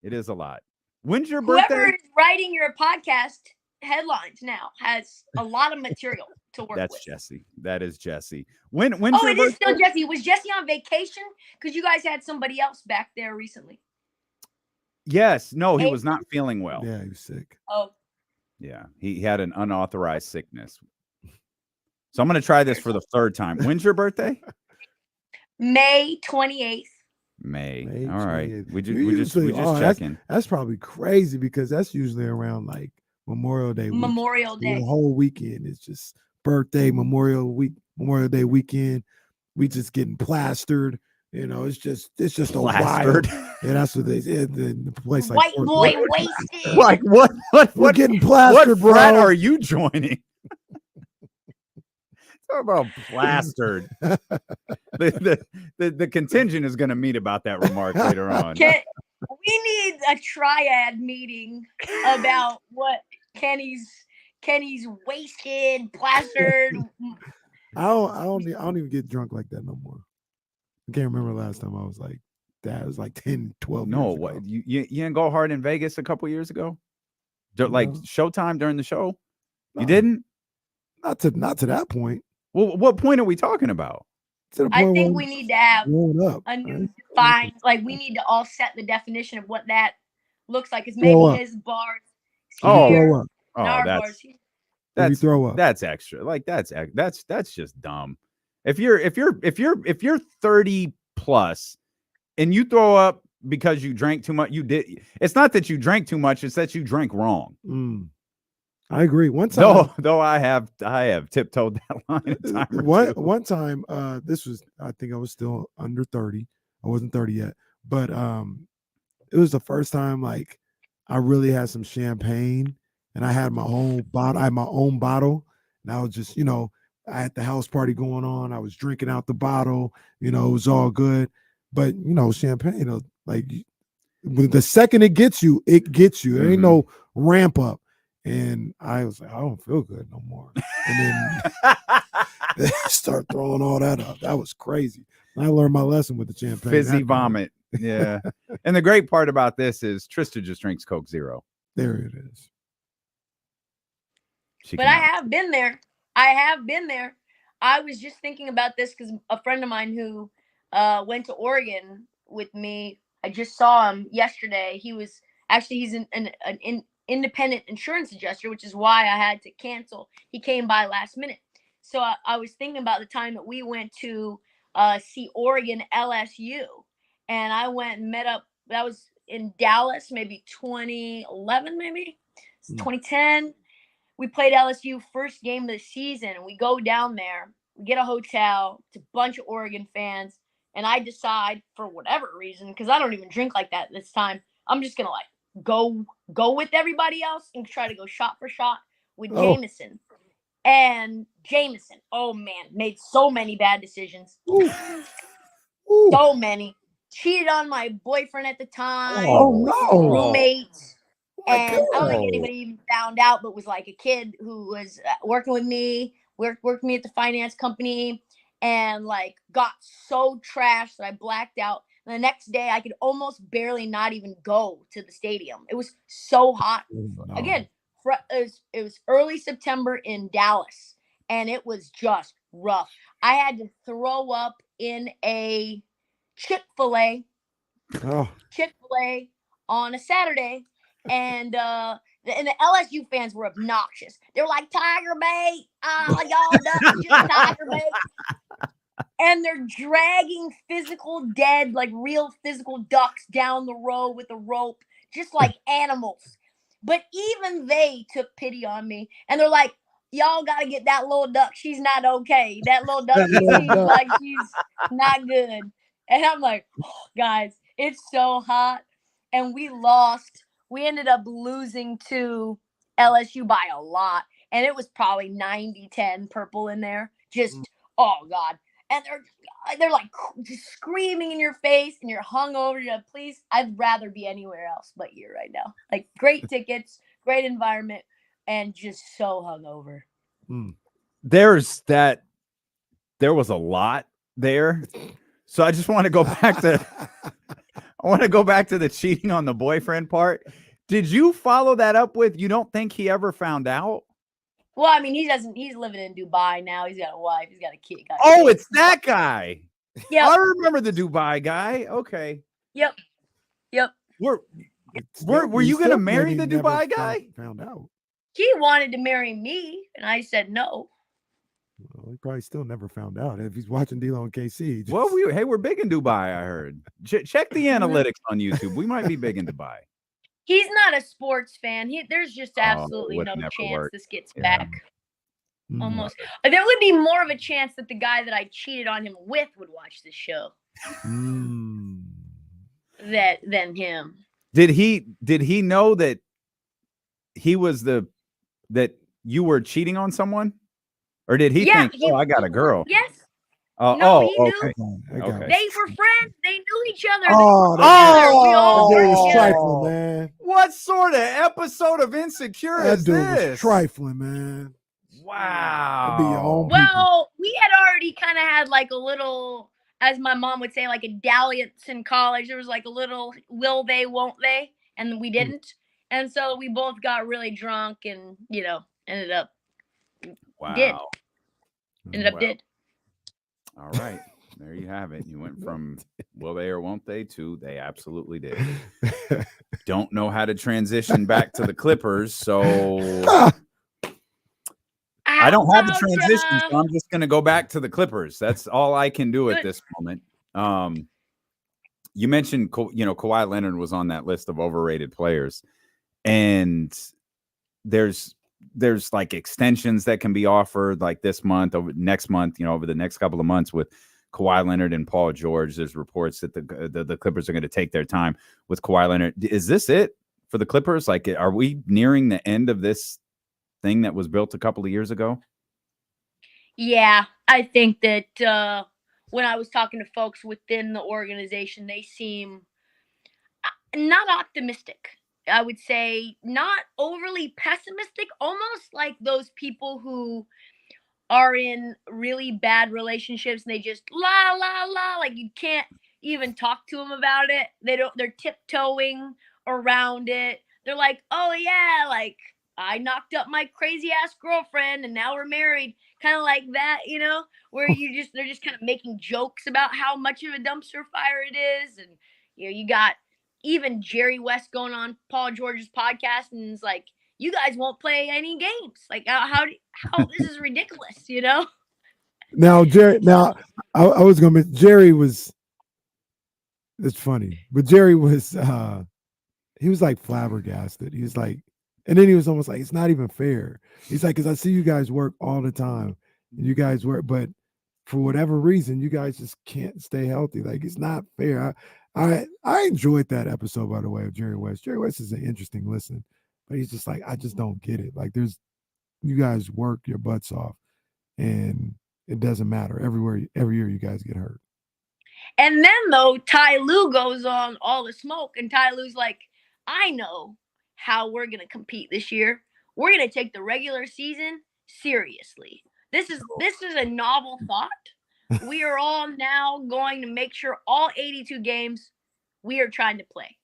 It is a lot. When's your birthday? Whoever is writing your podcast headlines now has a lot of material to work with. That's Jesse. That is Jesse. When's your it birthday? Is still Jesse. Was Jesse on vacation? Because you guys had somebody else back there recently. Yes. No, he was not feeling well. Yeah, he was sick. Oh. Yeah, he had an unauthorized sickness. So I'm going to try this for the third time. When's your birthday? May 28th. May. All right. 28th. We You just usually- that's- checking. That's probably crazy because that's usually around like Memorial Day weekend. Memorial So Day. the whole weekend is just birthday, Memorial Day weekend. We just getting plastered. It's just a Plastered. wild. Yeah, that's what they said. The place like White Fort boy Worth. wasted. Like what? We're getting What plastered, frat bro. are you joining? Talk about plastered. The contingent is going to meet about that remark later on. We need a triad meeting about what Kenny's wasted, plastered. I don't even get drunk like that no more. I can't remember last time I was like that. It was like 10, 12 No, years what ago. you didn't go hard in Vegas a couple years ago? Like No. Showtime during the show? No. You didn't? Not to that point. Well, what point are we talking about? To the I point think where we need to have grown up. a right? new define. Like we need to all set the definition of what that looks like. Because Throw maybe up. his bars. Oh. here, Throw up. and Oh, our that's bars. Here. When you that's throw up. that's extra. Like that's just dumb. If you're 30 plus and you throw up because you drank too much, it's not that you drank too much, it's that you drank wrong. I agree. One time, Though I have tiptoed that line a time or two. one time, this was, I think I was still under 30. I wasn't 30 yet, but it was the first time like I really had some champagne and I had my own bottle. I had my own bottle, and I was just, I had the house party going on. I was drinking out the bottle. It was all good, but champagne, like the second it gets you. There ain't no ramp up. And I was like, I don't feel good no more. And then start throwing all that up. That was crazy. I learned my lesson with the champagne. Fizzy vomit. Yeah. And the great part about this is Trysta just drinks Coke Zero. There it is. But I have been there. I was just thinking about this because a friend of mine who went to Oregon with me, I just saw him yesterday. He's an independent insurance adjuster, which is why I had to cancel. He came by last minute. So I was thinking about the time that we went to see Oregon LSU. And I went and met up. That was in Dallas, maybe 2011, maybe 2010. We played LSU first game of the season. We go down there, we get a hotel. It's a bunch of Oregon fans. And I decide, for whatever reason, because I don't even drink like that this time, I'm just going to go with everybody else and try to go shot for shot with Jameson. And Jameson, oh man, made so many bad decisions. So many. Cheated on my boyfriend at the time. Roommates. And I don't think anybody even found out, but was like a kid who was working with me, worked with me at the finance company, and like got so trashed that I blacked out. And the next day I could almost barely not even go to the stadium. It was so hot. Again, it was early September in Dallas, and it was just rough. I had to throw up in a Chick-fil-A on a Saturday, and the LSU fans were obnoxious. They were like, Tiger bait, y'all ducks, just Tiger bait. And they're dragging real physical ducks down the road with a rope, just like animals. But even they took pity on me, and they're like, y'all got to get that little duck. She's not okay. That little duck seems like she's not good. And I'm like, oh, guys, it's so hot. And we lost. We ended up losing to LSU by a lot. And it was probably 90-10 purple in there. Just, oh, God. And they're like just screaming in your face, and you're hungover. You're like, please, I'd rather be anywhere else but here right now. Like, great tickets, great environment, and just so hungover. There was a lot there. So I just want to go back to the cheating on the boyfriend part. Did you follow that up with, you don't think he ever found out? Well, I mean, he's living in Dubai now. He's got a wife. He's got a kid. It's that guy. Yeah, I remember the Dubai guy. Okay. Yep. Were you going to marry the Dubai guy? Found out. He wanted to marry me, and I said no. Well, he probably still never found out if he's watching D-Lo and KC. Just... Well, we're big in Dubai, I heard. Check the analytics on YouTube. We might be big in Dubai. He's not a sports fan. There's just absolutely would no never chance work. this gets Yeah. back. Almost. There would be more of a chance that the guy that I cheated on him with would watch this show than him. Did he know that he was that you were cheating on someone? Or did he think, I got a girl? Yes. No, he knew. okay. They were friends. They knew each other. That was trifling, man. What sort of episode of Insecure That is dude this? was trifling, man. Wow. That'd be your own Well, we had already kind of had like a little, as my mom would say, like a dalliance in college. There was like a little will they, won't they? And we didn't. And so we both got really drunk and, ended up did. All right. There you have it. You went from will they or won't they to they absolutely did. Don't know how to transition back to the Clippers, so I don't have the transition, so I'm just going to go back to the Clippers. That's all I can do at this moment. You mentioned, Kawhi Leonard was on that list of overrated players, and there's like extensions that can be offered like this month, over next month, over the next couple of months with Kawhi Leonard and Paul George. There's reports that the Clippers are going to take their time with Kawhi Leonard. Is this it for the Clippers? Like, are we nearing the end of this thing that was built a couple of years ago? Yeah, I think that when I was talking to folks within the organization, they seem not optimistic. I would say not overly pessimistic, almost like those people who are in really bad relationships and they just la la la, like you can't even talk to them about it. They're tiptoeing around it. They're like, oh yeah, like I knocked up my crazy ass girlfriend and now we're married. Kind of like that, where they're just kind of making jokes about how much of a dumpster fire it is. And you got even Jerry West going on Paul George's podcast and it's like, you guys won't play any games. Like how this is ridiculous, Now, Jerry. Now, I was gonna mention Jerry was. It's funny, but Jerry was. He was like flabbergasted. He was like, and then he was almost like, it's not even fair. He's like, because I see you guys work all the time, and you guys work, but for whatever reason, you guys just can't stay healthy. Like it's not fair. I enjoyed that episode, by the way, of Jerry West. Jerry West is an interesting listen, but he's just like, I just don't get it. Like you guys work your butts off, and it doesn't matter. Every year you guys get hurt. And then though, Ty Lue goes on All the Smoke, and Ty Lue's like, I know how we're gonna compete this year. We're gonna take the regular season seriously. This is a novel thought. We are all now going to make sure all 82 games we are trying to play.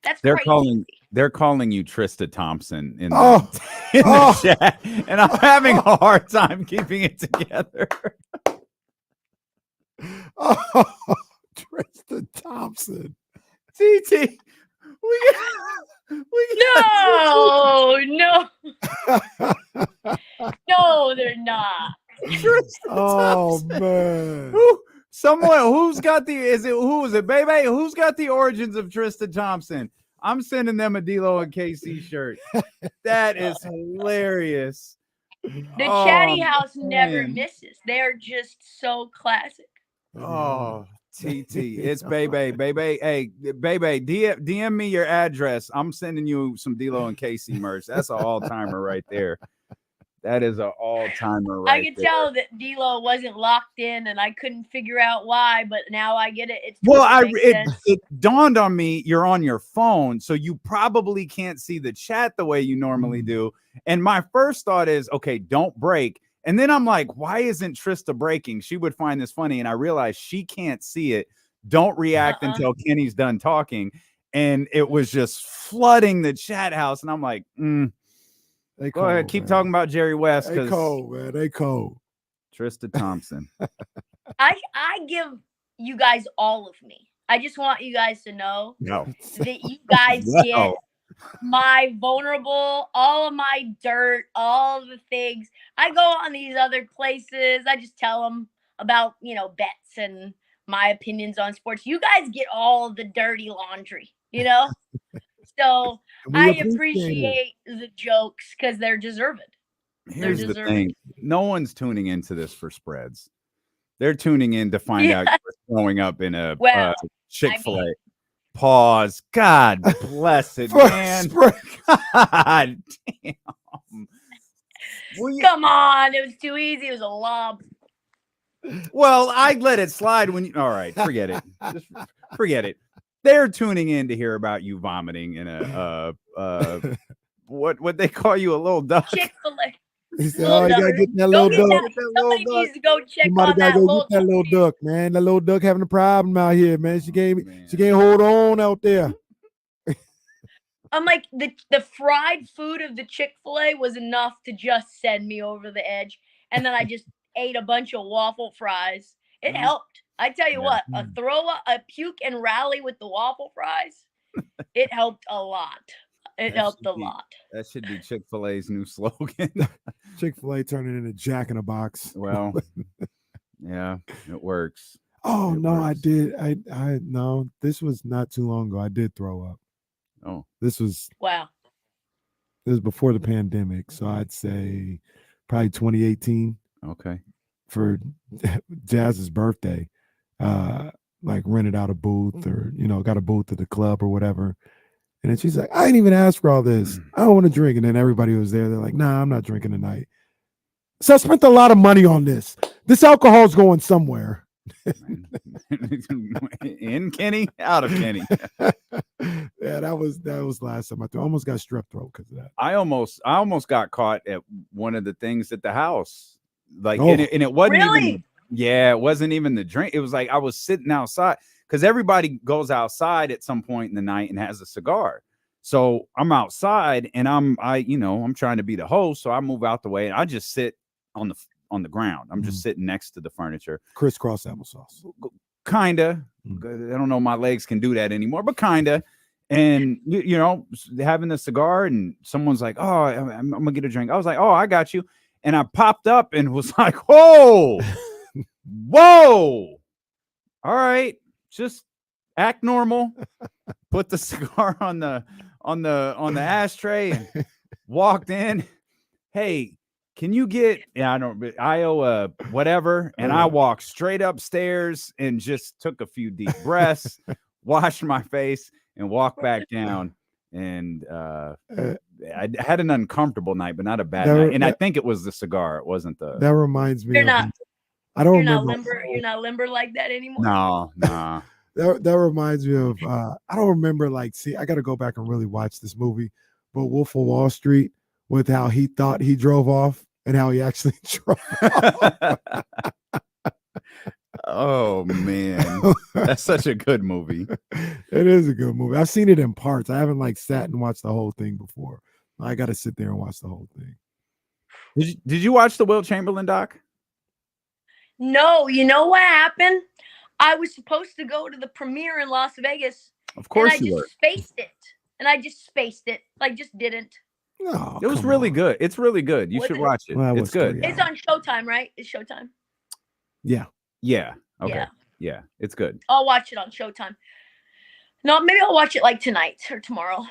That's crazy. They're calling you Trysta Thompson in the chat, and I'm having a hard time keeping it together. Trysta Thompson. TT. No, they're not. Oh man. Who's got Bebe? Who's got the origins of Trysta Thompson? I'm sending them a D-Lo and KC shirt. That is hilarious. The Chatty House never misses. They're just so classic. Oh, TT, it's Bebe. Hey, Bebe, DM me your address. I'm sending you some D-Lo and KC merch. That's an all-timer right there. That is an all-timer right I could tell that D-Lo wasn't locked in, and I couldn't figure out why, but now I get it. It dawned on me you're on your phone, so you probably can't see the chat the way you normally do. And my first thought is, okay, don't break. And then I'm like, why isn't Trysta breaking? She would find this funny. And I realized she can't see it. Don't react until Kenny's done talking. And it was just flooding the chat house. And I'm like, go ahead, keep talking about Jerry West. They cold, man. They cold. Trysta Thompson. I give you guys all of me. I just want you guys to know that you guys get my vulnerable, all of my dirt, all the things. I go on these other places. I just tell them about, bets and my opinions on sports. You guys get all the dirty laundry, So And we I appreciate it. appreciate the jokes because they're deserved. Here's the deserving. thing. No one's tuning into this for spreads. They're tuning in to find out you're growing up in a Well, Chick-fil-A. I mean- Pause. God bless it, For man. spread. God damn. Come on. It was too easy. It was a lob. Well, I let it slide when you. All right, forget it. Just forget it. They're tuning in to hear about you vomiting in a what they call you, a little duck. Chick-fil-A. He said, Little "Oh, you gotta duck. get that Go little get duck. that. Somebody needs to go check Somebody on gotta that go little get that little duck, man. That little duck having a problem out here, man. She can't hold on out there." I'm like, the fried food of the Chick-fil-A was enough to just send me over the edge. And then I just ate a bunch of waffle fries. It helped. I tell you what, a puke and rally with the waffle fries, it helped a lot. It helped a lot. That should be Chick-fil-A's new slogan. Chick-fil-A turning into Jack in a Box. Well, yeah, it works. Oh It no, I works. did. I no, this was not too long ago. I did throw up. Oh, This was Wow. before the pandemic, so I'd say probably 2018 okay. for Jazz's birthday. Like rented out a booth or got a booth at the club or whatever. And then she's like, "I didn't even ask for all this. I don't want to drink." And then everybody was there. They're like, "Nah, I'm not drinking tonight." So I spent a lot of money on this. This alcohol's going somewhere. In Kenny, out of Kenny. Yeah, that was last time. I almost got strep throat because of that. I almost got caught at one of the things at the house. Like, Oh. and it wasn't Really? even. Yeah, it wasn't even the drink. It was like I was sitting outside because everybody goes outside at some point in the night and has a cigar. So I'm outside and I'm trying to be the host, so I move out the way and I just sit on the ground. I'm just sitting next to the furniture. Crisscross applesauce. Kinda. I don't know if my legs can do that anymore, but kinda. And having the cigar and someone's like, "Oh, I'm gonna get a drink." I was like, "Oh, I got you." And I popped up and was like, "Whoa, whoa, all right, just act normal." Put the cigar on the ashtray and walked in. "Hey, can you get?" Yeah, I owe a whatever. And I walked straight upstairs and just took a few deep breaths, washed my face, and walked back down. And I had an uncomfortable night, but not a bad night. And I think it was the cigar. It wasn't the. That reminds me. You're not. I don't You're not remember. limber. You're not limber like that anymore. No, nah. That reminds me of. I don't remember. See, I got to go back and really watch this movie. But Wolf of Wall Street, with how he thought he drove off and how he actually drove off. Oh man, that's such a good movie. It is a good movie. I've seen it in parts. I haven't sat and watched the whole thing before. I got to sit there and watch the whole thing. Did you watch the Wilt Chamberlain doc? No, you know what happened? I was supposed to go to the premiere in Las Vegas. Of course and I you were. just spaced it. And I just spaced it. Just didn't. Oh, It was really good. It's really good. You Was should it? watch it. Well, that It's was good. 3 It's on Showtime, right? It's Showtime. Yeah. Yeah. Okay. Yeah. Yeah. It's good. I'll watch it on Showtime. No, maybe I'll watch it tonight or tomorrow.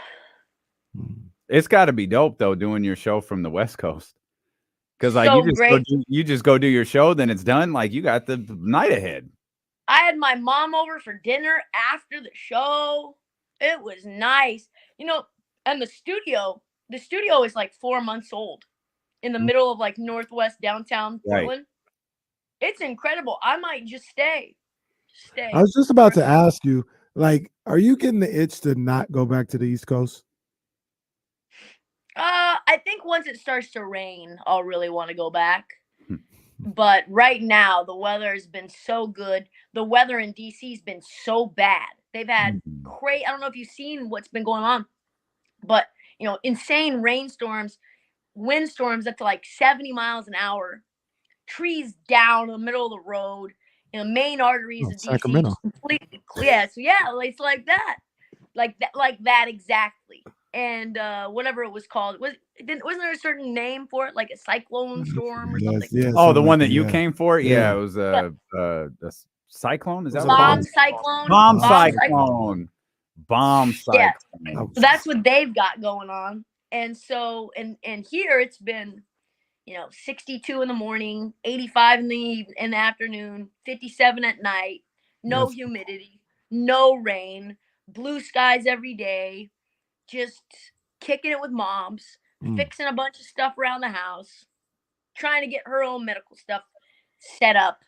It's got to be dope though, doing your show from the West Coast. Because So you just go do your show, then it's done. You got the night ahead. I had my mom over for dinner after the show. It was nice. And the studio is 4 months old in the middle of Northwest downtown Portland. Right. It's incredible. I might just stay. I was just about to ask you, are you getting the itch to not go back to the East Coast? I think once it starts to rain, I'll really want to go back. But right now, the weather has been so good. The weather in DC has been so bad. They've had I don't know if you've seen what's been going on, but insane rainstorms, windstorms up to 70 miles an hour, trees down in the middle of the road, main arteries of DC. Sacramento. Completely clear. So yeah, it's like that exactly. and whatever it was called. Wasn't there a certain name for it, like a cyclone storm or something? Yes, Oh, the something one like that you yeah. came for? Yeah, Yeah. it was a cyclone. Is that Was what it it Bomb was? cyclone. Bomb Bomb cyclone. Bomb Yeah. cyclone. So that's what they've got going on. And so and here it's been, 62 in the morning, 85 in the afternoon, 57 at night, no Yes. humidity, no rain, blue skies every day, just kicking it with moms, fixing a bunch of stuff around the house, trying to get her own medical stuff set up.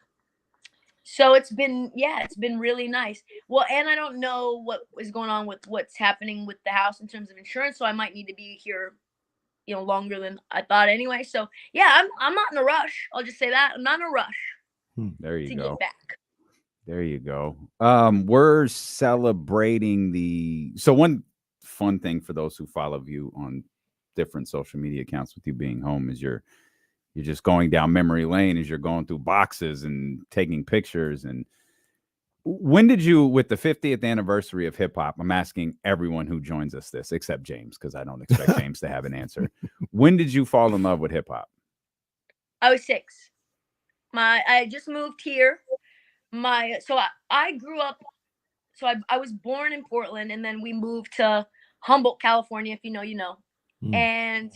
So it's been really nice. Well, and I don't know what is going on with what's happening with the house in terms of insurance, so I might need to be here, longer than I thought anyway. So yeah, I'm not in a rush. I'll just say that. I'm not in a rush There you to go. get back. There you go. We're celebrating so one fun thing for those who follow you on different social media accounts with you being home is you're just going down memory lane as you're going through boxes and taking pictures. And when did you, with the 50th anniversary of hip hop, I'm asking everyone who joins us this, except James, because I don't expect James to have an answer. When did you fall in love with hip hop? I was 6. I just moved here. I grew up. So I was born in Portland, and then we moved to Humboldt, California. If you know, you know. And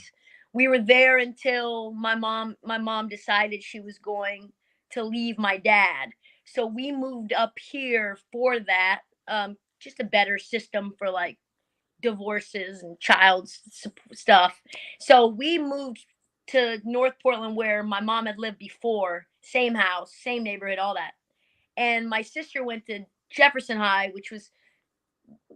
we were there until my mom decided she was going to leave my dad. So we moved up here for that. Just a better system for like divorces and child stuff. So we moved to North Portland where my mom had lived before, same house, same neighborhood, all that. And my sister went to Jefferson High, which was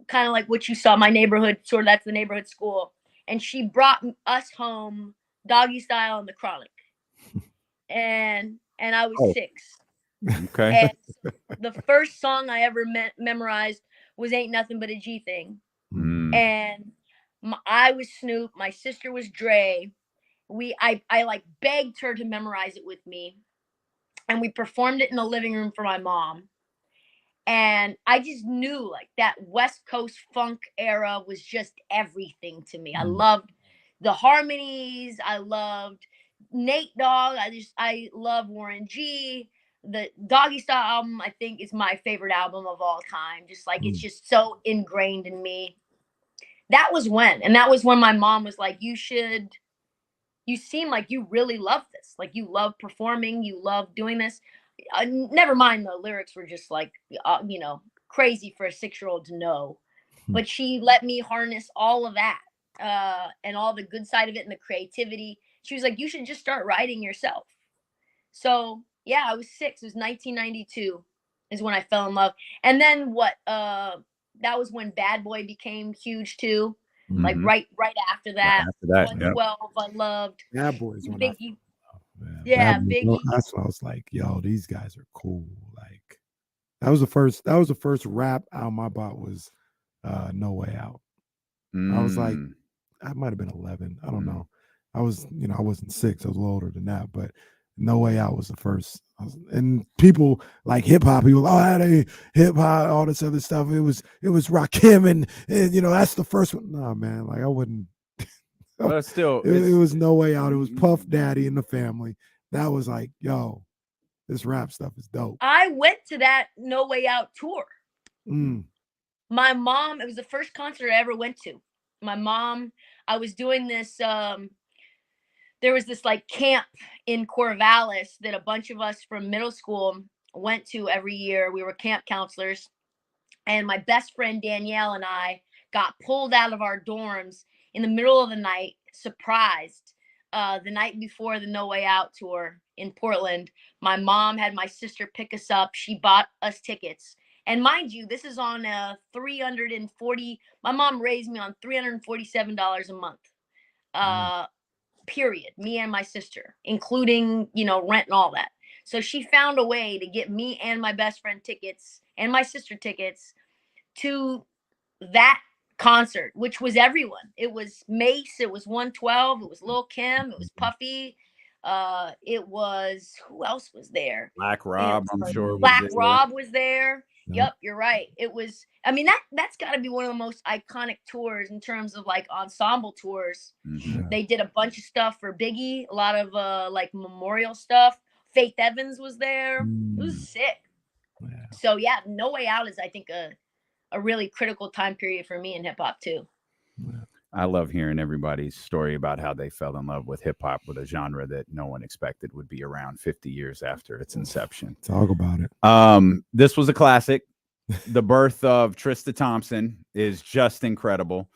kind of like what you saw, my neighborhood, sort of that's the neighborhood school. And she brought us home Doggy Style and The Chronic. And I was 6. Okay. And the first song I ever memorized was Ain't Nothing But a G Thing. And I was Snoop, my sister was Dre. I like begged her to memorize it with me, and we performed it in the living room for my mom. And I just knew like that West Coast funk era was just everything to me. I loved the harmonies. I loved Nate Dogg. I love Warren G. The Doggy Style album, I think, is my favorite album of all time. Just like it's just so ingrained in me. That was when my mom was like, you seem like you really love this. Like you love performing, you love doing this. Never mind the lyrics were just like, crazy for a 6-year-old to know. But she let me harness all of that and all the good side of it and the creativity. She was like, you should just start writing yourself. So yeah, I was 6. It was 1992 is when I fell in love. And then that was when Bad Boy became huge too. Like right after that. After that, 112 I loved. Bad Boys when Biggie. Yeah, Biggie. That's when I was like, yo, these guys are cool. Like that was the first rap album I bought was No Way Out. I was like, I might have been 11. I don't know. I was, I wasn't 6. I was a little older than that, but No Way Out was the first. And people like hip hop, people, that ain't hip hop, all this other stuff. It was Rakim and that's the first one. No, man, like I wouldn't. But still, it was No Way Out. It was Puff Daddy and the Family. That was like, yo, this rap stuff is dope. I went to that No Way Out tour. My mom, it was the first concert I ever went to. My mom, I was doing this, there was this like camp in Corvallis that a bunch of us from middle school went to every year. We were camp counselors. And my best friend Danielle and I got pulled out of our dorms in the middle of the night, surprised, the night before the No Way Out tour in Portland. My mom had my sister pick us up. She bought us tickets. And mind you, this is on my mom raised me on $347 a month, period, me and my sister, including, rent and all that. So she found a way to get me and my best friend tickets and my sister tickets to that concert, which was everyone. It was Mace, it was 112, it was Lil Kim, it was Puffy, it was, who else was there? Black Rob, I'm sure. Black Rob was there. Yep, you're right. It was. I mean, that's got to be one of the most iconic tours in terms of like ensemble tours. Mhm. They did a bunch of stuff for Biggie, a lot of like memorial stuff. Faith Evans was there. It was sick. Yeah. So yeah, No Way Out is I think a really critical time period for me in hip hop too. I love hearing everybody's story about how they fell in love with hip hop, with a genre that no one expected would be around 50 years after its inception. Talk about it. This was a classic. The birth of Trysta Thompson is just incredible.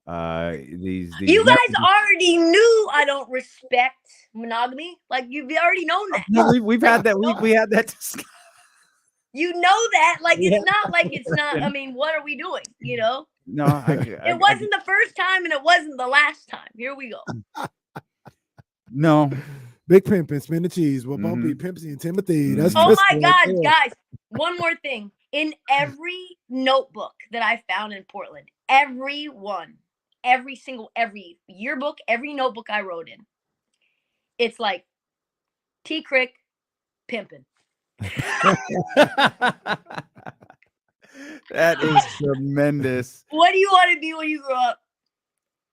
You guys already knew I don't respect monogamy. Like you've already known that. No, we've had that. We had that discussion. You know that. Like it's not like it's not. I mean, what are we doing? You know. No, it wasn't the first time and it wasn't the last time. Here we go. No. Big Pimpin', Spin the Cheese, with Bumpy, Pimpsy, and Timothy. That's oh Trysta my right God, there. guys. One more thing. In every notebook that I found in Portland, every yearbook, every notebook I wrote in, it's like T Krick pimping. That is tremendous. What do you want to be when you grow up?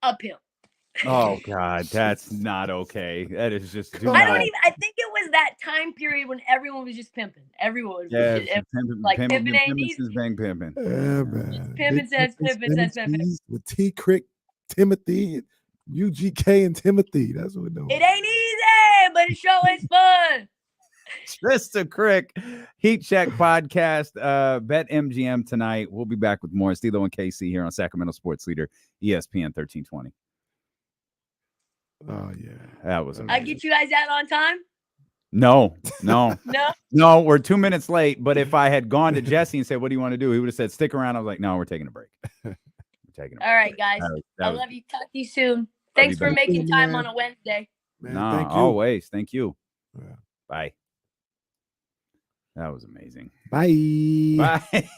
A pimp. Oh God, that's not okay. That is just. I think it was that time period when everyone was just pimping. Everyone was pimping ain't easy. Bang pimping. Yeah, man. Pimping says pimping. With T Krick, Timothy, UGK, and Timothy. That's what we're doing. It ain't easy, but it sure is fun. Trysta Krick, Heat Check Podcast, Bet MGM tonight. We'll be back with more Stilo and KC here on Sacramento Sports Leader, ESPN 1320. Oh yeah, that was amazing. I get you guys out on time? No. No, we're 2 minutes late. But if I had gone to Jesse and said, "What do you want to do?" he would have said, "Stick around." I was like, "No, we're taking a break." All right, guys. I love you. Talk to you soon. Thanks for making time on a Wednesday. Man, no, thank you. always. Thank you. Yeah. Bye. That was amazing. Bye. Bye.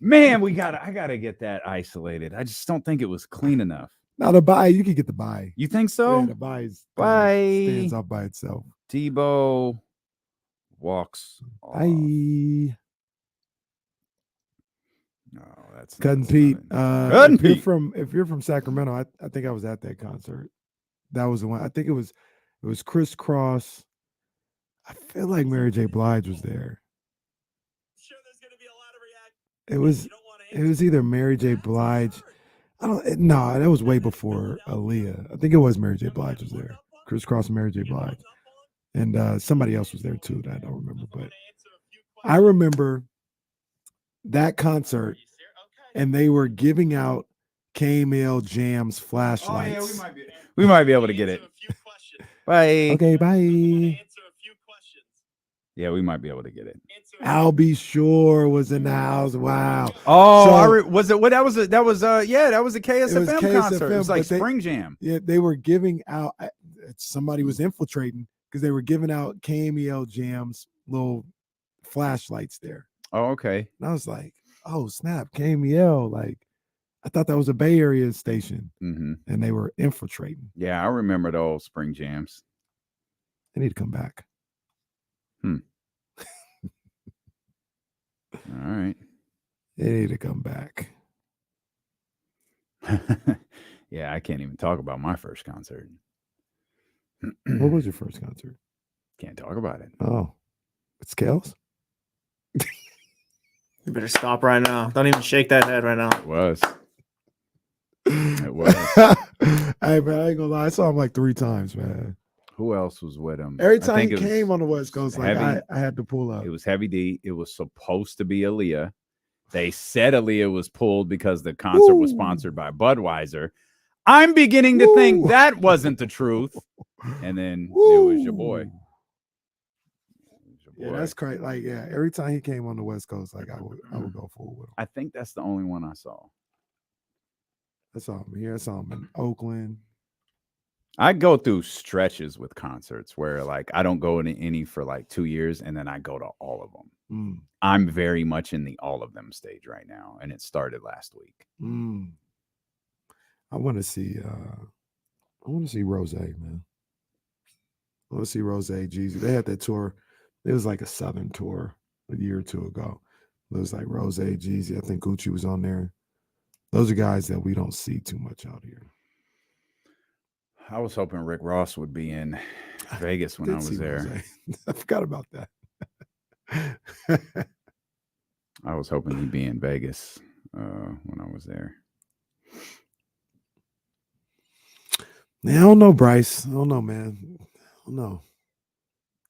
Man, I gotta get that isolated. I just don't think it was clean enough. Now the bye, you can get the bye. You think so? Yeah, the bye stands up by itself. Tebow walks off. Bye. No, that's Cut and Pete. If you're from Sacramento, I think I was at that concert. That was the one. I think it was Criss Cross. I feel like Mary J. Blige was there. It was either Mary J. Blige. No, that was way before Aaliyah. I think it was Mary J. Blige was there. Criss Cross and Mary J. Blige. And somebody else was there too that I don't remember. But I remember that concert and they were giving out KML Jams flashlights. Oh, yeah, we might be able to get it. Bye. Okay, bye. Yeah, we might be able to get it. I'll be sure was in the house. Wow. Oh, was it what that was a KSFM concert. It was like Spring Jam. Yeah, they were giving out, somebody was infiltrating because they were giving out KML Jams little flashlights there. Oh, okay. And I was like, oh snap, KML. Like I thought that was a Bay Area station. Mm-hmm. And they were infiltrating. Yeah, I remember the old Spring Jams. They need to come back. All right. They need to come back. Yeah, I can't even talk about my first concert. What was your first concert? Can't talk about it. Oh, with Scales? You better stop right now. Don't even shake that head right now. It was. It was. Hey, man, I ain't gonna lie. I saw him like 3 times, man. Who else was with him? Every time he came on the West Coast, like Heavy, I had to pull up. It was Heavy D. It was supposed to be Aaliyah. They said Aaliyah was pulled because the concert was sponsored by Budweiser. I'm beginning to think that wasn't the truth. And then it was your boy. Yeah, that's crazy. Like, yeah, every time he came on the West Coast, like I would go full with him. I think that's the only one I saw. I saw him here. I saw him in Oakland. I go through stretches with concerts where like I don't go to any for like 2 years and then I go to all of them. I'm very much in the all of them stage right now, and it started last week. I want to see Rose, man. I want to see Rose, Jeezy. They had that tour. It was like a Southern tour a year or two ago. Looks like Rose, Jeezy. I think Gucci was on there. Those are guys that we don't see too much out here. I was hoping Rick Ross would be in Vegas when I was there. I forgot about that. I was hoping he'd be in Vegas when I was there. Yeah, I don't know, Bryce. I don't know, man. I don't know.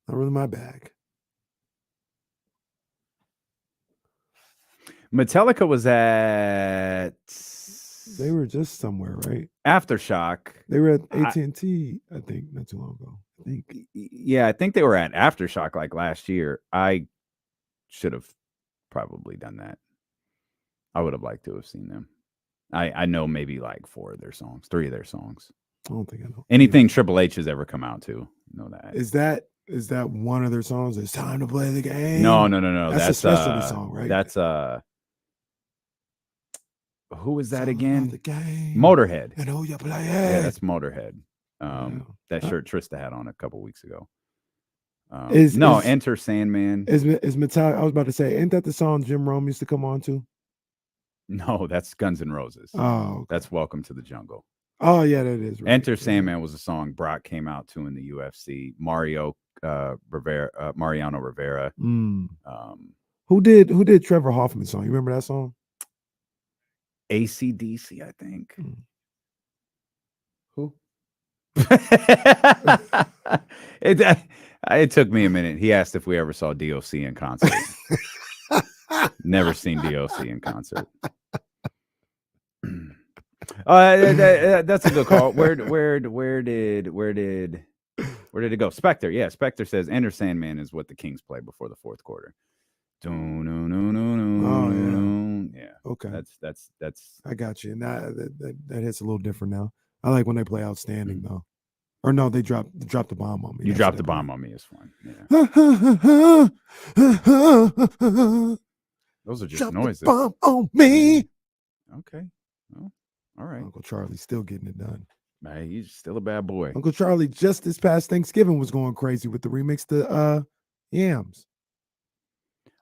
Not really my bag. Metallica was at. They were just somewhere, right? Aftershock. They were at AT&T, I think, not too long ago. I think. Yeah, I think they were at Aftershock like last year. I should have probably done that. I would have liked to have seen them. I know maybe like 3 of their songs. I don't think I know. Anything Triple H has ever come out to. Know that. Is that one of their songs? It's time to play the game. No. That's a specialty song, right? That's who is that Song again? about the game. Motorhead. And who you play? Yeah, that's Motorhead. Yeah. That shirt Trysta had on a couple weeks ago. Is Enter Sandman. Is Metallica? I was about to say, ain't that the song Jim Rome used to come on to? No, that's Guns N' Roses. Oh, okay. That's Welcome to the Jungle. Oh, yeah, that is right. Enter Sandman was a song Brock came out to in the UFC. Mariano Rivera. Who did Trevor Hoffman's song? You remember that song? AC/DC, I think. Who? It took me a minute. He asked if we ever saw DOC in concert. Never seen DOC in concert. That's a good call. Where did it go? Spectre. Yeah, Spectre says Enter Sandman is what the Kings play before the fourth quarter. Yeah. Okay. That's. I got you. And that hits a little different now. I like when they play Outstanding though. Or no, they dropped the bomb on me. You dropped the bomb on me is fun. Yeah. Those are just Drop noises. the bomb on me. Okay. Well, all right. Uncle Charlie's still getting it done. Man, he's still a bad boy. Uncle Charlie just this past Thanksgiving was going crazy with the remix to Yams.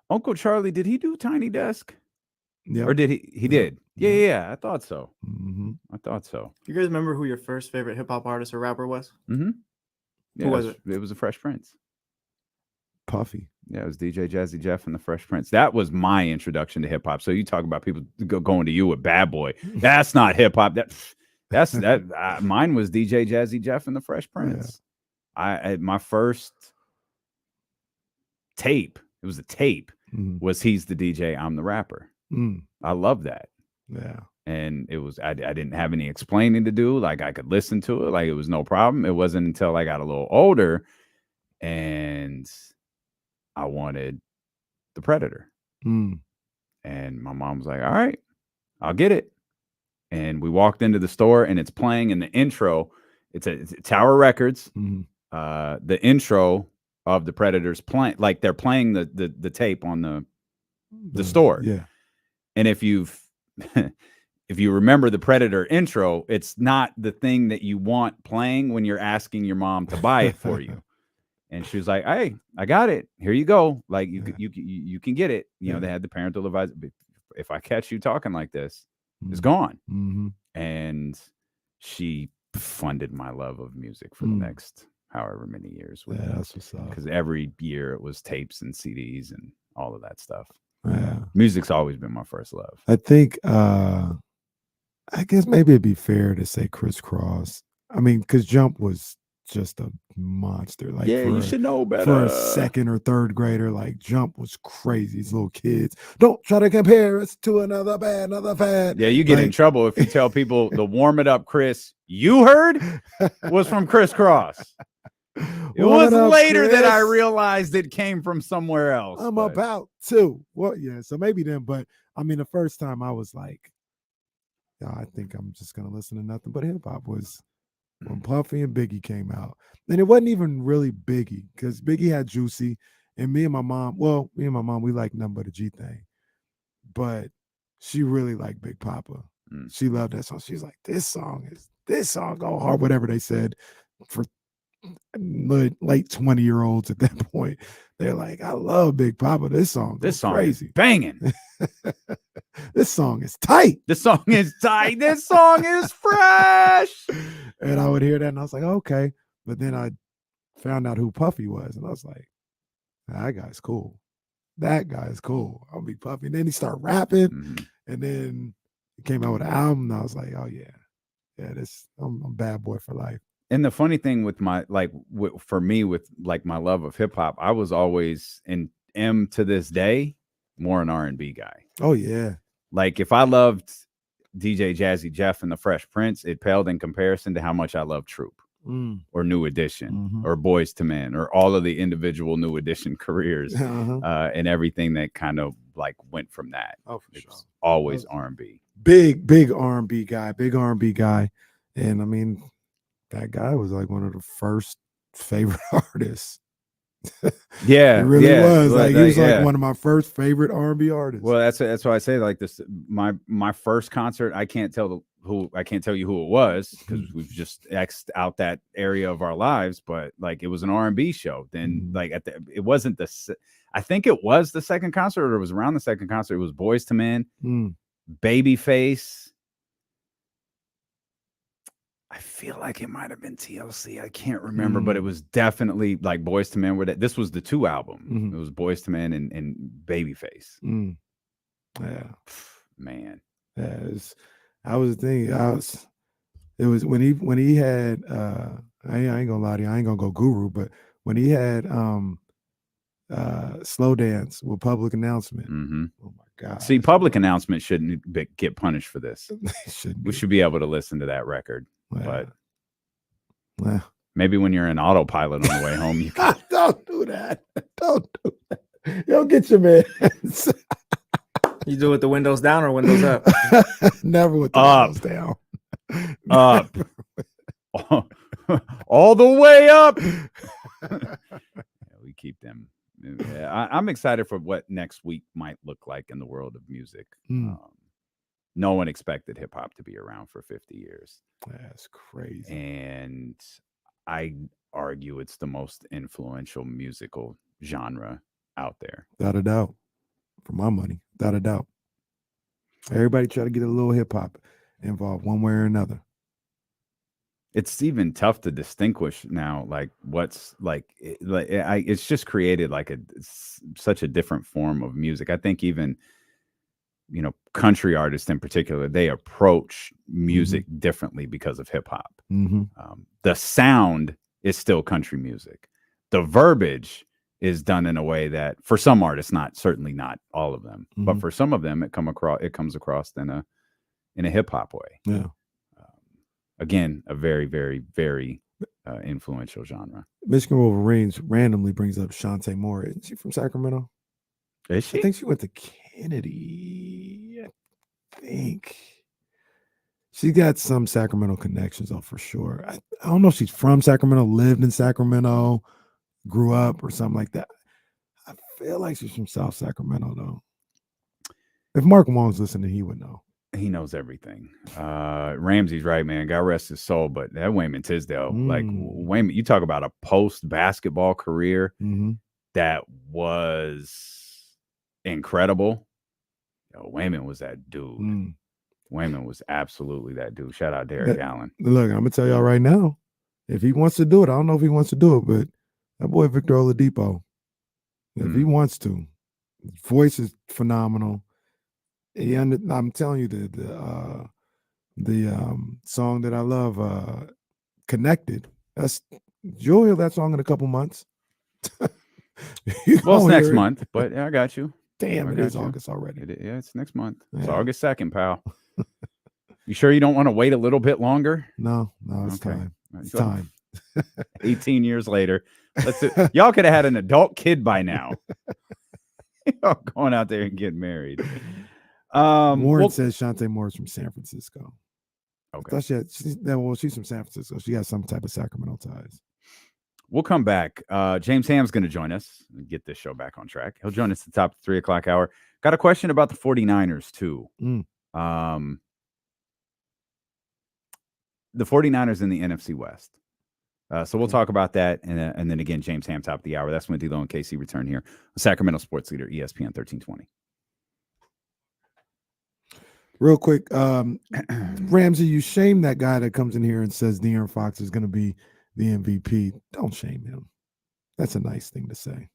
Uncle Charlie, did he do Tiny Desk? Yeah. Or did he? He did. Yeah. I thought so. Mm-hmm. I thought so. You guys remember who your first favorite hip hop artist or rapper was? Mm-hmm. Yeah, Who was it? It was the Fresh Prince. Puffy. Yeah, it was DJ Jazzy Jeff and the Fresh Prince. That was my introduction to hip hop. So you talk about people going to you with Bad Boy. That's not hip hop. Mine was DJ Jazzy Jeff and the Fresh Prince. Yeah. My first tape. It was a tape. Was He's the DJ, I'm the rapper. I love that. Yeah. And it was I didn't have any explaining to do. Like I could listen to it. Like it was no problem. It wasn't until I got a little older and I wanted the Predator. And my mom was like, all right, I'll get it. And we walked into the store and it's playing in the intro. It's Tower Records. The intro of the Predators playing, like they're playing the tape on the store. Yeah. And if you remember the Predator intro, it's not the thing that you want playing when you're asking your mom to buy it for you. And she was like, "Hey, I got it. Here you go. Like you can get it." You know, they had the parental advice. If I catch you talking like this, it's gone. And she funded my love of music for the next however many years. That's what's up. Because every year it was tapes and CDs and all of that stuff. Yeah. Music's always been my first love. I think I guess maybe it'd be fair to say Criss Cross. I mean, because Jump was just a monster. Like you should know better. For a second or third grader, like Jump was crazy. These little kids. Don't try to compare us to another fad. Yeah, you get in trouble if you tell people the Warm It Up Chris you heard was from Criss Cross. It was later that I realized it came from somewhere else. I'm about to. Well, yeah, so maybe then, but I mean, the first time I was like, I think I'm just going to listen to nothing but hip hop was when Puffy and Biggie came out. And it wasn't even really Biggie because Biggie had Juicy and me and my mom, we like nothing but a G thing. But she really liked Big Papa. She loved that song. She was like, this song go hard, whatever they said for late 20-year-olds at that point. They're like, I love Big Papa. This song This goes song crazy. is banging. This song is tight. This song is tight. This song is fresh. And I would hear that and I was like, okay. But then I found out who Puffy was, and I was like, that guy's cool. That guy is cool. I'll be Puffy. And then he started rapping, and then he came out with an album, and I was like, oh yeah, I'm bad boy for life. And the funny thing with my for me with like my love of hip hop, I was always and am to this day more an R&B guy. Oh yeah. Like if I loved DJ Jazzy Jeff and the Fresh Prince, it paled in comparison to how much I love Troop or New Edition or Boys to Men or all of the individual New Edition careers and everything that kind of like went from that. Oh, for sure. Always R&B. Big R&B guy. And I mean, that guy was like one of the first favorite artists. Yeah, it really was. Like he was like one of my first favorite R&B artists. Well, that's why I say like this. My first concert, I can't tell you who it was because we've just X'd out that area of our lives. But like it was an R&B show. Then like it wasn't I think it was the second concert or it was around the second concert. It was Boys to Men, Babyface. I feel like it might have been TLC. I can't remember, but it was definitely like Boys to Men. This was the 2 album. It was Boys to Men and Babyface. Yeah, man. Yeah, I was thinking. It was when he had. I ain't gonna lie to you. I ain't gonna go guru, but when he had Slow Dance with Public Announcement. Oh my God! See, Public Announcement shouldn't get punished for this. We should be able to listen to that record. Well, But maybe when you're in autopilot on the way home, you can. Don't do that. Don't do that. You'll get your man. You do it with the windows down or windows up? Never with the windows down. Up. All the way up. We keep them. Yeah, I'm excited for what next week might look like in the world of music. No one expected hip hop to be around for 50 years. That's crazy. And I argue it's the most influential musical genre out there. Without a doubt. For my money. Without a doubt. Everybody try to get a little hip hop involved one way or another. It's even tough to distinguish now, like what's like, it's just created like such a different form of music. I think even, country artists in particular, they approach music differently because of hip hop. The sound is still country music. The verbiage is done in a way that for some artists, certainly not all of them, but for some of them, it comes across in a hip hop way. Yeah. Again, a very, very, very influential genre. Michigan Wolverines randomly brings up Shantae Moore. Isn't she from Sacramento? Is she? I think she went to Kennedy. I think she got some Sacramento connections, though, for sure. I don't know if she's from Sacramento, lived in Sacramento, grew up, or something like that. I feel like she's from South Sacramento, though. If Mark Wong's listening, he would know. He knows everything. Ramsey's right, man. God rest his soul. But that Wayman Tisdale, like Wayman, you talk about a post-basketball career that was incredible. Wayman was that dude. Wayman was absolutely that dude. Shout out Derek Allen. Look, I'm gonna tell y'all right now, if he wants to do it, I don't know if he wants to do it, but that boy Victor Oladipo, if he wants to, his voice is phenomenal. I'm telling you, the song that I love, "Connected." You'll hear that song in a couple months. Well, it's next month, but I got you. Damn, it is August already. It's next month. It's August 2nd, pal. You sure you don't want to wait a little bit longer? No, it's time. It's time. 18 years later. Y'all could have had an adult kid by now. Y'all going out there and getting married. Warren says Shantae Moore is from San Francisco. Okay. She's from San Francisco. She got some type of Sacramento ties. We'll come back. James Ham's going to join us and get this show back on track. He'll join us at the top of the 3 o'clock hour. Got a question about the 49ers, too. The 49ers in the NFC West. So we'll talk about that. And then again, James Ham, top of the hour. That's when D-Lo and KC return here. Sacramento Sports Leader, ESPN 1320. Real quick, Ramsey, you shame that guy that comes in here and says De'Aaron Fox is going to be the MVP. Don't shame him. That's a nice thing to say.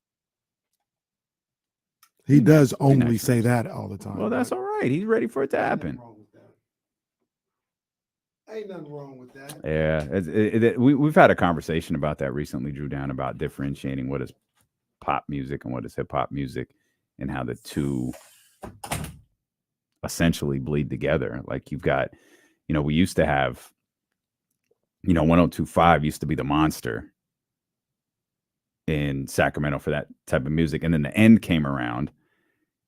He does only say that all the time. Well, that's all right. He's ready for it to happen. Ain't nothing wrong with that. Yeah, we've had a conversation about that recently, Drew Down, about differentiating what is pop music and what is hip hop music, and how the two essentially bleed together. Like you've got, we used to have, 102.5 used to be the monster in Sacramento for that type of music, and then the end came around,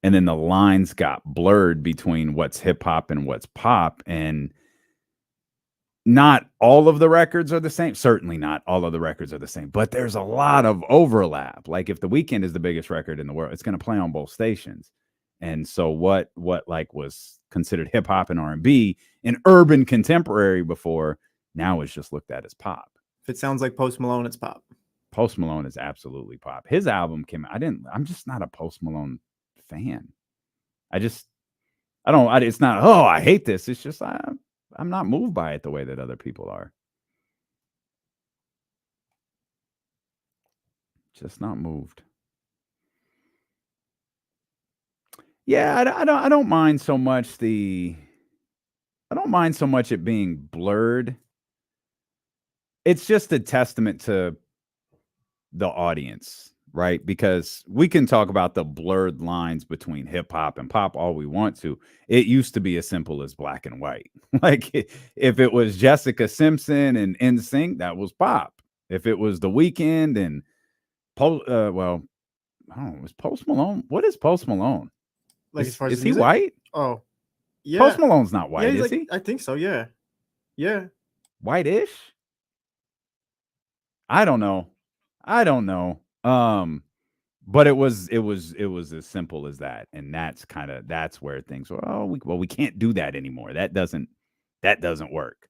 and then the lines got blurred between what's hip hop and what's pop, and not all of the records are the same. Certainly not all of the records are the same, but there's a lot of overlap. Like if The Weeknd is the biggest record in the world, it's going to play on both stations. And so what like was considered hip hop and R&B and urban contemporary before, now is just looked at as pop. If it sounds like Post Malone, it's pop. Post Malone is absolutely pop. His album came out. I'm just not a Post Malone fan. It's not, I hate this. It's just, I'm not moved by it the way that other people are. Just not moved. Yeah, I don't mind so much it being blurred. It's just a testament to the audience, right? Because we can talk about the blurred lines between hip hop and pop all we want to. It used to be as simple as black and white. Like if it was Jessica Simpson and NSYNC, that was pop. If it was The Weeknd and was Post Malone? What is Post Malone? Like as far as is he white? Oh, yeah. Post Malone's not white, is he? I think so. Yeah, yeah. White-ish? I don't know. But it was as simple as that, and that's where things were. We can't do that anymore. That doesn't work.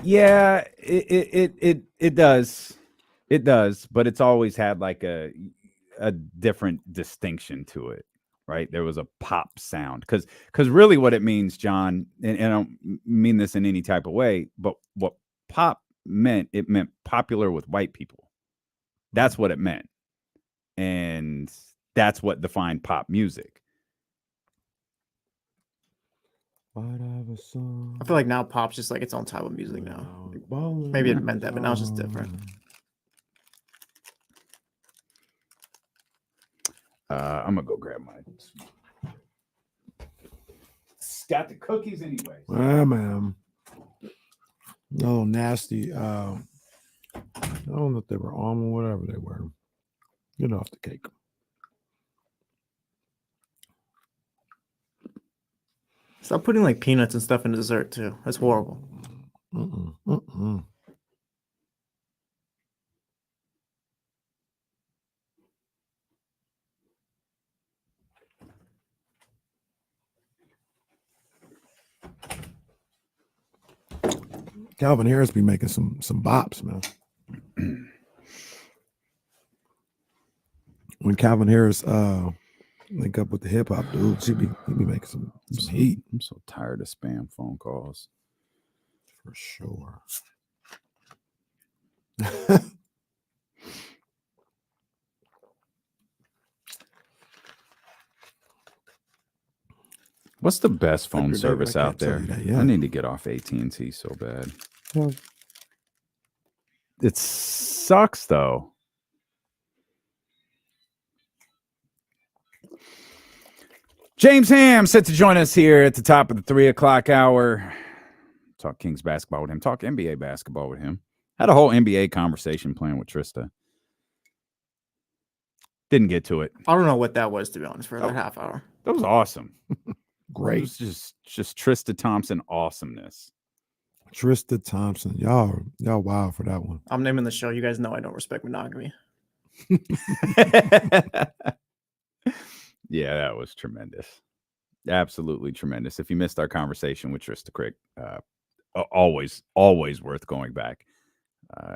Yeah, it does, but it's always had like a different distinction to it. Right, there was a pop sound because really what it means, John, and I don't mean this in any type of way, but what pop meant, it meant popular with white people. That's what it meant, and that's what defined pop music. I feel like now pop's just like its own type of music now. Maybe it meant that, but now it's just different. I'm gonna go grab my. Got the cookies anyway. Yeah, man. No nasty. I don't know if they were almond, whatever they were. Get off the cake. Stop putting like peanuts and stuff in dessert too. That's horrible. Calvin Harris be making some bops, man. When Calvin Harris link up with the hip hop dudes, he be making some heat. I'm so tired of spam phone calls. For sure. What's the best phone service out there? Yeah. I need to get off AT&T so bad. Well, it sucks though. James Ham set to join us here at the top of the 3 o'clock hour. Talk Kings basketball with him. Talk NBA basketball with him. Had a whole NBA conversation playing with Trysta. Didn't get to it. I don't know what that was, to be honest, for that half hour. That was awesome. Great. It was just Trysta Thompson awesomeness. Trysta Thompson. Y'all wild for that one. I'm naming the show. You guys know I don't respect monogamy. Yeah, that was tremendous. Absolutely tremendous. If you missed our conversation with Trysta Krick, always worth going back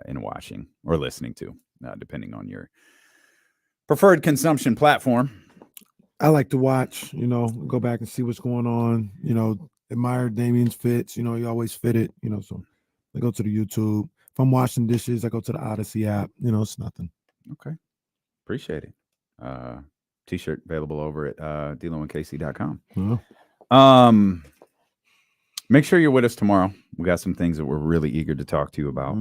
and watching or listening to, depending on your preferred consumption platform. I like to watch, go back and see what's going on, admire Damien's fits, he always fit it, so I go to the YouTube. If I'm washing dishes, I go to the Odyssey app, it's nothing. Okay. Appreciate it. T-shirt available over at DLoandKC.com. Yeah. Make sure you're with us tomorrow. We got some things that we're really eager to talk to you about.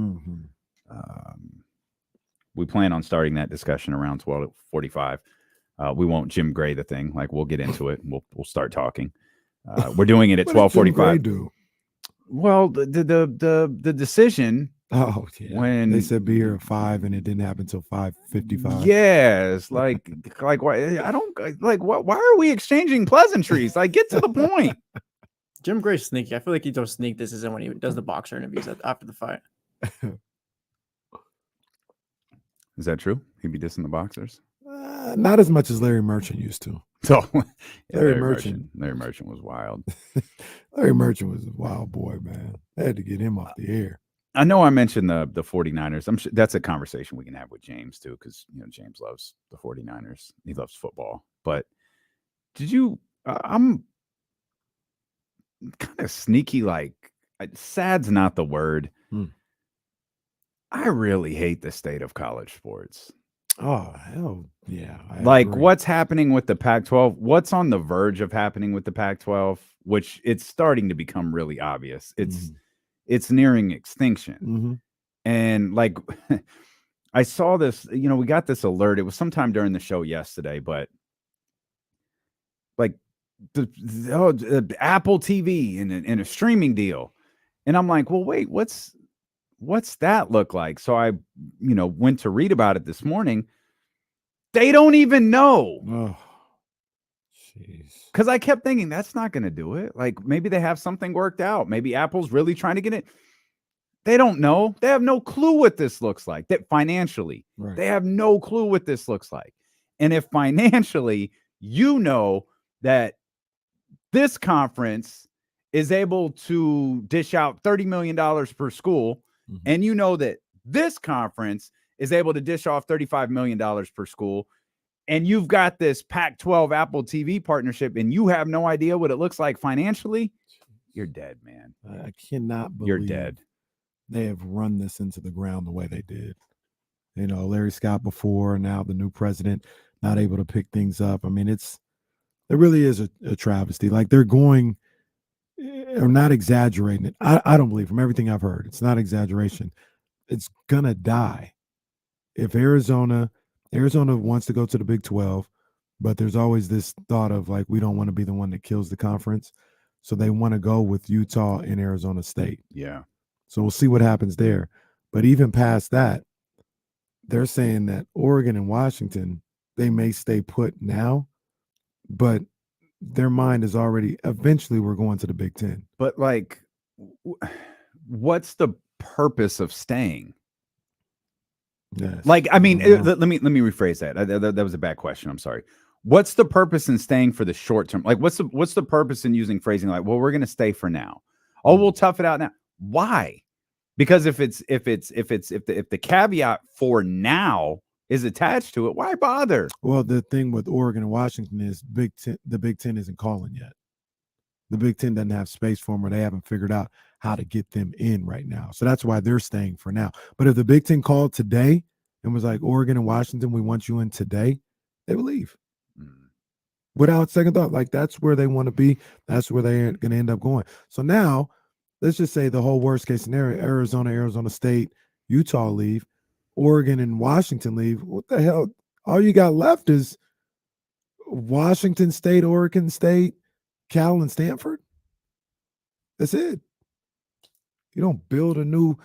We plan on starting that discussion around 12:45. We won't Jim Gray the thing. Like, we'll get into it and we'll start talking. We're doing it at 12:45. Do? Well, the decision. Oh, yeah. When they said be here at 5 and it didn't happen until 5:55. Yes, like why I don't like what? Why are we exchanging pleasantries? Like, get to the point. Jim Gray's sneaky. I feel like he don't sneak this isn't when he does the boxer interviews after the fight. Is that true? He'd be dissing the boxers? Not as much as Larry Merchant used to. So Larry Merchant was wild. Larry Merchant was a wild boy, man. They had to get him off the air. I know I mentioned the 49ers. I'm sure that's a conversation we can have with James too, because James loves the 49ers. He loves football. But did you I'm kind of sneaky, like, sad's not the word. I really hate the state of college sports. Oh, hell yeah. Like, what's happening with the Pac-12? What's on the verge of happening with the Pac-12? Which it's starting to become really obvious. It's nearing extinction. And like, I saw this, we got this alert. It was sometime during the show yesterday, but like the Apple TV and a streaming deal. And I'm like, well, wait, what's that look like? So I, went to read about it this morning. They don't even know. Oh, jeez. Because I kept thinking that's not going to do it. Like, maybe they have something worked out. Maybe Apple's really trying to get it. They don't know. They have no clue what this looks like. That financially, right. They have no clue what this looks like. And if financially, that this conference is able to dish out $30 million per school, and that this conference is able to dish off $35 million per school, and you've got this Pac-12 Apple TV partnership, and you have no idea what it looks like financially, you're dead, man. I cannot believe you're dead. They have run this into the ground the way they did. Larry Scott before, now the new president, not able to pick things up. I mean, it really is a travesty. Like, they're going, or not exaggerating it. I don't believe, from everything I've heard, it's not exaggeration. It's gonna die. If Arizona wants to go to the Big 12, but there's always this thought of, like, we don't want to be the one that kills the conference. So they want to go with Utah and Arizona State. Yeah. So we'll see what happens there. But even past that, they're saying that Oregon and Washington, they may stay put now, but their mind is already, eventually we're going to the Big Ten. But, like, what's the purpose of staying? Yes. Like, I mean, let me rephrase that. That was a bad question. I'm sorry. What's the purpose in staying for the short term? Like, what's the purpose in using phrasing like, well, we're going to stay for now. Oh, we'll tough it out now. Why? Because if the caveat for now is attached to it, why bother? Well, the thing with Oregon and Washington is the Big Ten isn't calling yet. The Big Ten doesn't have space for them, or they haven't figured out how to get them in right now. So that's why they're staying for now. But if the Big Ten called today and was like, Oregon and Washington, we want you in today, they would leave. Without second thought. Like, that's where they want to be. That's where they're going to end up going. So now, let's just say the whole worst case scenario, Arizona State, Utah leave, Oregon and Washington leave. What the hell? All you got left is Washington State, Oregon State, Cal, and Stanford. That's it. You don't build a new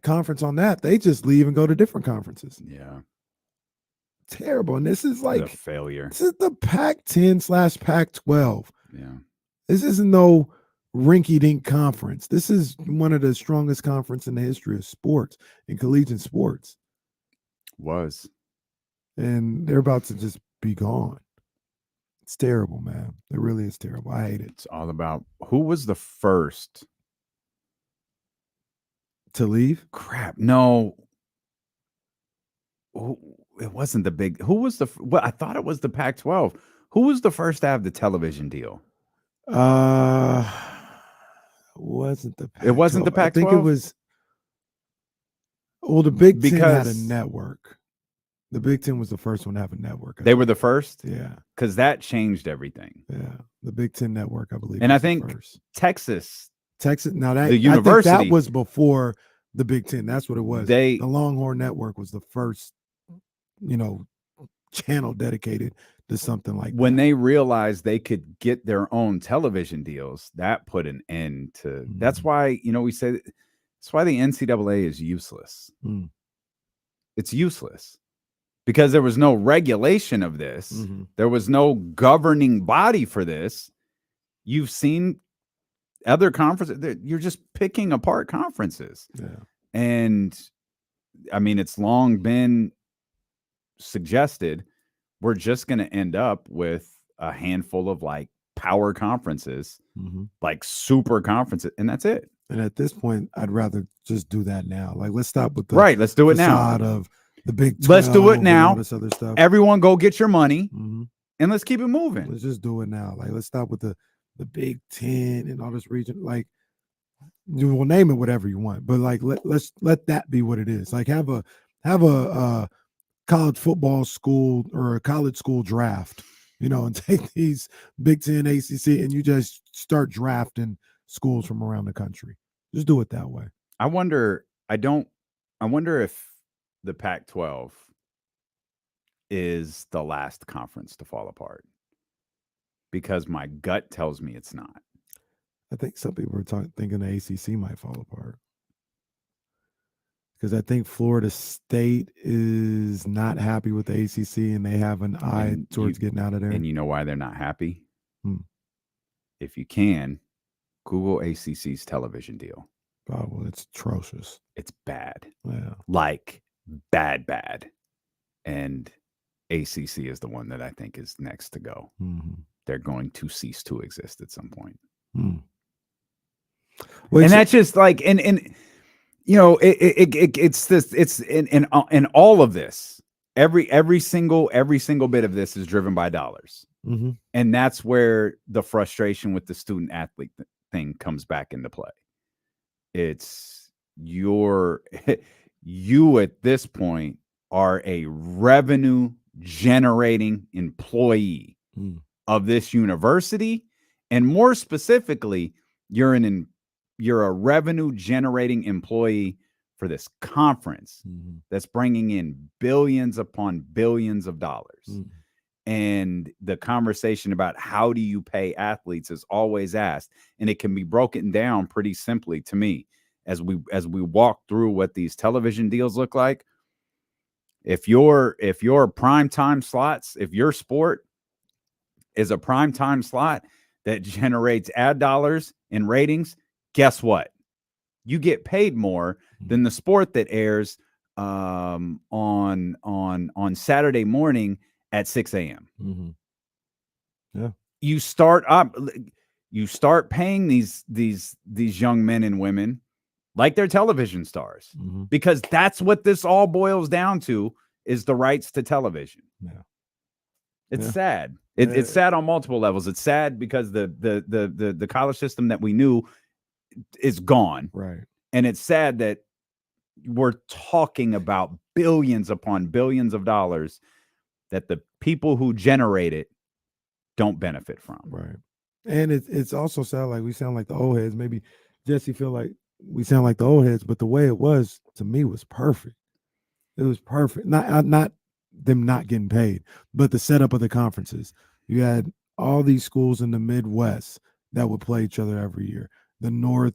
conference on that. They just leave and go to different conferences. Yeah. Terrible. And this is like a failure. This is the Pac-10/Pac-12. Yeah. This isn't no rinky-dink conference. This is one of the strongest conference in the history of sports and collegiate sports. Was. And they're about to just be gone. It's terrible, man. It really is terrible. I hate it. It's all about who was the first To leave? crap. No, it wasn't the big. Who was the? Well, I thought it was the Pac-12. Who was the first to have the television deal? Wasn't the It wasn't the Pac-12. I think it Pac-12? was. Well, the Big Ten had a Because- network. The Big Ten was the first one to have a network. I They think. were the first Yeah, because that changed everything. yeah. The Big Ten network, I believe. And I was the think first. Texas, Texas. Now that the I think university- that was before the Big Ten. That's what it was. they The Longhorn Network was the first, channel dedicated to something like when that. they realized they could get their own television deals, that put an end to. That's Mhm. why we say that's why the NCAA is useless. Mm. It's useless because there was no regulation of this. Mhm. There was no governing body for this. You've seen other conferences. You're just picking apart conferences. Yeah. And I mean, it's long been suggested we're just going to end up with a handful of like power conferences, Mhm. like super conferences, and that's it. And at this point, I'd rather just do that now. Like, let's stop with the Right. Let's do it now. facade of the Big 12 Let's do it and now. all this other stuff. Everyone go get your money Mhm. and let's keep it moving. Let's just do it now. Like, let's stop with the Big Ten and all this region. Like, you will name it whatever you want, but like let's let that be what it is. Like, have a college football school or a college school draft, and take these Big Ten, ACC, and you just start drafting schools from around the country. Just do it that way. I wonder if the Pac-12 is the last conference to fall apart, because my gut tells me it's not. I think some people are thinking the ACC might fall apart. Because I think Florida State is not happy with the ACC, and they have an eye And towards getting out of there. And you know why they're not happy? Hmm. If you can, Google ACC's television deal. Oh, well, it's atrocious. It's bad. Yeah. Like bad. And ACC is the one that I think is next to go. Mhm. They're going to cease to exist at some point. Hmm. Wait, And so- that's just like, it's this, it's in all of this, every single bit of this is driven by dollars. Mhm. And that's where the frustration with the student athlete thing comes back into play. It's you at this point are a revenue generating employee Mm. of this university. And more specifically, you're a revenue generating employee for this conference Mhm. that's bringing in billions upon billions of dollars. Mm. And the conversation about how do you pay athletes is always asked, and it can be broken down pretty simply to me as we walk through what these television deals look like. If your prime time slots, if your sport is a prime time slot that generates ad dollars and ratings, guess what? You get paid more than the sport that airs on Saturday morning at 6 a.m. Mhm. You start paying these young men and women like they're television stars, Mhm. because that's what this all boils down to, is the rights to television. Yeah. It's Yeah. sad. It's sad on multiple levels. It's sad because the college system that we knew is gone. Right. And it's sad that we're talking about billions upon billions of dollars that the people who generate it don't benefit from. Right. And it's also sound like we sound like the old heads. Maybe Jesse feel like we sound like the old heads, but the way it was to me was perfect. It was perfect. Not them not getting paid, but the setup of the conferences. You had all these schools in the Midwest that would play each other every year. The North,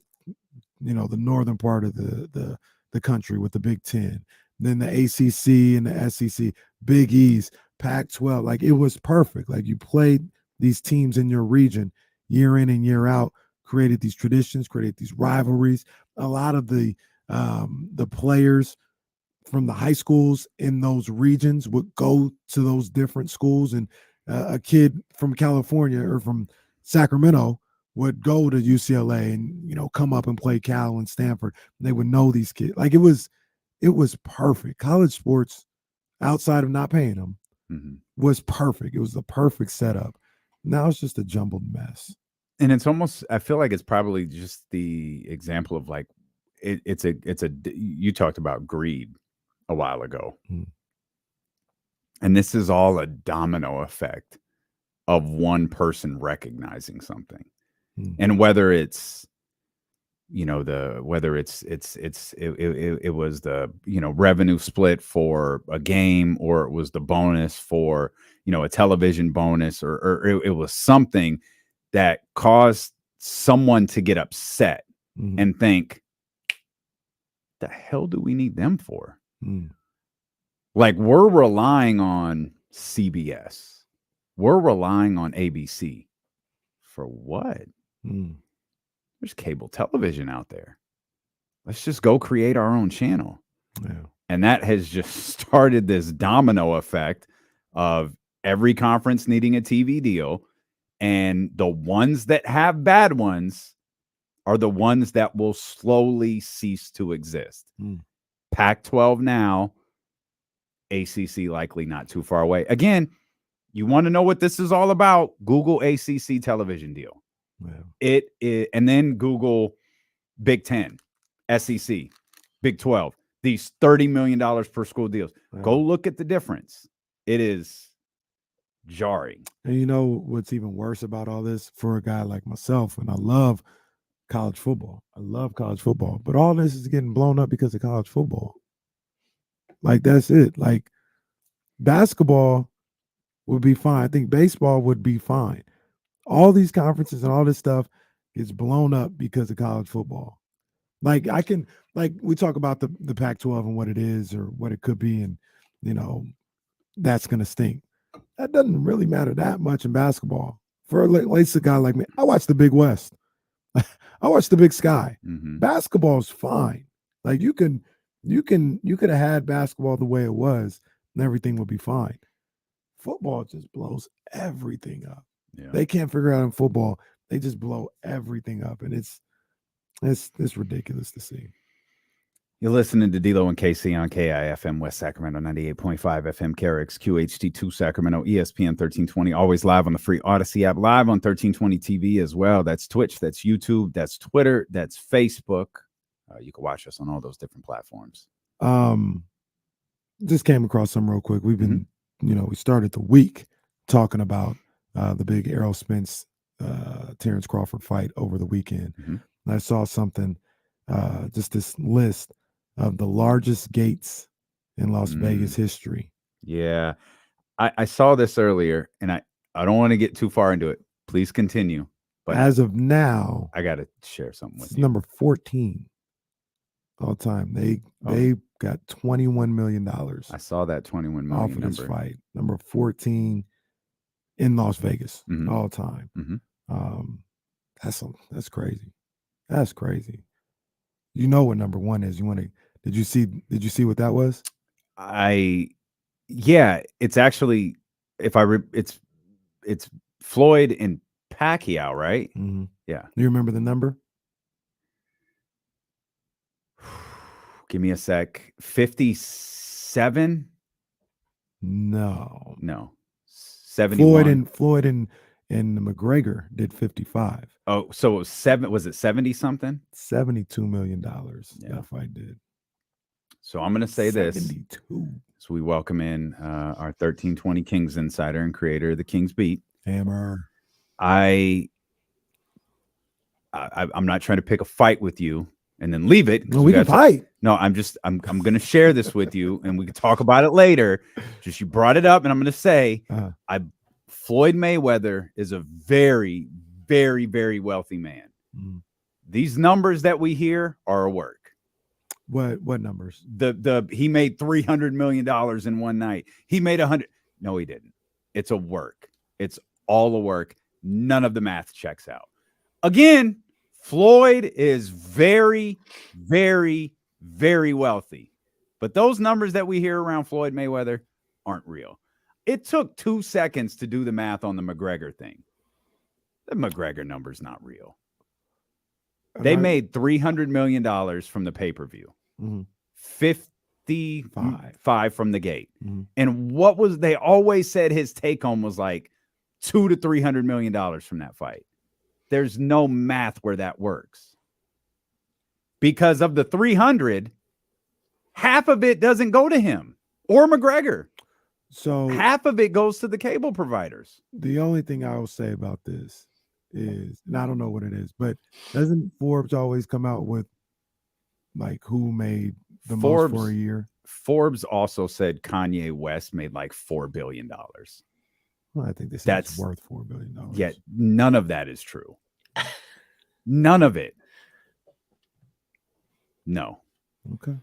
the northern part of the country with the Big Ten, then the ACC and the SEC, Big East, Pac-12. Like, it was perfect. Like, you played these teams in your region year in and year out, created these traditions, created these rivalries. A lot of the players from the high schools in those regions would go to those different schools and a kid from California or from Sacramento would go to UCLA and, you know, come up and play Cal and Stanford. They would know these kids. Like it was perfect. College sports, outside of not paying them, was perfect. It was the perfect setup. Now it's just a jumbled mess. And it's almost, I feel like it's probably just the example of like, you talked about greed a while ago. And this is all a domino effect of one person recognizing something. And whether it's, you know, it was the, you know, revenue split for a game, or it was the bonus for, you know, a television bonus, or it was something that caused someone to get upset and think, the hell do we need them for? Like, we're relying on CBS. We're relying on ABC. For what? There's cable television out there. Let's just go create our own channel. Yeah. And that has just started this domino effect of every conference needing a TV deal. And the ones that have bad ones are the ones that will slowly cease to exist. Pac-12 now, ACC likely not too far away. Again, you want to know what this is all about? Google ACC television deal. Yeah. And then Google Big 10, SEC, Big 12. These $30 million per school deals. Go look at the difference. It is jarring. And you know what's even worse about all this for a guy like myself, and I love college football. I love college football, but all this is getting blown up because of college football. Like, that's it. Like, basketball would be fine. I think baseball would be fine. All these conferences and all this stuff gets blown up because of college football. Like, we talk about the Pac-12 and what it is or what it could be, and, you know, that's going to stink. That doesn't really matter that much in basketball. For at least a guy like me, I watch the Big West. I watch the Big Sky. Basketball's fine. Like, you could have had basketball the way it was and everything would be fine. Football just blows everything up. Yeah. They can't figure out in football. They just blow everything up, and it's ridiculous to see. You're listening to D-Lo and KC on KIFM West Sacramento, 98.5 FM, KRX, QHD2 Sacramento, ESPN 1320, always live on the free Odyssey app, live on 1320 TV as well. That's Twitch, that's YouTube, that's Twitter, that's Facebook. You can watch us on all those different platforms. Just came across some real quick. We've been, you know, we started the week talking about the big Errol Spence, Terrence Crawford fight over the weekend. And I saw something, just this list of the largest gates in Las Vegas history. Yeah. I saw this earlier, and I don't want to get too far into it. Please continue. But as of now, I got to share something with it's you. number 14 all time. They got $21 million. I saw that 21 million off of this fight. Number 14 in Las Vegas all time. That's crazy. That's crazy. You know what number one is. Did you see what that was? Yeah, it's actually, it's Floyd and Pacquiao, right? Yeah. You remember the number? Give me a sec. 57? No. 71. Floyd and McGregor did 55. Oh, so it was 7. Was it 70 something? $72 million. That fight did. So I'm going to say 72. this. So we welcome in our 1320 Kings insider and creator of the Kings Beat. Hammer. I'm not trying to pick a fight with you and then leave it. No, we can fight. No, I'm going to share this with you, and we can talk about it later. Just, you brought it up, and I'm going to say, Floyd Mayweather is a very, very, very wealthy man. These numbers that we hear are a work. What numbers? He made $300 million in one night. He made 100. No, he didn't. It's a work. It's all a work. None of the math checks out. Again, Floyd is very, very, very wealthy. But those numbers that we hear around Floyd Mayweather aren't real. It took 2 seconds to do the math on the McGregor thing. The McGregor number's not real. They made $300 million from the pay-per-view. 55 from the gate. And what was they always said his take home was like $200 to $300 million from that fight. There's no math where that works. Because of the 300, half of it doesn't go to him or McGregor. So half of it goes to the cable providers. The only thing I will say about this is, and I don't know what it is, but doesn't Forbes always come out with like who made the most for a year? Forbes also said Kanye West made like $4 billion. Well, I think they said it's worth $4 billion. Yet none of that is true. None of it. No. Okay.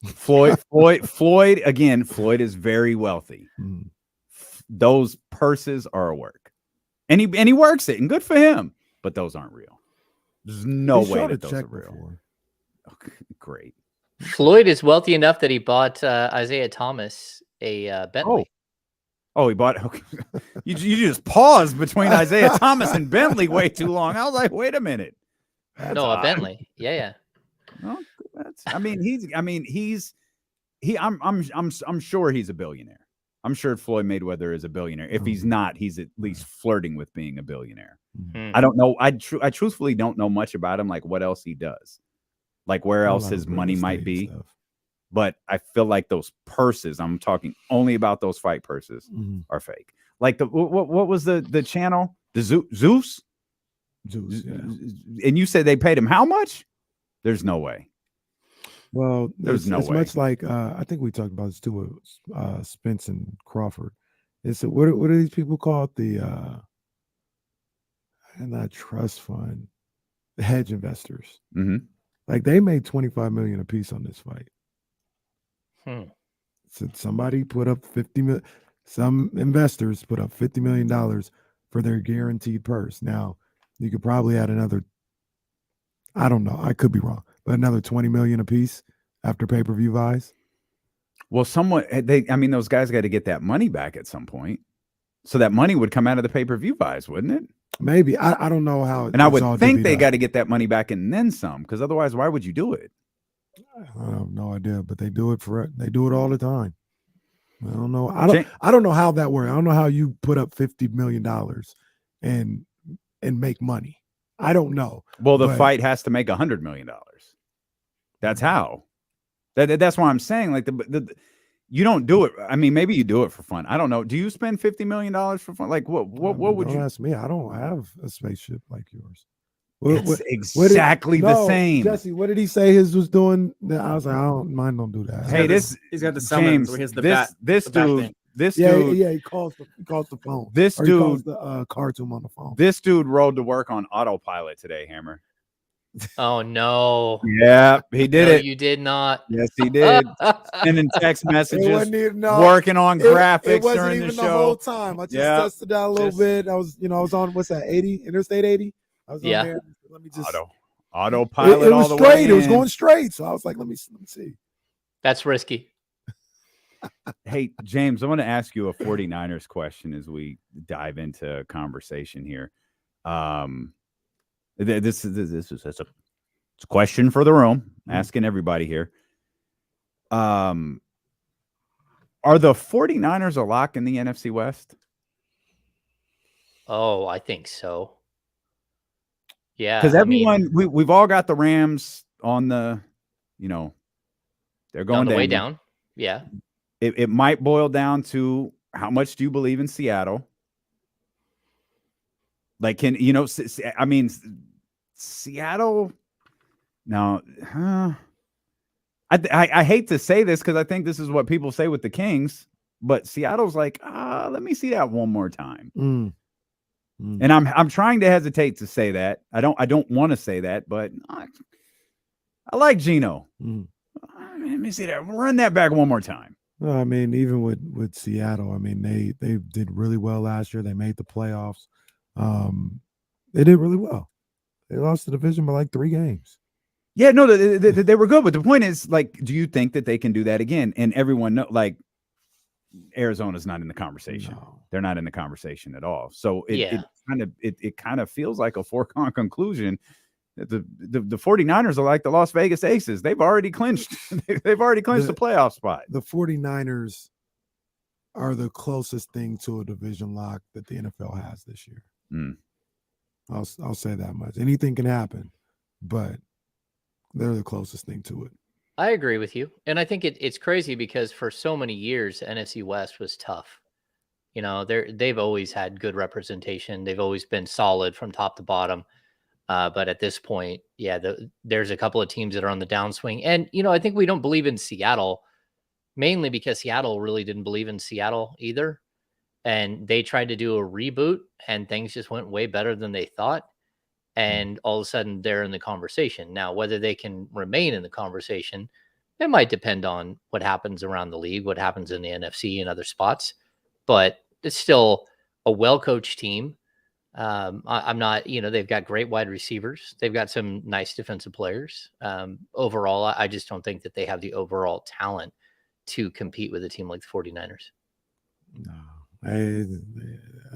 Floyd again, Floyd is very wealthy. Those purses are a work. And he works it, and good for him. But those aren't real. There's no way that those are real. Okay, great. Floyd is wealthy enough that he bought Isaiah Thomas a Bentley. Oh, he bought. Okay. you just paused between Isaiah Thomas and Bentley way too long. I was like, wait a minute. That's a Bentley. Yeah. Well, I'm sure he's a billionaire. I'm sure Floyd Mayweather is a billionaire. If he's not, he's at least flirting with being a billionaire. I don't know. I truthfully don't know much about him, like what else he does, like where else his money might be. But I feel like those purses, I'm talking only about those fight purses, are fake. Like the what was the channel? The Zeus? Zeus, yeah. And you said they paid him how much? There's no way. Well, there's no way. It's much like I think we talked about this too with Spence and Crawford. It's what are these people called? The not trust fund, the hedge investors. Like they made $25 million a piece on this fight. So somebody put up $50 million. Some investors put up $50 million for their guaranteed purse. Now you could probably add another. I don't know. I could be wrong, but another $20 million a piece after pay-per-view buys. Well, those guys got to get that money back at some point. So that money would come out of the pay-per-view buys, wouldn't it? Maybe. I don't know how. And I would think they got to get that money back and then some, because otherwise, why would you do it? I have no idea, but they do it all the time. I don't know. I don't know how that works. I don't know how you put up $50 million and make money. I don't know. Well, the fight has to make $100 million. That's how. That's why I'm saying, like, you don't do it. I mean, maybe you do it for fun. I don't know. Do you spend $50 million for fun? Like, what would you ask me? I don't have a spaceship like yours. It's exactly the same. Jesse, what did he say his was doing? I was like, mine don't do that. Hey, he's got the summons where he has the bat. This dude. He calls the phone. This dude calls the cartoon on the phone. This dude rode to work on autopilot today, Hammer. Oh no! Yeah, he did it. You did not. Yes, he did. Sending text messages, working on graphics during the show. The whole time. I just tested out a little bit. I was on what's that? 80 Interstate 80. I was on there. Let me just autopilot. It was all straight. It was going straight. So I was like, let me see. That's risky. Hey, James, I want to ask you a 49ers question as we dive into conversation here. This is a question for the room, asking everybody here. Are the 49ers a lock in the NFC West? Oh, I think so. Yeah. Because we've all got the Rams on the, they're going on the way down. Yeah. It might boil down to how much do you believe in Seattle? Like, Seattle. Now, I hate to say this because I think this is what people say with the Kings, but Seattle's like, let me see that one more time. And I'm trying to hesitate to say that. I don't want to say that, but I like Geno. Let me see that. Run that back one more time. Well, I mean, even with Seattle, I mean, they did really well last year. They made the playoffs. They did really well. They lost the division by like 3 games. Yeah, no, they were good. But the point is, like, do you think that they can do that again? And everyone know, like, Arizona's not in the conversation. No. They're not in the conversation at all. So it Yeah. kind of feels like a foregone conclusion that the 49ers are like the Las Vegas Aces. They've already clinched. They've already clinched the playoff spot. The 49ers are the closest thing to a division lock that the NFL has this year. Mm. I'll say that much. Anything can happen, but they're the closest thing to it. I agree with you. And I think it's crazy because for so many years, NFC West was tough. You know, they've always had good representation. They've always been solid from top to bottom. But at this point, yeah, there's a couple of teams that are on the downswing. And, you know, I think we don't believe in Seattle, mainly because Seattle really didn't believe in Seattle either. And they tried to do a reboot and things just went way better than they thought. And all of a sudden they're in the conversation. Now, whether they can remain in the conversation, it might depend on what happens around the league, what happens in the NFC and other spots. But it's still a well-coached team. I'm not, you know, they've got great wide receivers. They've got some nice defensive players. Overall, I just don't think that they have the overall talent to compete with a team like the 49ers. No, I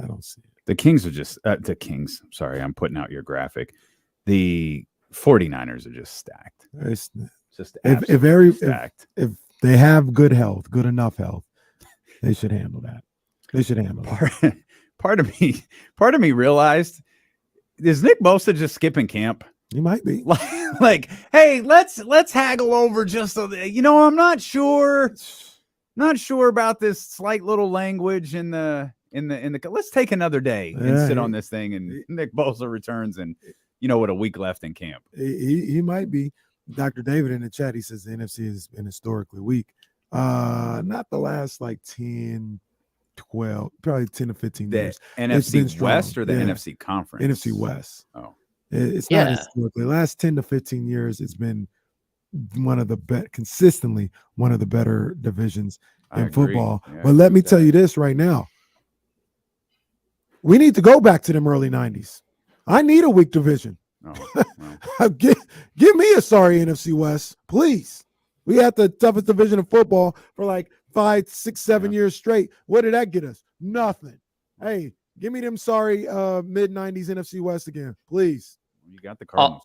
don't see it. The Kings are just the Kings. Sorry, I'm putting out your graphic. The 49ers are just stacked. It's Just stacked. If they have good health, good enough health, they should handle that. They should handle that. Part of me realized, is Nick Bosa just skipping camp? He might be. Like, hey, let's haggle over just so that, you know, I'm not sure about this slight little language in the let's take another day and sit on this thing. And Nick Bosa returns, and you know, with a week left in camp, he might be. Dr. David in the chat, he says the NFC has been historically weak. Not the last like 10, 12, probably 10 to 15 years. NFC West or the NFC Conference? NFC West. Oh, it's not historically. The last 10 to 15 years, it's been one of the consistently one of the better divisions in football. Yeah, but let me tell you this right now. We need to go back to them early 90s. I need a weak division. Oh, well. Give me a sorry NFC West, please. We had the toughest division of football for like 5, 6, 7 years straight. What did that get us? Nothing. Hey, give me them sorry mid-90s NFC West again, please. You got the Cardinals.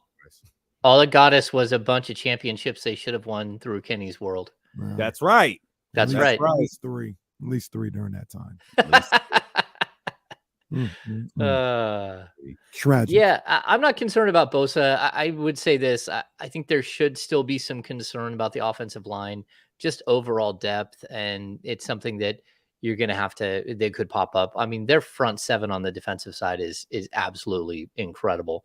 All it got us was a bunch of championships they should have won through Kenny's world. Wow. That's right. That's right. At least three during that time. Tragic. Yeah, I'm not concerned about Bosa. I would say this. I think there should still be some concern about the offensive line, just overall depth. And it's something that you're going to have to, they could pop up. I mean, their front seven on the defensive side is absolutely incredible.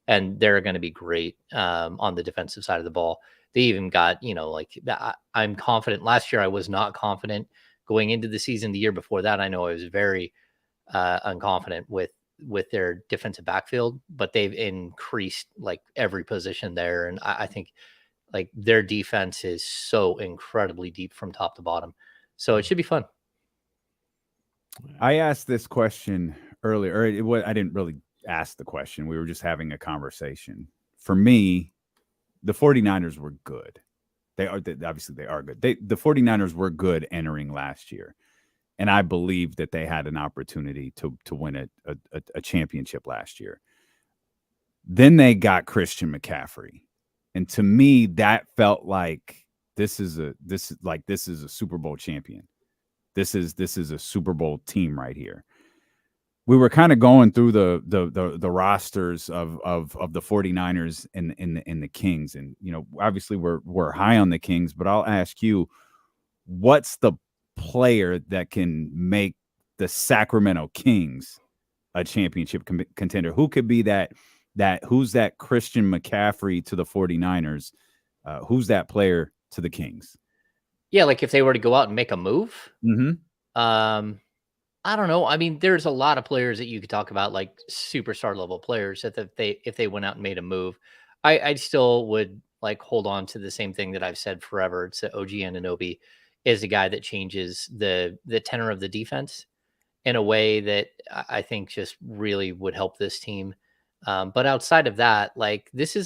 And they're going to be great on the defensive side of the ball. They even got, you know, like I'm confident. Last year, I was not confident going into the season. The year before that, I know I was very unconfident with their defensive backfield, but they've increased like every position there. And I think like their defense is so incredibly deep from top to bottom. So it should be fun. I asked this question earlier. I didn't really ask the question. We were just having a conversation. For me, the 49ers were good. Obviously they are good. The 49ers were good entering last year. And I believe that they had an opportunity to win a championship last year. Then they got Christian McCaffrey. And to me, that felt like this is a Super Bowl champion. This is a Super Bowl team right here. We were kind of going through the rosters of the 49ers and the Kings. And, you know, obviously we're high on the Kings, but I'll ask you, what's the player that can make the Sacramento Kings a championship contender? Who could be who's that Christian McCaffrey to the 49ers? Who's that player to the Kings? Yeah, like if they were to go out and make a move. Mm-hmm. I don't know. I mean, there's a lot of players that you could talk about, like superstar level players that if they went out and made a move, I still would like hold on to the same thing that I've said forever. It's that OG Anunoby is a guy that changes the tenor of the defense in a way that I think just really would help this team. But outside of that, like it's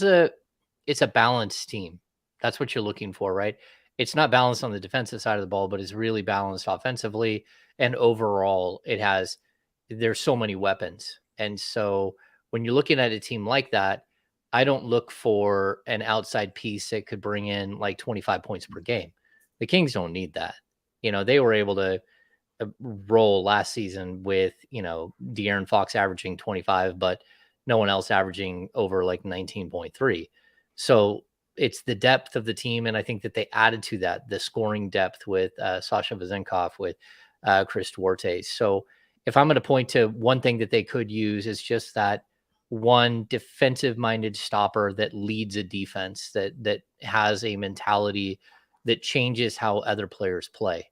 a balanced team. That's what you're looking for, right? it's not balanced on the defensive side of the ball, but it's really balanced offensively. And overall, there's so many weapons. And so when you're looking at a team like that, I don't look for an outside piece that could bring in like 25 points per game. The Kings don't need that. They were able to roll last season with, De'Aaron Fox averaging 25, but no one else averaging over like 19.3. So it's the depth of the team. And I think that they added to that, the scoring depth with Sasha Vezenkov, with Chris Duarte. So if I'm going to point to one thing that they could use, is just that one defensive minded stopper that leads a defense, that has a mentality that changes how other players play.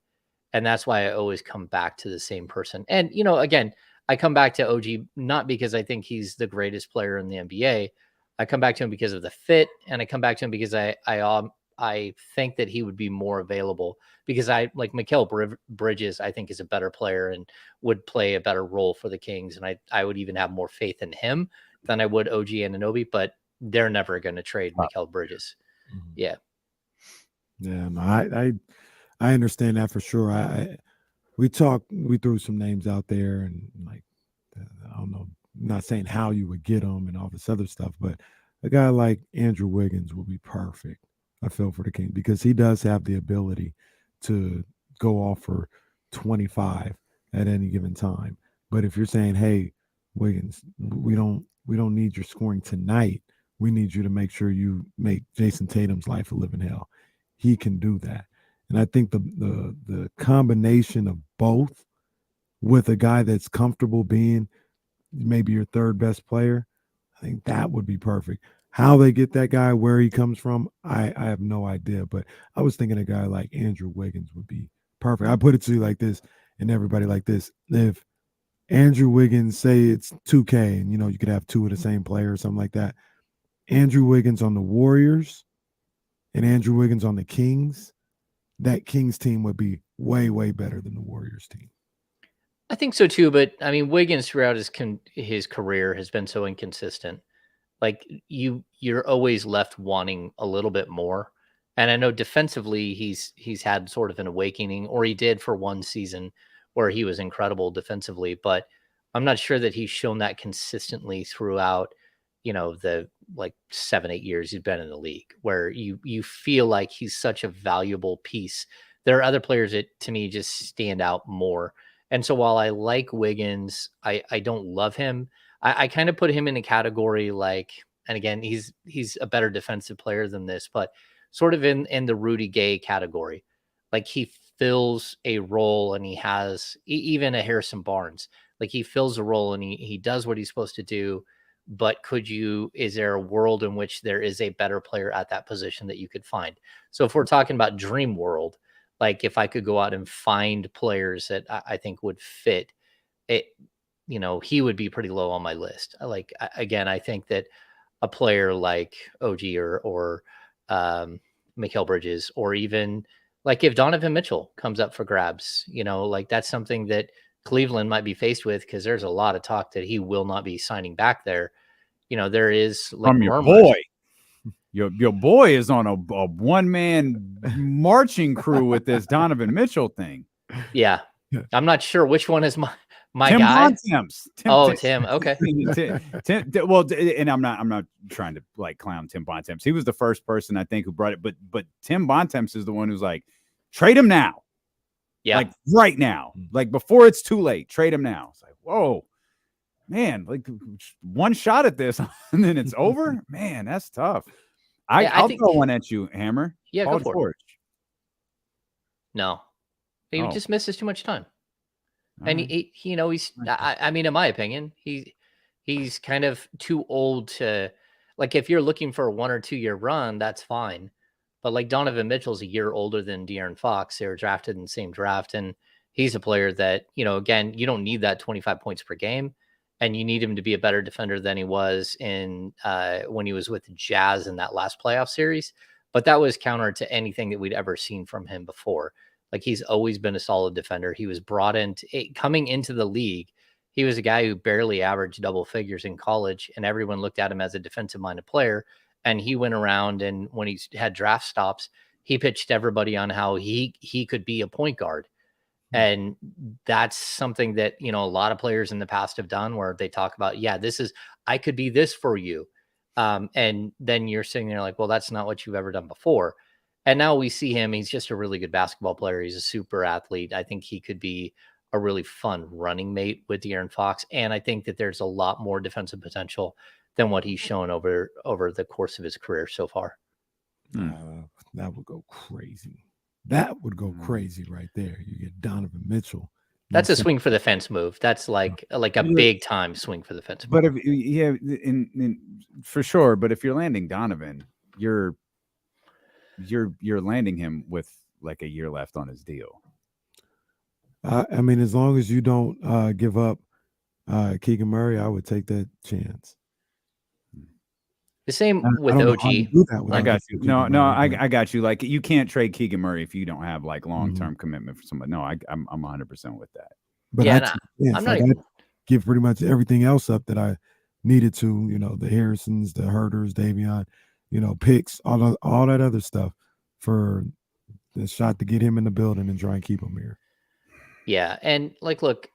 And that's why I always come back to the same person. And, again, I come back to OG, not because I think he's the greatest player in the NBA. I come back to him because of the fit. And I come back to him because I think that he would be more available, because I like Mikal Bridges, I think is a better player and would play a better role for the Kings. And I would even have more faith in him than I would OG Anunoby, but they're never going to trade Mikal Bridges. Yeah. Yeah, no, I understand that for sure. We threw some names out there, and like, I don't know, not saying how you would get them and all this other stuff, but a guy like Andrew Wiggins would be perfect, I feel, for the Kings, because he does have the ability to go off for 25 at any given time. But if you're saying, hey, Wiggins, we don't need your scoring tonight, we need you to make sure you make Jason Tatum's life a living hell, he can do that. And I think the combination of both, with a guy that's comfortable being maybe your third best player, I think that would be perfect. How they get that guy, where he comes from, I have no idea. But I was thinking a guy like Andrew Wiggins would be perfect. I put it to you like this, and everybody like this. If Andrew Wiggins, say it's 2K, and you could have two of the same player or something like that, Andrew Wiggins on the Warriors and Andrew Wiggins on the Kings, that Kings team would be way, way better than the Warriors team. I think so too, but I mean, Wiggins throughout his career has been so inconsistent. Like you're always left wanting a little bit more. And I know defensively he's had sort of an awakening, or he did for one season where he was incredible defensively, but I'm not sure that he's shown that consistently throughout, the like 7-8 years he's been in the league, where you feel like he's such a valuable piece. There are other players that to me just stand out more. And so while I like Wiggins, I don't love him. I kind of put him in a category like, and again, he's a better defensive player than this, but sort of in the Rudy Gay category. Like he fills a role, and he has even a Harrison Barnes. Like he fills a role and he does what he's supposed to do. But is there a world in which there is a better player at that position that you could find? So if we're talking about dream world, like if I could go out and find players that I think would fit it, he would be pretty low on my list. Again, I think that a player like OG or Mikal Bridges, or even like if Donovan Mitchell comes up for grabs, like that's something that Cleveland might be faced with, because there's a lot of talk that he will not be signing back there. There is like from your murmurs. boy. Your boy is on a one-man marching crew with this Donovan Mitchell thing. Yeah. I'm not sure which one is my Tim guy. Bontemps. Tim. Okay. Well, and I'm not trying to like clown Tim Bontemps. He was the first person I think who brought it, but Tim Bontemps is the one who's like, trade him now. Yeah. Like right now, like before it's too late, trade him now. It's like, whoa, man, like one shot at this and then it's over. Man, that's tough. I'll throw one at you, Hammer. Yeah, Paul go for George. it. No, he just misses too much time. And he he's, I mean, in my opinion, he's kind of too old to, like, if you're looking for a 1 or 2 year run, that's fine. But like Donovan Mitchell's a year older than De'Aaron Fox. They were drafted in the same draft. And he's a player that, again, you don't need that 25 points per game. And you need him to be a better defender than he was in when he was with the Jazz in that last playoff series. But that was counter to anything that we'd ever seen from him before. Like he's always been a solid defender. He was brought in coming into the league. He was a guy who barely averaged double figures in college, and everyone looked at him as a defensive minded player. And he went around, and when he had draft stops, he pitched everybody on how he could be a point guard. And that's something that, a lot of players in the past have done, where they talk about, I could be this for you. And then you're sitting there like, well, that's not what you've ever done before. And now we see him. He's just a really good basketball player. He's a super athlete. I think he could be a really fun running mate with De'Aaron Fox. And I think that there's a lot more defensive potential than what he's shown over the course of his career so far. That would go crazy. That would go crazy right there. You get Donovan Mitchell. That's a swing for the fence move. That's like a big time swing for the fence move. But for sure. But if you're landing Donovan, you're landing him with like a year left on his deal. I mean, as long as you don't give up Keegan Murray, I would take that chance. The same with OG. I got you. No, I got you. Like, you can't trade Keegan Murray if you don't have like long-term commitment for somebody. No, I'm 100% with that. But I'd give pretty much everything else up that I needed to. The Harrisons, the Herders, Davion, picks, all that other stuff for the shot to get him in the building and try and keep him here. Yeah, and look,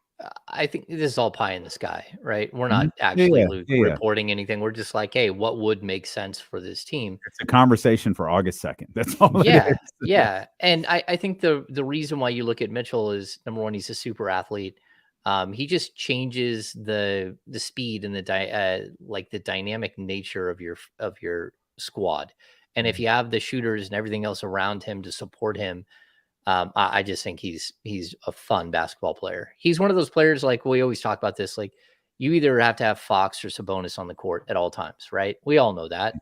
I think this is all pie in the sky, right? We're not actually reporting anything. We're just like, hey, what would make sense for this team? It's a conversation for August 2nd. That's all. Yeah. And I think the reason why you look at Mitchell is, number one, he's a super athlete. He just changes the speed and the dynamic nature of your squad. And if you have the shooters and everything else around him to support him, I just think he's a fun basketball player. He's one of those players, like we always talk about this, like you either have to have Fox or Sabonis on the court at all times, right? We all know that.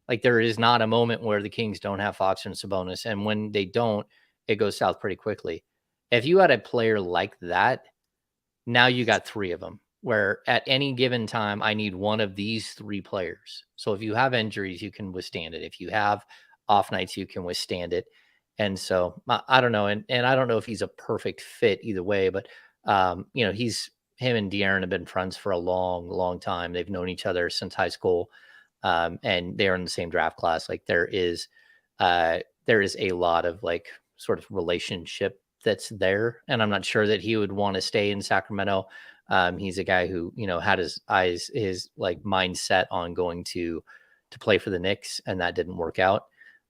Like there is not a moment where the Kings don't have Fox and Sabonis. And when they don't, it goes south pretty quickly. If you had a player like that, now you got three of them, where at any given time, I need one of these three players. So if you have injuries, you can withstand it. If you have off nights, you can withstand it. And so I don't know. And I don't know if he's a perfect fit either way, but him and De'Aaron have been friends for a long, long time. They've known each other since high school. And they're in the same draft class. Like there is a lot of like sort of relationship that's there. And I'm not sure that he would want to stay in Sacramento. He's a guy who, had his mindset on going to play for the Knicks, and that didn't work out.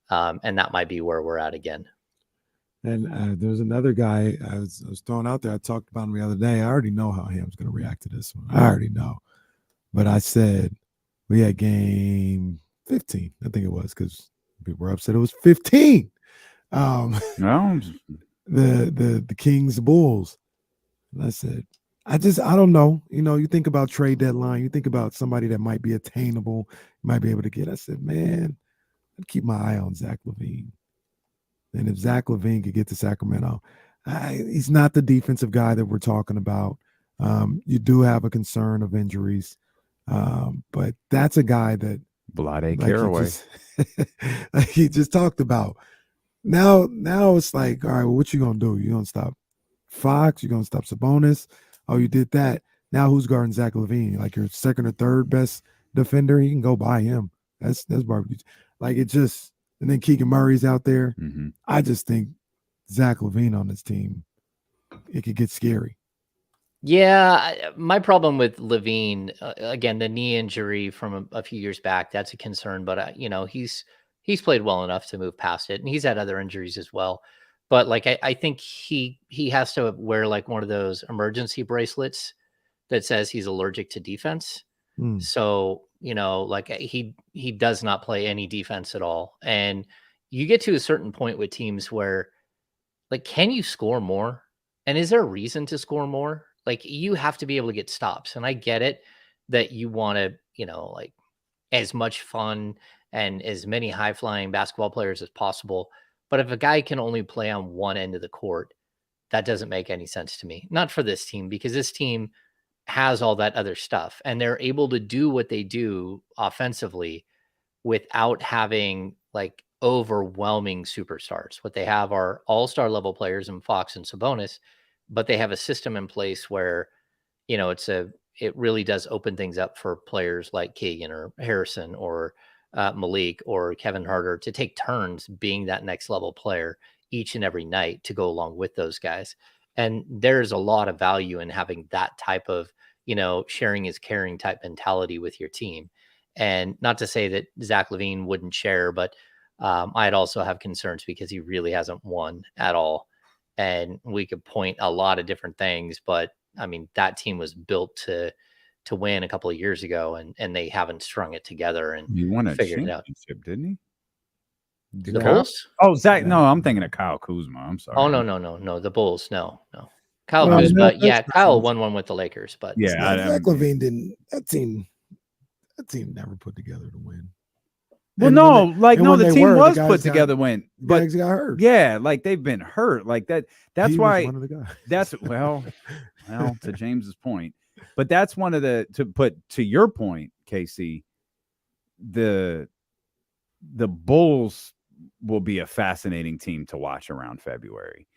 And that might be where we're at again. And there's another guy I was throwing out there. I talked about him the other day. I already know how Ham's going to react to this one. I already know. But I said we had game 15, I think it was, because people were upset it was 15. No. The Kings Bulls. And I said, I don't know. You think about trade deadline, you think about somebody that might be attainable, you might be able to get. I said, man, I'd keep my eye on Zach LaVine. And if Zach LaVine could get to Sacramento, he's not the defensive guy that we're talking about. You do have a concern of injuries, but that's a guy that Blade Caraway, he just talked about. Now it's like, all right, well, what you gonna do? You gonna stop Fox? You gonna stop Sabonis? Oh, you did that. Now who's guarding Zach LaVine? Like your second or third best defender? You can go buy him. That's barbecue. Like it just. And then Keegan Murray's out there. Mm-hmm. I just think Zach LaVine on this team, it could get scary. Yeah, my problem with LaVine, again, the knee injury from a few years back, that's a concern. But he's played well enough to move past it, and he's had other injuries as well. But like I think he has to wear like one of those emergency bracelets that says he's allergic to defense. So, like he does not play any defense at all. And you get to a certain point with teams where like, can you score more? And is there a reason to score more? Like you have to be able to get stops. And I get it that you want to, like as much fun and as many high flying basketball players as possible. But if a guy can only play on one end of the court, that doesn't make any sense to me. Not for this team, because this team has all that other stuff and they're able to do what they do offensively without having like overwhelming superstars. What they have are all-star level players in Fox and Sabonis, but they have a system in place where, it really does open things up for players like Keegan or Harrison or Malik or Kevin Harder to take turns being that next level player each and every night to go along with those guys. And there's a lot of value in having that type of, sharing is caring type mentality with your team. And not to say that Zach LaVine wouldn't share, but I'd also have concerns because he really hasn't won at all. And we could point a lot of different things, but I mean, that team was built to win a couple of years ago, and they haven't strung it together and He won a figured it out. championship, didn't he? The Bulls? Oh, Zach. No, I'm thinking of Kyle Kuzma. I'm sorry. Oh, no. The Bulls. No. Kyle Well, Kuzma. that's Yeah, for Kyle sure. won one with the Lakers, but Yeah, Zach LaVine didn't. That team never put together to win. Well, And no, when they- and when the they team were, the was guys put got- together when, but guys got hurt. yeah, like they've been hurt, like that. That's He was why. one of the guys. That's well, to James's point, but that's one of to your point, Casey. The Bulls will be a fascinating team to watch around February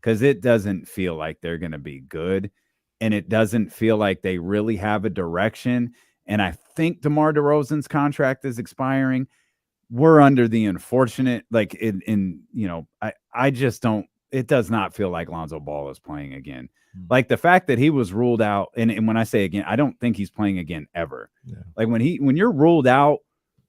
because it doesn't feel like they're going to be good, and it doesn't feel like they really have a direction. And I think DeMar DeRozan's contract is expiring. We're under the unfortunate, like I just don't. It does not feel like Lonzo Ball is playing again. Like the fact that he was ruled out, and when I say again, I don't think he's playing again ever. Yeah. Like when you're ruled out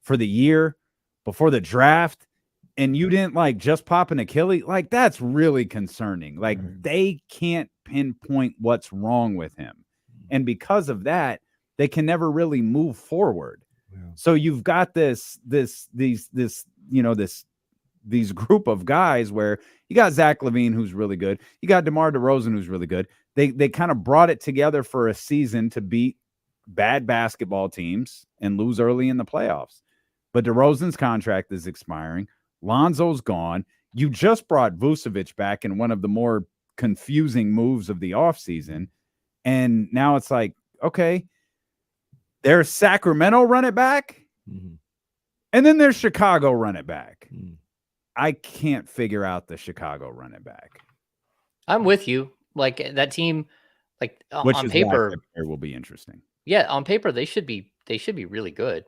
for the year before the draft, and you didn't like just pop an Achilles, like that's really concerning. Like they can't pinpoint what's wrong with him, and because of that, they can never really move forward. Yeah. So you've got these group of guys where you got Zach LaVine, who's really good. You got DeMar DeRozan, who's really good. They kind of brought it together for a season to beat bad basketball teams and lose early in the playoffs. But DeRozan's contract is expiring. Lonzo's gone. You just brought Vucevic back in one of the more confusing moves of the offseason. And now it's like, okay, there's Sacramento run it back, and then there's Chicago run it back. I can't figure out the Chicago run it back. I'm with you. Like that team, like Which on is paper, it will be interesting. Yeah, on paper they should be really good.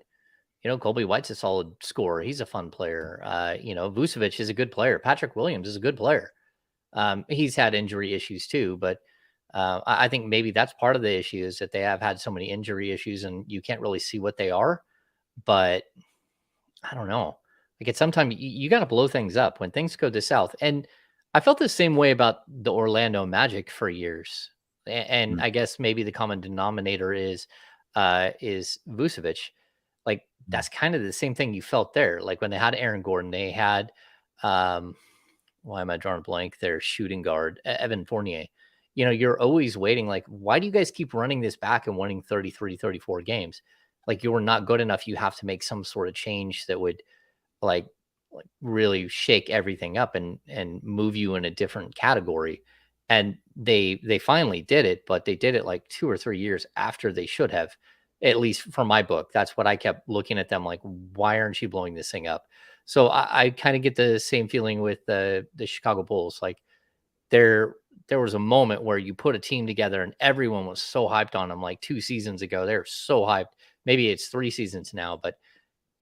Colby White's a solid scorer. He's a fun player. Vucevic is a good player. Patrick Williams is a good player. He's had injury issues too, but I think maybe that's part of the issue is that they have had so many injury issues and you can't really see what they are. But I don't know. Like at some time you got to blow things up when things go to south. And I felt the same way about the Orlando Magic for years. And I guess maybe the common denominator is Vucevic. Like that's kind of the same thing you felt there. Like when they had Aaron Gordon, they had why am I drawing a blank? Their shooting guard, Evan Fournier. You're always waiting. Like, why do you guys keep running this back and winning 33, 34 games? Like you're not good enough. You have to make some sort of change that would like really shake everything up and move you in a different category. And they finally did it, but they did it like 2 or 3 years after they should have, at least for my book. That's what I kept looking at them like, why aren't you blowing this thing up? So I kind of get the same feeling with the Chicago Bulls. Like there was a moment where you put a team together and everyone was so hyped on them like 2 seasons ago. They're so hyped. Maybe it's 3 seasons now, but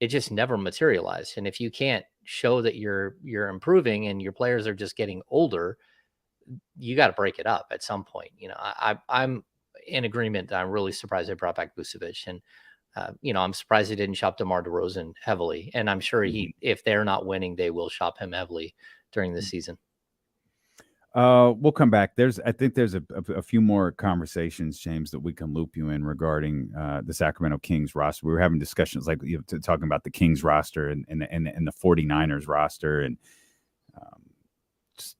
it just never materialized. And if you can't show that you're improving and your players are just getting older, you got to break it up at some point. I'm in agreement. I'm really surprised they brought back Vucevic, and I'm surprised they didn't shop DeMar DeRozan heavily. And I'm sure if they're not winning, they will shop him heavily during the season. We'll come back. I think there's a few more conversations, James, that we can loop you in regarding the Sacramento Kings roster. We were having discussions like talking about the Kings roster and the 49ers roster and just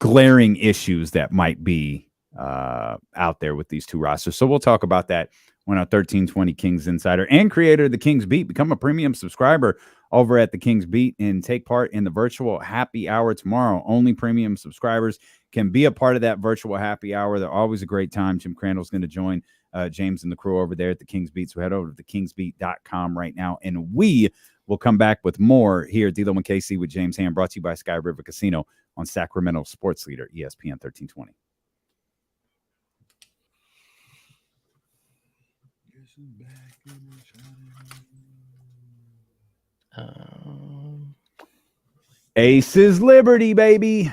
glaring issues that might be out there with these two rosters. So we'll talk about that when our 1320 Kings Insider and creator of the Kings Beat become a premium subscriber over at the Kings Beat and take part in the virtual happy hour tomorrow. Only premium subscribers can be a part of that virtual happy hour. They're always a great time. Jim Crandall's going to join James and the crew over there at the Kings Beat. So head over to thekingsbeat.com right now. And we will come back with more here at D'Lo and KC with James Ham, brought to you by Sky River Casino on Sacramento Sports Leader, ESPN 1320. Aces Liberty, baby.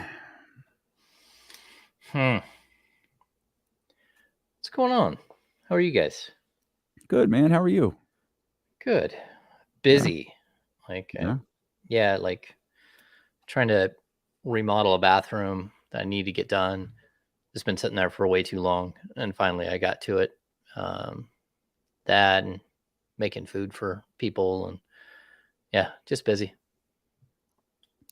What's going on? How are you guys? Good, man. How are you? Good. Busy. Like, Yeah. Like trying to remodel a bathroom that I need to get done. It's been sitting there for way too long, and finally I got to it. That and making food for people, and just busy.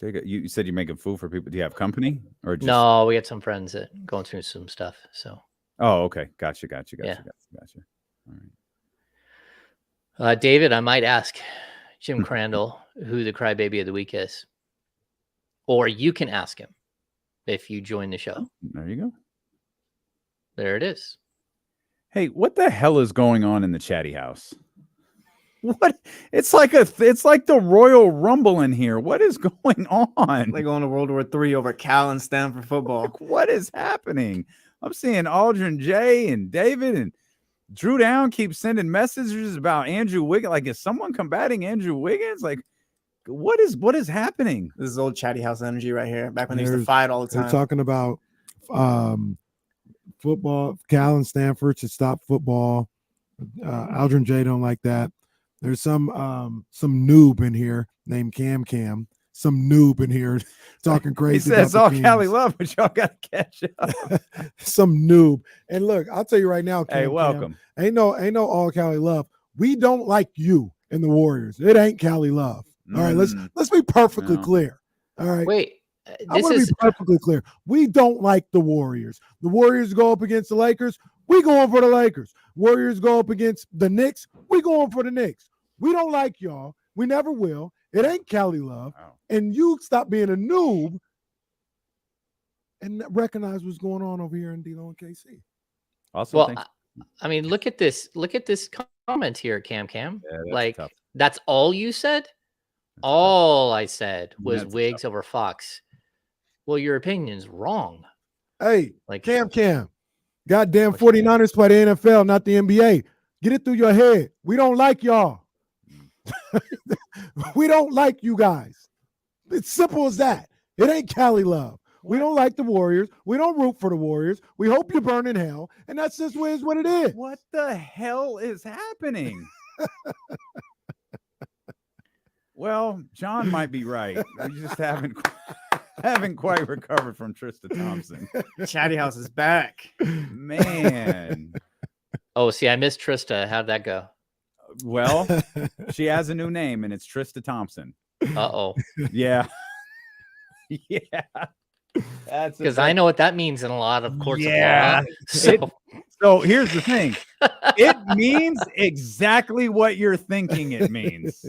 You said you're making food for people. Do you have company or just? No, we had some friends that going through some stuff. So. Oh, okay. Gotcha. All right. David, I might ask Jim Crandall who the crybaby of the week is, or you can ask him if you join the show. There you go. There it is. Hey, what the hell is going on in the chatty house? What? It's like the Royal Rumble in here. What is going on? Like going to World War III over Cal and Stanford football. Like, what is happening? I'm seeing Aldrin J and David and Drew Down keep sending messages about Andrew Wiggins. Like, is someone combating Andrew Wiggins? Like, what is happening? This is old chatty house energy right here. Back when they used to fight all the time. They're talking about football. Cal and Stanford should stop football. Aldrin J don't like that. There's some noob in here named Cam. Some noob in here talking crazy. He says all Cali love, but y'all got to catch up. Some noob. And look, I'll tell you right now, Cam, hey, welcome. Ain't no all Cali love. We don't like you and the Warriors. It ain't Cali love. All right, let's be perfectly clear. All right. Wait. I want to be perfectly clear. We don't like the Warriors. The Warriors go up against the Lakers. We going for the Lakers. Warriors go up against the Knicks. We going for the Knicks. We don't like y'all. We never will. It ain't Cali love. Wow. And you stop being a noob and recognize what's going on over here in D-Lo and KC. Also, well, I mean, look at this. Look at this comment here, Cam. Yeah, like tough. That's all you said. All I said was Wiggs over Fox. Well, your opinion's wrong. Hey, like Cam. Goddamn 49ers play the NFL, not the NBA. Get it through your head. We don't like y'all. We don't like you guys. It's simple as that. It ain't Cali love. We don't like the Warriors. We don't root for the Warriors. We hope you burn in hell. And that's just what it is. What the hell is happening? Well, John might be right. We just haven't quite recovered from Trysta Thompson. Chatty House is back. Man. Oh, see, I missed Trysta. How'd that go? Well, she has a new name, and it's Trysta Thompson. Uh-oh. Yeah. Yeah. That's because I know what that means in a lot of courts of law. So here's the thing. It means exactly what you're thinking it means.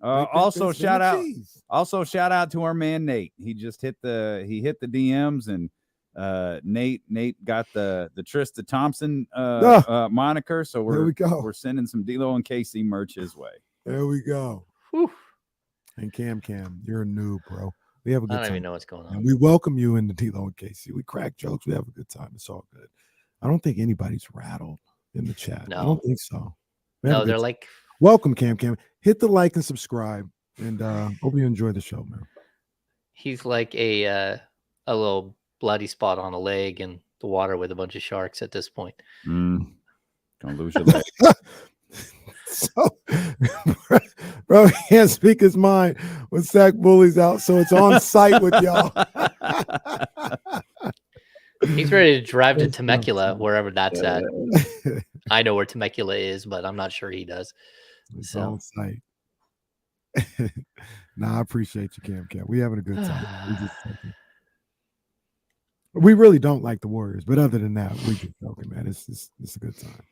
Also shout out to our man Nate. He just hit the DMs, and Nate got the Trysta Thompson moniker. So we're sending some D-Lo and KC merch his way. There we go. Whew. And Cam, you're a noob, bro. We have a good time. I don't even know what's going on. And we welcome you into D-Lo and KC. We crack jokes. We have a good time. It's all good. I don't think anybody's rattled in the chat. No. I don't think so. No, they're like, welcome, Cam. Hit the like and subscribe, and hope you enjoy the show, man. He's like a little bloody spot on a leg in the water with a bunch of sharks at this point. Don't lose your leg. So, bro, he can't speak his mind when Sack Bully's out, so it's on site with y'all. He's ready to drive to Temecula, wherever that's at. I know where Temecula is, but I'm not sure he does. It's on site. Nah, I appreciate you, Cam. We having a good time. We really don't like the Warriors, but other than that, we just joking, man. It's a good time.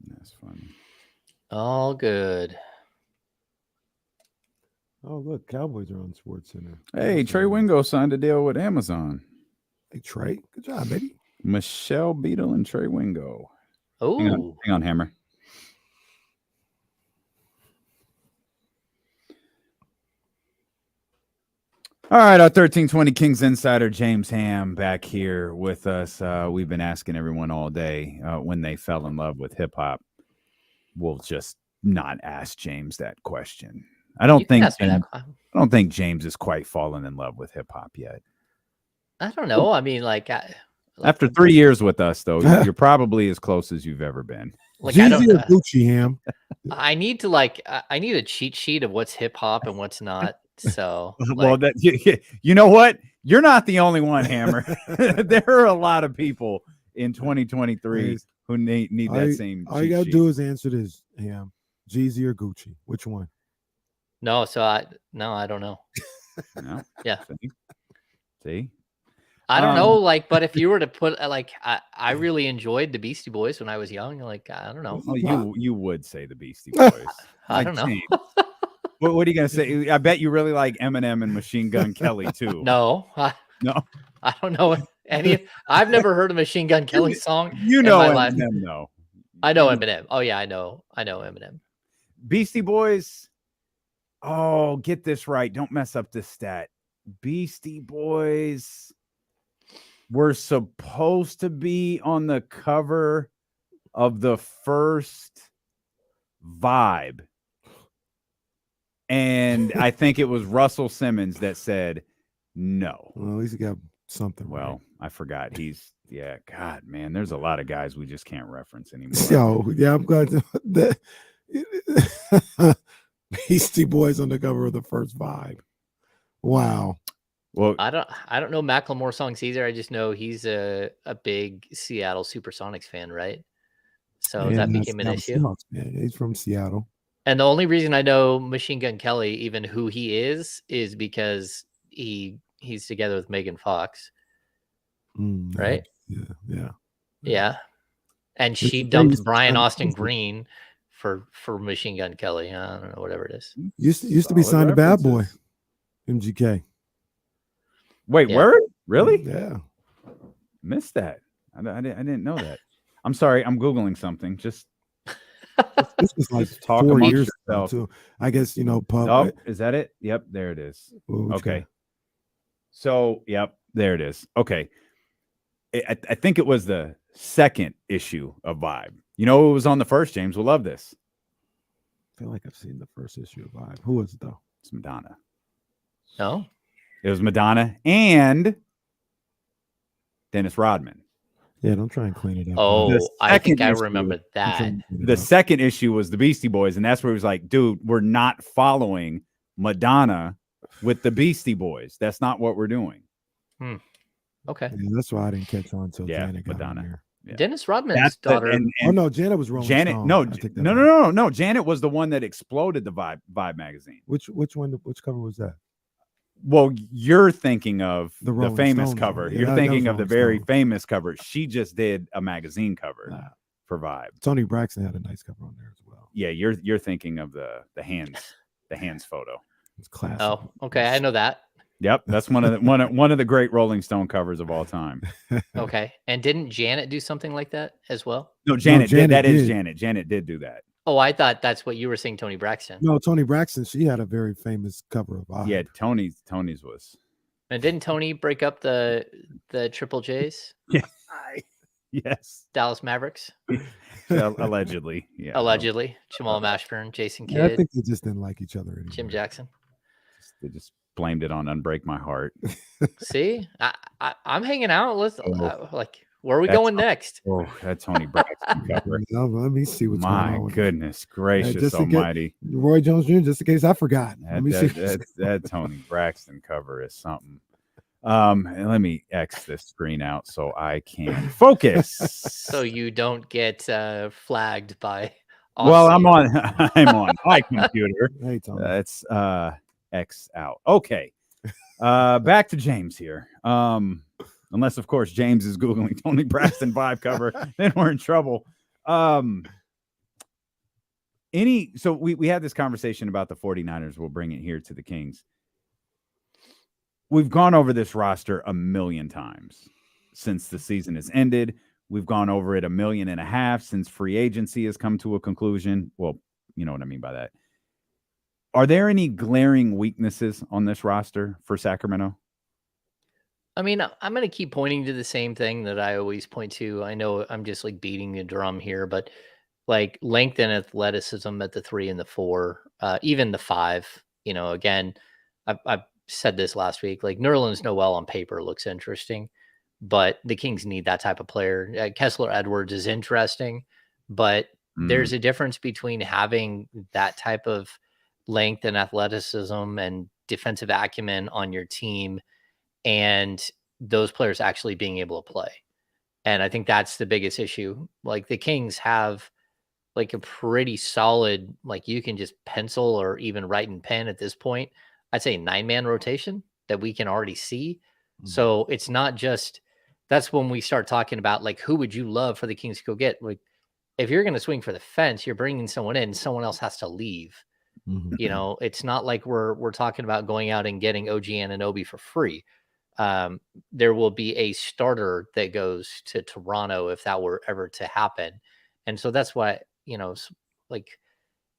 That's funny. All good. Oh, look, Cowboys are on Sports Center. Hey, Trey Wingo signed a deal with Amazon. Hey, Trey, good job, baby. Michelle Beadle and Trey Wingo. Oh, hang on, Hammer. All right, our 1320 Kings insider James Ham back here with us. We've been asking everyone all day when they fell in love with hip hop. We'll just not ask James that question. I don't You can think ask me that. I don't think James is quite fallen in love with hip hop yet. I don't know. I mean, like After 3 years with us, though, you're probably as close as you've ever been. Like I don't. Jeezy or Gucci, Ham? I need to I need a cheat sheet of what's hip hop and what's not. So Well, like, you know what? You're not the only one, Hammer. There are a lot of people in 2023 who need that same. All you gotta do is answer this, Ham. Jeezy or Gucci? Which one? no, so I don't know. No. Yeah. See? I don't know, like, but if you were to put like, I really enjoyed the Beastie Boys when I was young. Like, I don't know. Oh, you would say the Beastie Boys. I don't know. James, what are you gonna say? I bet you really like Eminem and Machine Gun Kelly too. No, No, I don't know any. I've never heard a Machine Gun Kelly song. you in know my life. Eminem though. I know Eminem. Oh yeah, I know Eminem. Beastie Boys. Oh, get this right. Don't mess up this stat. Beastie Boys were supposed to be on the cover of the first Vibe. And I think it was Russell Simmons that said no. Well, at least you got something. Well, I forgot. God, man, there's a lot of guys we just can't reference anymore. Yo, yeah, I'm glad that Beastie Boys on the cover of the first Vibe. Wow. Well, I don't know Macklemore songs either. I just know he's a big Seattle Supersonics fan, right? So that became an issue. Yeah, he's from Seattle. And the only reason I know Machine Gun Kelly, even who he is because he's together with Megan Fox, right? Yeah. And she dumped Brian Austin Green for Machine Gun Kelly. I don't know, whatever it is. Used to be signed to Bad Boy, MGK. Wait, word? Really? Yeah. Missed that. I didn't know that. I'm sorry. I'm Googling something. Just this was like talk 4 amongst years ago, yourself. too. I guess, pub. Oh, is that it? Yep, there it is. Okay. So, yep, there it is. Okay. I think it was the second issue of Vibe. You know, it was on the first, James. We'll love this. I feel like I've seen the first issue of Vibe. Who was it, though? It's Madonna. No. It was Madonna and Dennis Rodman. Yeah, don't try and clean it up. Oh, I think I remember that. The second issue was the Beastie Boys, and that's where he was like, dude, we're not following Madonna with the Beastie Boys. That's not what we're doing. Okay. Yeah, that's why I didn't catch on until Janet got Madonna. here. Yeah. Dennis Rodman's daughter. Oh no, Janet was Rolling Janet. Stone. No. Janet was the one that exploded the Vibe magazine. Which cover was that? Well, you're thinking of the Rolling famous Stones cover. one. Yeah, You're that thinking was of the Rolling very Stone. famous cover. She just did a magazine cover for Vibe. Tony Braxton had a nice cover on there as well. Yeah, you're thinking of the hands photo. It's classic. Oh, okay. I know that. Yep, that's one of the great Rolling Stone covers of all time. Okay. And didn't Janet do something like that as well? No, Janet did. That is did. Janet. Janet did do that. Oh, I thought that's what you were saying, Tony Braxton. No, Tony Braxton, she had a very famous cover of Vibe. Yeah, Tony's was. And didn't Tony break up the Triple J's? Yeah. Yes. Dallas Mavericks? Allegedly. Yeah. Allegedly. Jamal Mashburn, Jason Kidd, Yeah, I think they just didn't like each other anymore. Jim Jackson. They just blamed it on Unbreak My Heart. See? I'm hanging out. Let's where are we going next? Oh, that Tony Braxton cover. Let me see what's going My on. goodness gracious just in case- almighty. Roy Jones Jr., just in case I forgot. Let me see. That Tony Braxton cover is something. And let me X this screen out so I can focus. So you don't get flagged by Well, Aussie. I'm on my computer. Hey, Tony. That's X out. Okay. Back to James here. Unless of course James is Googling Tony Braxton Vibe cover, then we're in trouble. So we had this conversation about the 49ers. We'll bring it here to the Kings. We've gone over this roster 1 million times since the season has ended. We've gone over it 1.5 million since free agency has come to a conclusion. Well, you know what I mean by that. Are there any glaring weaknesses on this roster for Sacramento? I mean, I'm going to keep pointing to the same thing that I always point to. I know I'm just like beating the drum here, but like length and athleticism at the 3 and the 4, even the 5. Again, I've said this last week. Like Nerlens Noel on paper looks interesting, but the Kings need that type of player. Kessler Edwards is interesting, but there's a difference between having that type of length and athleticism and defensive acumen on your team and those players actually being able to play. And I think that's the biggest issue. Like the Kings have like a pretty solid, like you can just pencil or even write in pen at this point, I'd say 9-man rotation that we can already see. So it's not just, that's when we start talking about like, who would you love for the Kings to go get? Like, if you're going to swing for the fence, you're bringing someone in, someone else has to leave. It's not like we're talking about going out and getting OG Anunoby for free. There will be a starter that goes to Toronto if that were ever to happen. And so that's why, like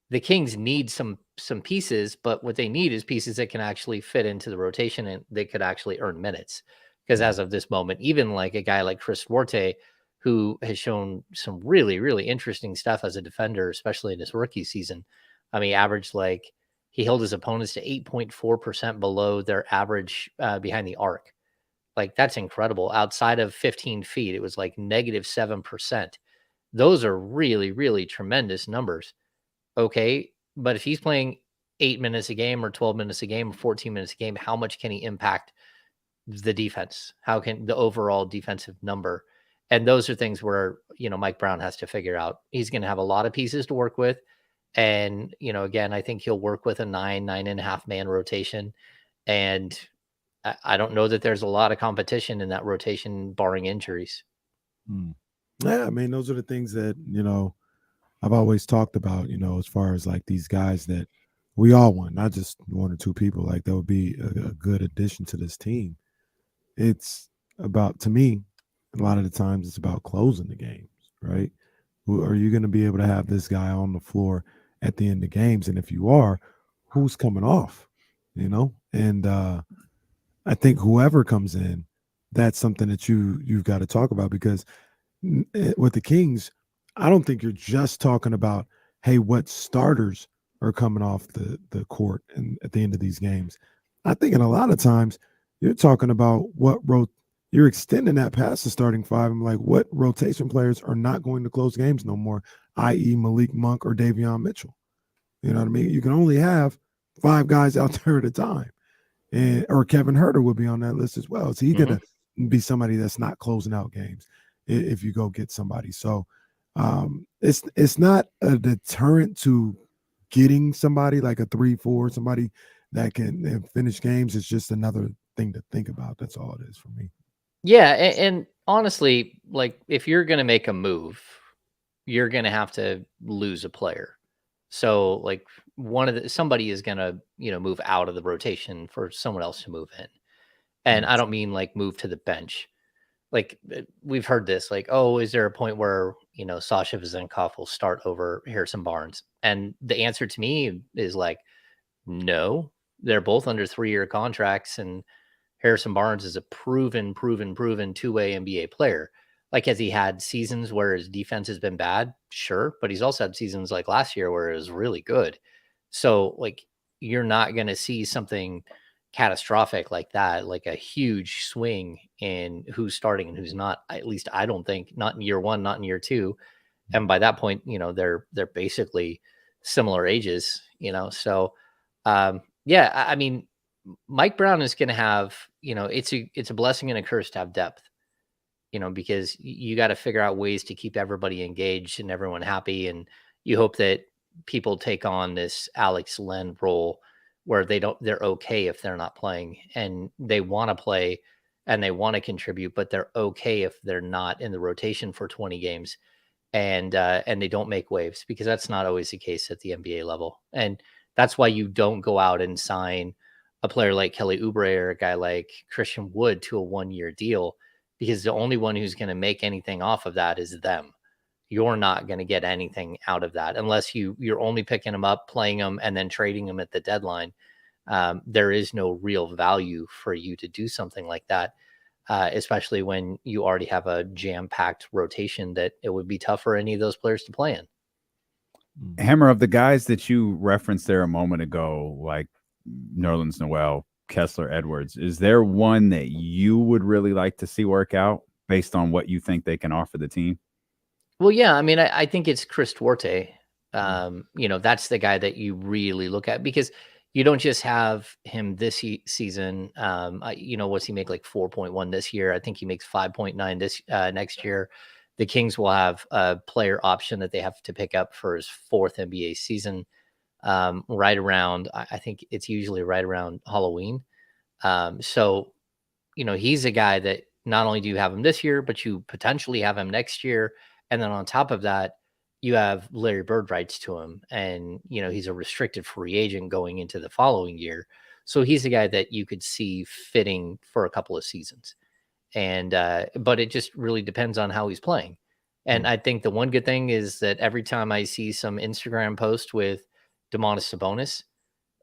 the Kings need some pieces, but what they need is pieces that can actually fit into the rotation and they could actually earn minutes. Because as of this moment, even like a guy like Chris Duarte, who has shown some really, really interesting stuff as a defender, especially in his rookie season. I mean, he held his opponents to 8.4% below their average behind the arc. Like that's incredible. Outside of 15 feet, it was like -7%. Those are really, really tremendous numbers. Okay. But if he's playing 8 minutes a game or 12 minutes a game or 14 minutes a game, how much can he impact the defense? How can the overall defensive number? And those are things where, Mike Brown has to figure out. He's going to have a lot of pieces to work with. And, again, I think he'll work with a 9.5 man rotation. And I don't know that there's a lot of competition in that rotation, barring injuries. Yeah, I mean, those are the things that, I've always talked about, as far as like these guys that we all want, not just one or two people, like that would be a good addition to this team. It's about, to me, a lot of the times it's about closing the games, right? Are you going to be able to have this guy on the floor at the end of games? And if you are, who's coming off, And I think whoever comes in, that's something that you've got to talk about, because with the Kings, I don't think you're just talking about, hey, what starters are coming off the court and at the end of these games. I think in a lot of times you're talking about you're extending that past the starting five. I'm like, what rotation players are not going to close games no more, i.e. Malik Monk or Davion Mitchell. You know what I mean? You can only have 5 guys out there at a time. Or Kevin Huerter would be on that list as well. Is he going to be somebody that's not closing out games if you go get somebody? So it's not a deterrent to getting somebody like a 3-4, somebody that can finish games. It's just another thing to think about. That's all it is for me. Yeah, and honestly, like if you're going to make a move, you're going to have to lose a player. So like somebody is going to, move out of the rotation for someone else to move in. And I don't mean like move to the bench. Like we've heard this, like, oh, is there a point where, Sasha Vezenkov will start over Harrison Barnes? And the answer to me is like, no, they're both under 3-year contracts. And Harrison Barnes is a proven two-way NBA player. Like, has he had seasons where his defense has been bad? Sure. But he's also had seasons like last year where it was really good. So like, you're not going to see something catastrophic like that, like a huge swing in who's starting and who's not. At least I don't think, not in year 1, not in year 2. And by that point, they're basically similar ages, So yeah, I mean, Mike Brown is going to have, it's a blessing and a curse to have depth, because you got to figure out ways to keep everybody engaged and everyone happy. And you hope that people take on this Alex Len role where they're okay if they're not playing and they want to play and they want to contribute, but they're okay if they're not in the rotation for 20 games and they don't make waves, because that's not always the case at the NBA level. And that's why you don't go out and sign a player like Kelly Oubre or a guy like Christian Wood to a 1-year deal, because the only one who's going to make anything off of that is them. You're not going to get anything out of that unless you're only picking them up, playing them, and then trading them at the deadline. There is no real value for you to do something like that, especially when you already have a jam-packed rotation that it would be tough for any of those players to play in. Hammer, of the guys that you referenced there a moment ago, like Nerlens Noel, Kessler Edwards, is there one that you would really like to see work out based on what you think they can offer the team? Well, yeah, I mean, I think it's Chris Duarte. That's the guy that you really look at because you don't just have him this season. What's he make, like 4.1 this year? I think he makes 5.9 this next year. The Kings will have a player option that they have to pick up for his 4th NBA season, right around, I think it's usually right around Halloween. So, he's a guy that not only do you have him this year, but you potentially have him next year. And then on top of that, you have Larry Bird rights to him. And, he's a restricted free agent going into the following year. So he's a guy that you could see fitting for a couple of seasons. And, but it just really depends on how he's playing. And I think the one good thing is that every time I see some Instagram post with Domantas Sabonis,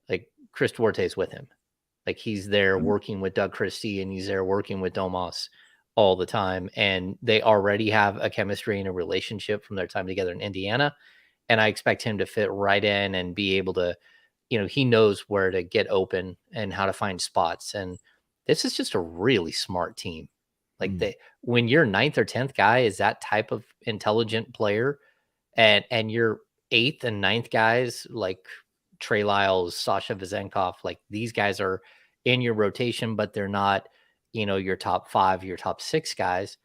like Chris Duarte is with him. Like he's there working with Doug Christie and he's there working with Domas all the time. And they already have a chemistry and a relationship from their time together in Indiana. And I expect him to fit right in and be able to, he knows where to get open and how to find spots. And this is just a really smart team. Like when your 9th or 10th guy is that type of intelligent player and your 8th and 9th guys like Trey Lyles, Sasha Vezenkov, like these guys are in your rotation, but they're not, your top 5, your top 6 guys.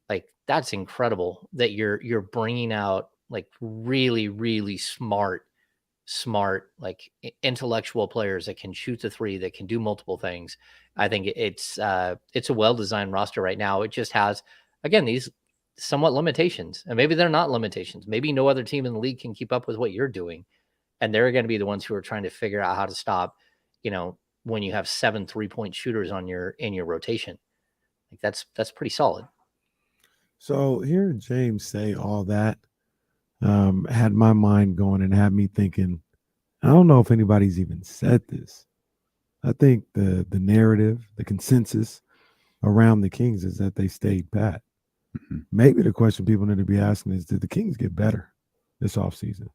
Like that's incredible that you're bringing out like really, really smart, like intellectual players that can shoot the 3, that can do multiple things. I think it's a well-designed roster right now. It just has, again, these somewhat limitations, and maybe they're not limitations. Maybe no other team in the league can keep up with what you're doing. And they're going to be the ones who are trying to figure out how to stop, when you have 7 3-point shooters in your rotation. Like that's pretty solid. So hearing James say all that had my mind going and had me thinking, I don't know if anybody's even said this. I think the narrative, the consensus around the Kings is that they stayed pat. Maybe the question people need to be asking is, did the Kings get better this offseason?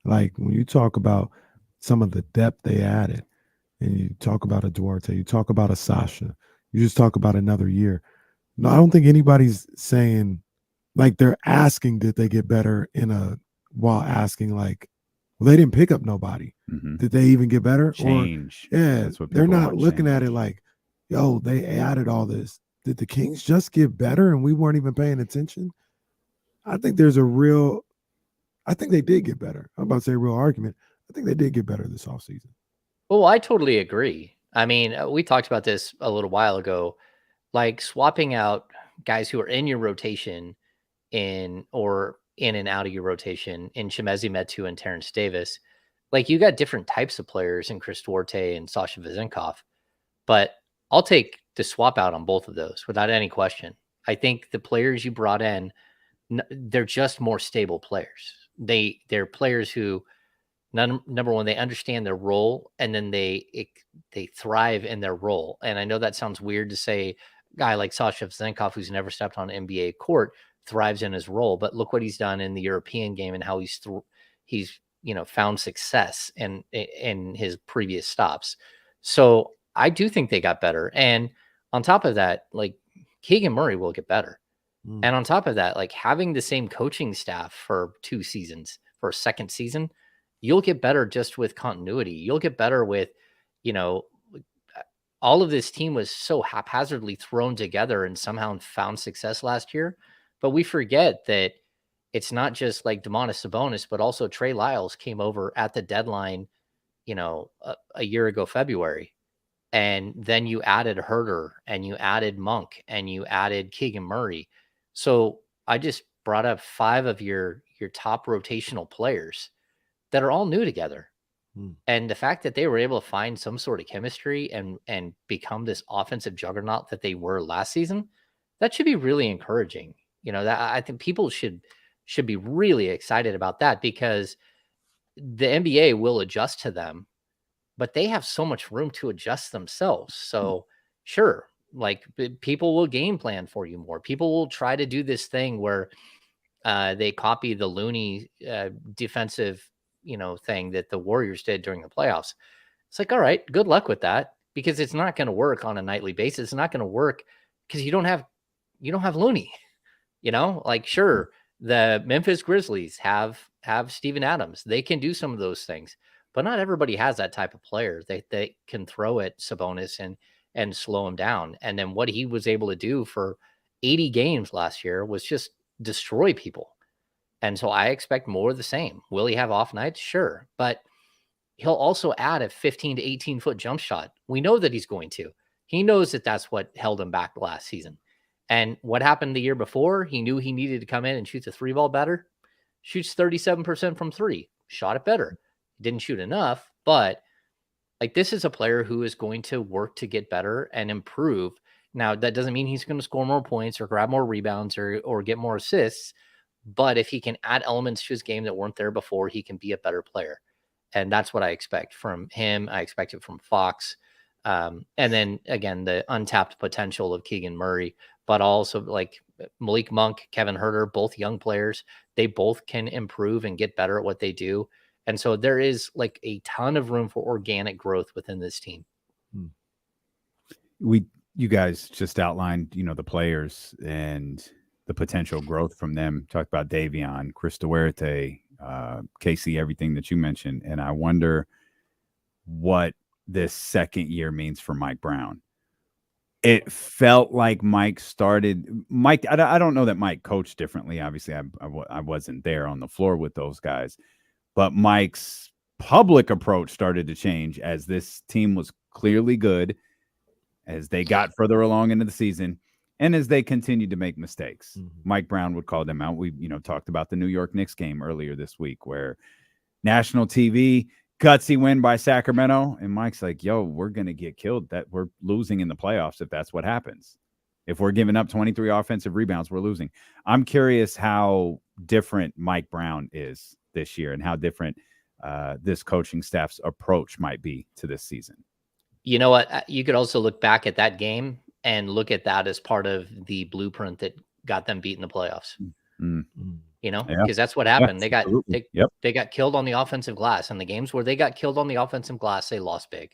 Like when you talk about some of the depth they added, and you talk about a Duarte, you talk about a Sasha, you just talk about another year. No, I don't think anybody's saying, like they're asking, did they get better while asking like, well, they didn't pick up nobody. Did they even get better? Change. Or, yeah, that's what they're not want, looking change. at it like, yo, they added all this. Did the Kings just get better and we weren't even paying attention? I think there's I think they did get better. I'm about to say a real argument. I think they did get better this offseason. Oh, I totally agree. I mean, we talked about this a little while ago, like swapping out guys who are in your rotation or in and out of your rotation in Chimezie Metu and Terrence Davis. Like you got different types of players in Chris Duarte and Sasha Vezenkov, but I'll take the swap out on both of those without any question. I think the players you brought in, they're just more stable players. They're players who, number one, they understand their role, and then they thrive in their role. And I know that sounds weird to say, a guy like Sasha Vezenkov, who's never stepped on an NBA court, thrives in his role. But look what he's done in the European game and how he's found success in his previous stops. So I do think they got better. And on top of that, like Keegan Murray will get better. And on top of that, like having the same coaching staff for 2 seasons, for a second season, you'll get better just with continuity. You'll get better with, all of this team was so haphazardly thrown together and somehow found success last year. But we forget that it's not just like Domantas Sabonis, but also Trey Lyles came over at the deadline, a year ago, February. And then you added Herter and you added Monk and you added Keegan Murray. So I just brought up 5 of your top rotational players that are all new together. And the fact that they were able to find some sort of chemistry and become this offensive juggernaut that they were last season, that should be really encouraging. That I think people should be really excited about that, because the NBA will adjust to them, but they have so much room to adjust themselves. So sure, like people will game plan for you more. People will try to do this thing where They copy the Looney defensive, thing that the Warriors did during the playoffs. It's like, all right, good luck with that, because it's not going to work on a nightly basis. It's not going to work because you don't have Looney. Like, sure, the Memphis Grizzlies have Steven Adams. They can do some of those things, but not everybody has that type of player. They can throw at Sabonis and slow him down. And then what he was able to do for 80 games last year was just destroy people. And so I expect more of the same. Will he have off nights? Sure. But he'll also add a 15 to 18 foot jump shot. We know that he's going to. He knows that that's what held him back last season. And what happened the year before? He knew he needed to come in and shoot the 3-ball better. Shoots 37% from 3. Shot it better. Didn't shoot enough, but like, this is a player who is going to work to get better and improve. Now, that doesn't mean he's going to score more points or grab more rebounds or get more assists. But if he can add elements to his game that weren't there before, he can be a better player. And that's what I expect from him. I expect it from Fox. And then, again, the untapped potential of Keegan Murray, but also like Malik Monk, Kevin Huerter, both young players. They both can improve and get better at what they do. And so there is like a ton of room for organic growth within this team. You guys just outlined, the players and the potential growth from them. Talked about Davion, Chris Duarte, Casey, everything that you mentioned. And I wonder what this second year means for Mike Brown. It felt like Mike, I don't know that Mike coached differently. Obviously, I wasn't there on the floor with those guys. But Mike's public approach started to change as this team was clearly good, as they got further along into the season, and as they continued to make mistakes. Mike Brown would call them out. We, talked about the New York Knicks game earlier this week where national TV, gutsy win by Sacramento, and Mike's like, yo, we're going to get killed. That we're losing in the playoffs if that's what happens. If we're giving up 23 offensive rebounds, we're losing. I'm curious how different Mike Brown is this year and how different this coaching staff's approach might be to this season. You know what? You could also look back at that game and look at that as part of the blueprint that got them beat in the playoffs. Because that's what happened. They got killed on the offensive glass, and the games where they got killed on the offensive glass, they lost big.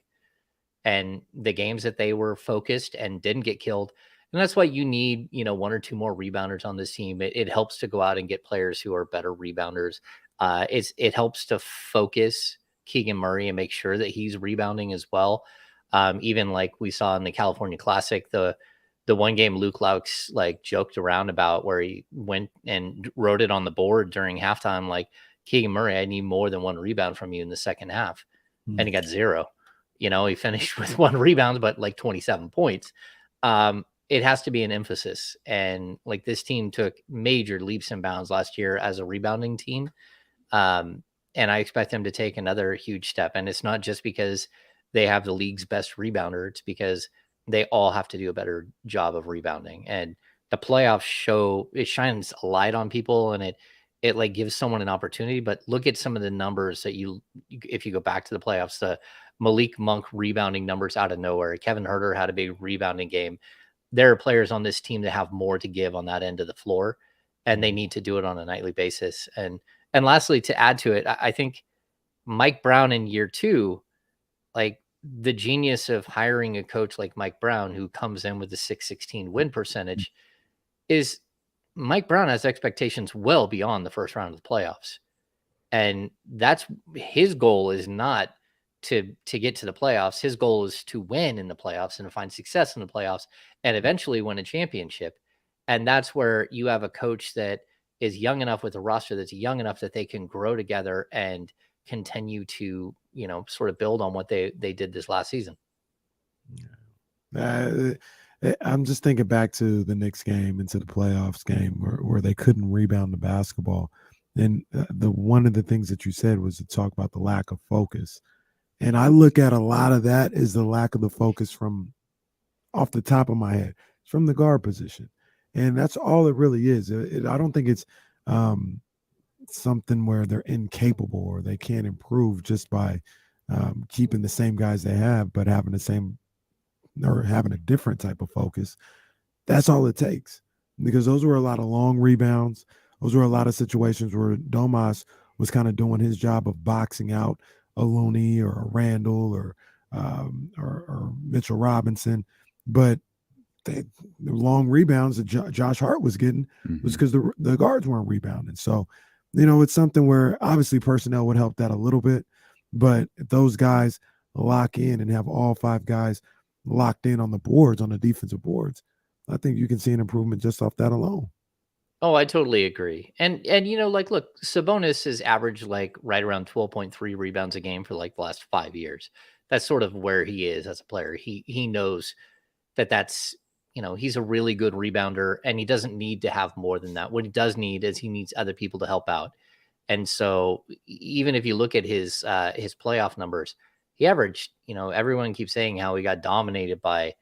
And the games that they were focused and didn't get killed. And that's why you need, one or two more rebounders on this team. It helps to go out and get players who are better rebounders. It helps to focus Keegan Murray and make sure that he's rebounding as well. Even like we saw in the California Classic, the one game Luke Laux like joked around about where he went and wrote it on the board during halftime, like, Keegan Murray, I need more than one rebound from you in the second half. And he got 0. He finished with 1 rebound, but like 27 points. It has to be an emphasis. And like, this team took major leaps and bounds last year as a rebounding team. And I expect them to take another huge step. And it's not just because they have the league's best rebounder. It's because they all have to do a better job of rebounding. And the playoffs it shines a light on people, and it like gives someone an opportunity. But look at some of the numbers that if you go back to the playoffs, the Malik Monk rebounding numbers out of nowhere. Kevin Huerter had a big rebounding game. There are players on this team that have more to give on that end of the floor, and they need to do it on a nightly basis. And lastly, to add to it, I think Mike Brown in year 2, like, the genius of hiring a coach like Mike Brown, who comes in with a 616 win percentage, is Mike Brown has expectations well beyond the first round of the playoffs. And that's his goal, is not to get to the playoffs. His goal is to win in the playoffs and to find success in the playoffs and eventually win a championship. And that's where you have a coach that is young enough, with a roster that's young enough that they can grow together and continue to, sort of build on what they did this last season. I'm just thinking back to the Knicks game, into the playoffs game where they couldn't rebound the basketball. And one of the things that you said was to talk about the lack of focus. And I look at a lot of that as the lack of the focus from off the top of my head, from the guard position. And that's all it really is. I don't think it's something where they're incapable or they can't improve just by keeping the same guys they have, but having the same or having a different type of focus. That's all it takes, because those were a lot of long rebounds, those were a lot of situations where Domas was kind of doing his job of boxing out a Looney or a Randall or Mitchell Robinson, but the long rebounds that Josh Hart was getting was because the guards weren't rebounding. So, it's something where obviously personnel would help that a little bit, but if those guys lock in and have all 5 guys locked in on the boards, on the defensive boards, I think you can see an improvement just off that alone. Oh, I totally agree. And look, Sabonis has averaged like right around 12.3 rebounds a game for like the last 5 years. That's sort of where he is as a player. He knows that's he's a really good rebounder, and he doesn't need to have more than that. What he does need is he needs other people to help out. And so even if you look at his playoff numbers, he averaged, everyone keeps saying how he got dominated by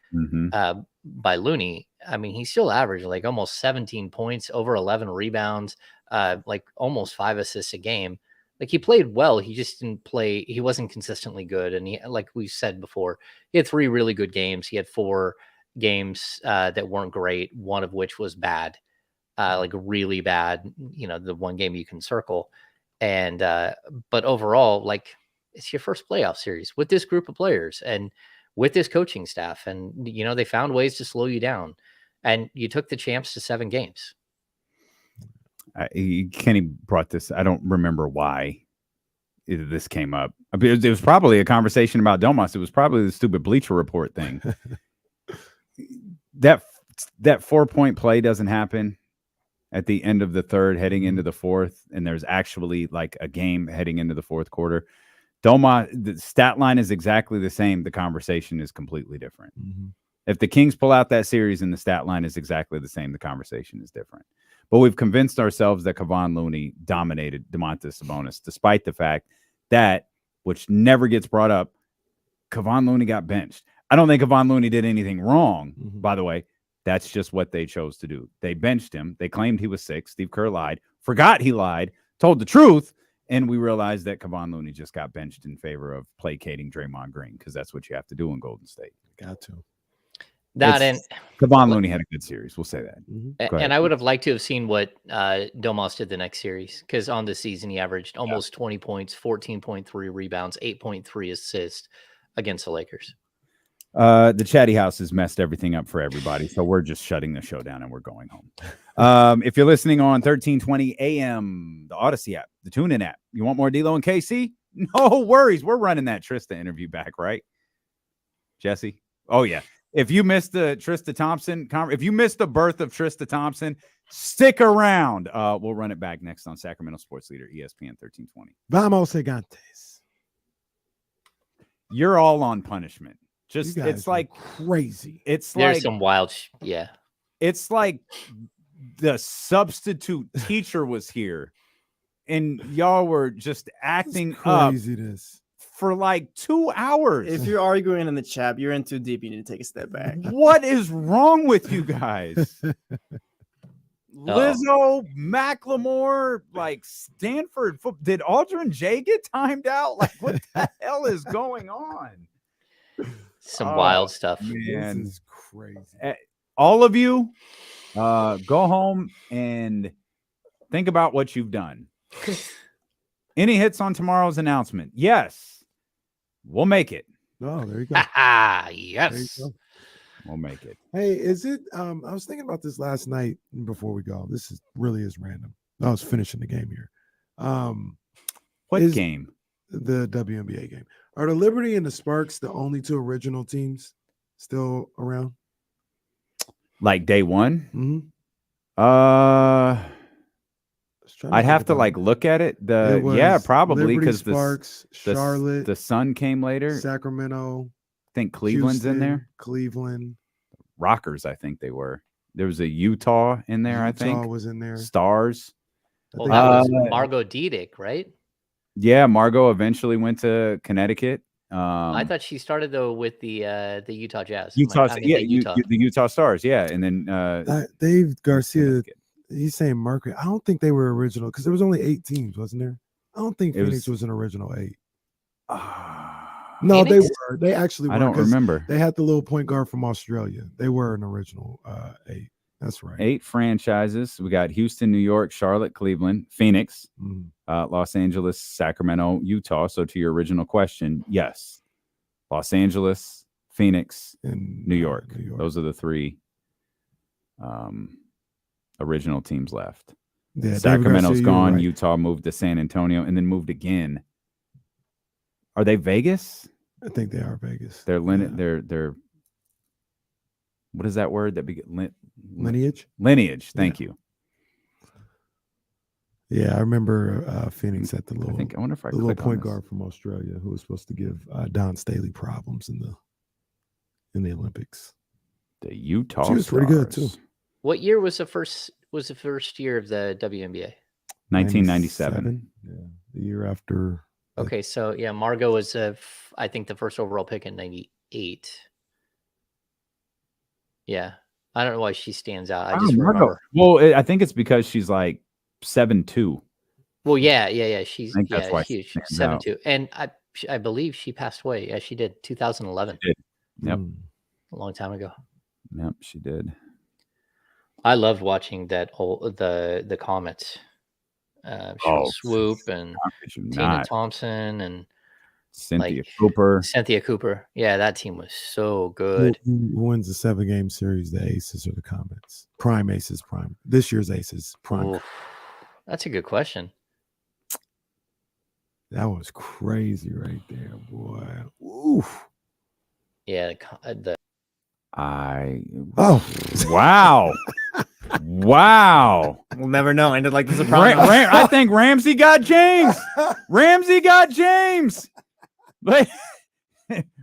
Looney. I mean, he still averaged like almost 17 points, over 11 rebounds, like almost 5 assists a game. Like, he played well. He just didn't play. He wasn't consistently good. And he, like we said before, he had 3 really good games. He had 4 games that weren't great, one of which was bad, like really bad, the one game you can circle. And but overall, like, it's your first playoff series with this group of players and with this coaching staff. And, they found ways to slow you down. And you took the champs to 7 games. Kenny brought this. I don't remember why this came up. It was probably a conversation about Domas. It was probably the stupid Bleacher Report thing. that 4-point play doesn't happen at the end of the third, heading into the fourth, and there's actually like a game heading into the fourth quarter. Domas, the stat line is exactly the same. The conversation is completely different. If the Kings pull out that series and the stat line is exactly the same, the conversation is different. But we've convinced ourselves that Kevon Looney dominated Domantas Sabonis, despite the fact that, which never gets brought up, Kevon Looney got benched. I don't think Kevon Looney did anything wrong, by the way. That's just what they chose to do. They benched him. They claimed he was sick. Steve Kerr lied, forgot he lied, told the truth, and we realized that Kevon Looney just got benched in favor of placating Draymond Green, because that's what you have to do in Golden State. Got to. And Kevon Looney had a good series. We'll say that. And I would have liked to have seen what Domas did the next series, because on this season he averaged almost 20 points, 14.3 rebounds, 8.3 assists against the Lakers. The Chatty House has messed everything up for everybody, so we're just shutting the show down and we're going home. If you're listening on 1320 AM, the Odyssey app, the TuneIn app, you want more D-Lo and KC? No worries. We're running that Trysta interview back, right? Jesse? Oh, yeah. If you missed the Trysta Thompson, if you missed the birth of Trysta Thompson, stick around. We'll run it back next on Sacramento Sports Leader, ESPN 1320. Vamos gigantes. You're all on punishment. Just, it's like crazy. It's There's like some wild, yeah. It's like the substitute teacher was here, and y'all were just acting up for like 2 hours. If you're arguing in the chat, you're in too deep. You need to take a step back. What is wrong with you guys? Lizzo, Macklemore, like Stanford. Did Aldrin J get timed out? Like, what the hell is going on? Some wild stuff. Man. This is crazy. All of you, go home and think about what you've done. Any hits on tomorrow's announcement? Yes. We'll make it. Oh, there you go. Yes. We'll make it. Hey, is it? I was thinking about this last night before we go. This is really is random. I was finishing the game here. What game? The WNBA game. Are the Liberty and the Sparks the only 2 original teams still around? Like day one? Mm-hmm. I'd have to like look at it. Probably because Sparks, Charlotte, the Sun came later. Sacramento. I think Cleveland's Houston, in there. Cleveland. Rockers, I think they were. There was a Utah in there, I think. Utah was in there. Stars. Well, that was Margot Diedick, right? Yeah, Margot eventually went to Connecticut. I thought she started though with the Utah Jazz. Utah. The Utah Stars. Yeah, and then Dave Garcia. He's saying Margaret. I don't think they were original because there was only 8 teams, wasn't there? I don't think Phoenix was an original 8. No, Phoenix? They were. They actually were. I don't remember. They had the little point guard from Australia. They were an original 8. That's right. 8 franchises. We got Houston, New York, Charlotte, Cleveland, Phoenix, Mhm. Los Angeles, Sacramento, Utah. So to your original question, yes, Los Angeles, Phoenix, And New York. New York. Those are the 3 original teams left. Yeah, David Sacramento's Garcia, you were gone. right. Utah moved to San Antonio and then moved again. Are they Vegas? I think they are Vegas. They're Yeah. they're what is that word that Lineage. lineage? Thank you. Yeah, I remember Phoenix at the I wonder if I the little click on point this. guard from Australia who was supposed to give Don Staley problems in the Olympics. The Utah She was pretty good too. Stars. What year was the first year of the WNBA? 1997. Yeah, the year after. Okay, so yeah, Margot was I think the first overall pick in 98. Yeah. I don't know why she stands out. I just remember. Well, I think it's because she's like 7'2". Well, yeah. She's I think that's why she huge. stands 7'2". And I believe she passed away. Yeah, she did. 2011. She did. Yep. A long time ago. Yep, she did. I loved watching that the Comets. Cheryl Swoop and Tina Thompson and Cynthia Cooper. Cynthia Cooper. Yeah, that team was so good. Who wins the 7-game series? The Aces or the Comets? Prime Aces. Prime. This year's Aces. Prime. Oof, that's a good question. That was crazy right there, boy. Oof. Yeah. Wow. Wow. We'll never know. Ended like this. I think Ramsey got James. Ramsey got James.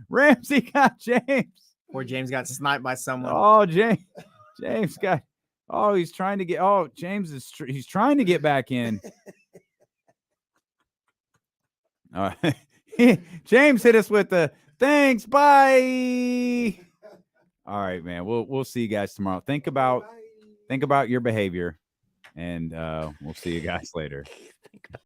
Ramsey got James. Or James got sniped by someone. Oh, James got. Oh, he's trying to get. Oh, James he's trying to get back in. All right. James hit us with the thanks. Bye. All right, man. We'll see you guys tomorrow. Think about your behavior, and we'll see you guys later.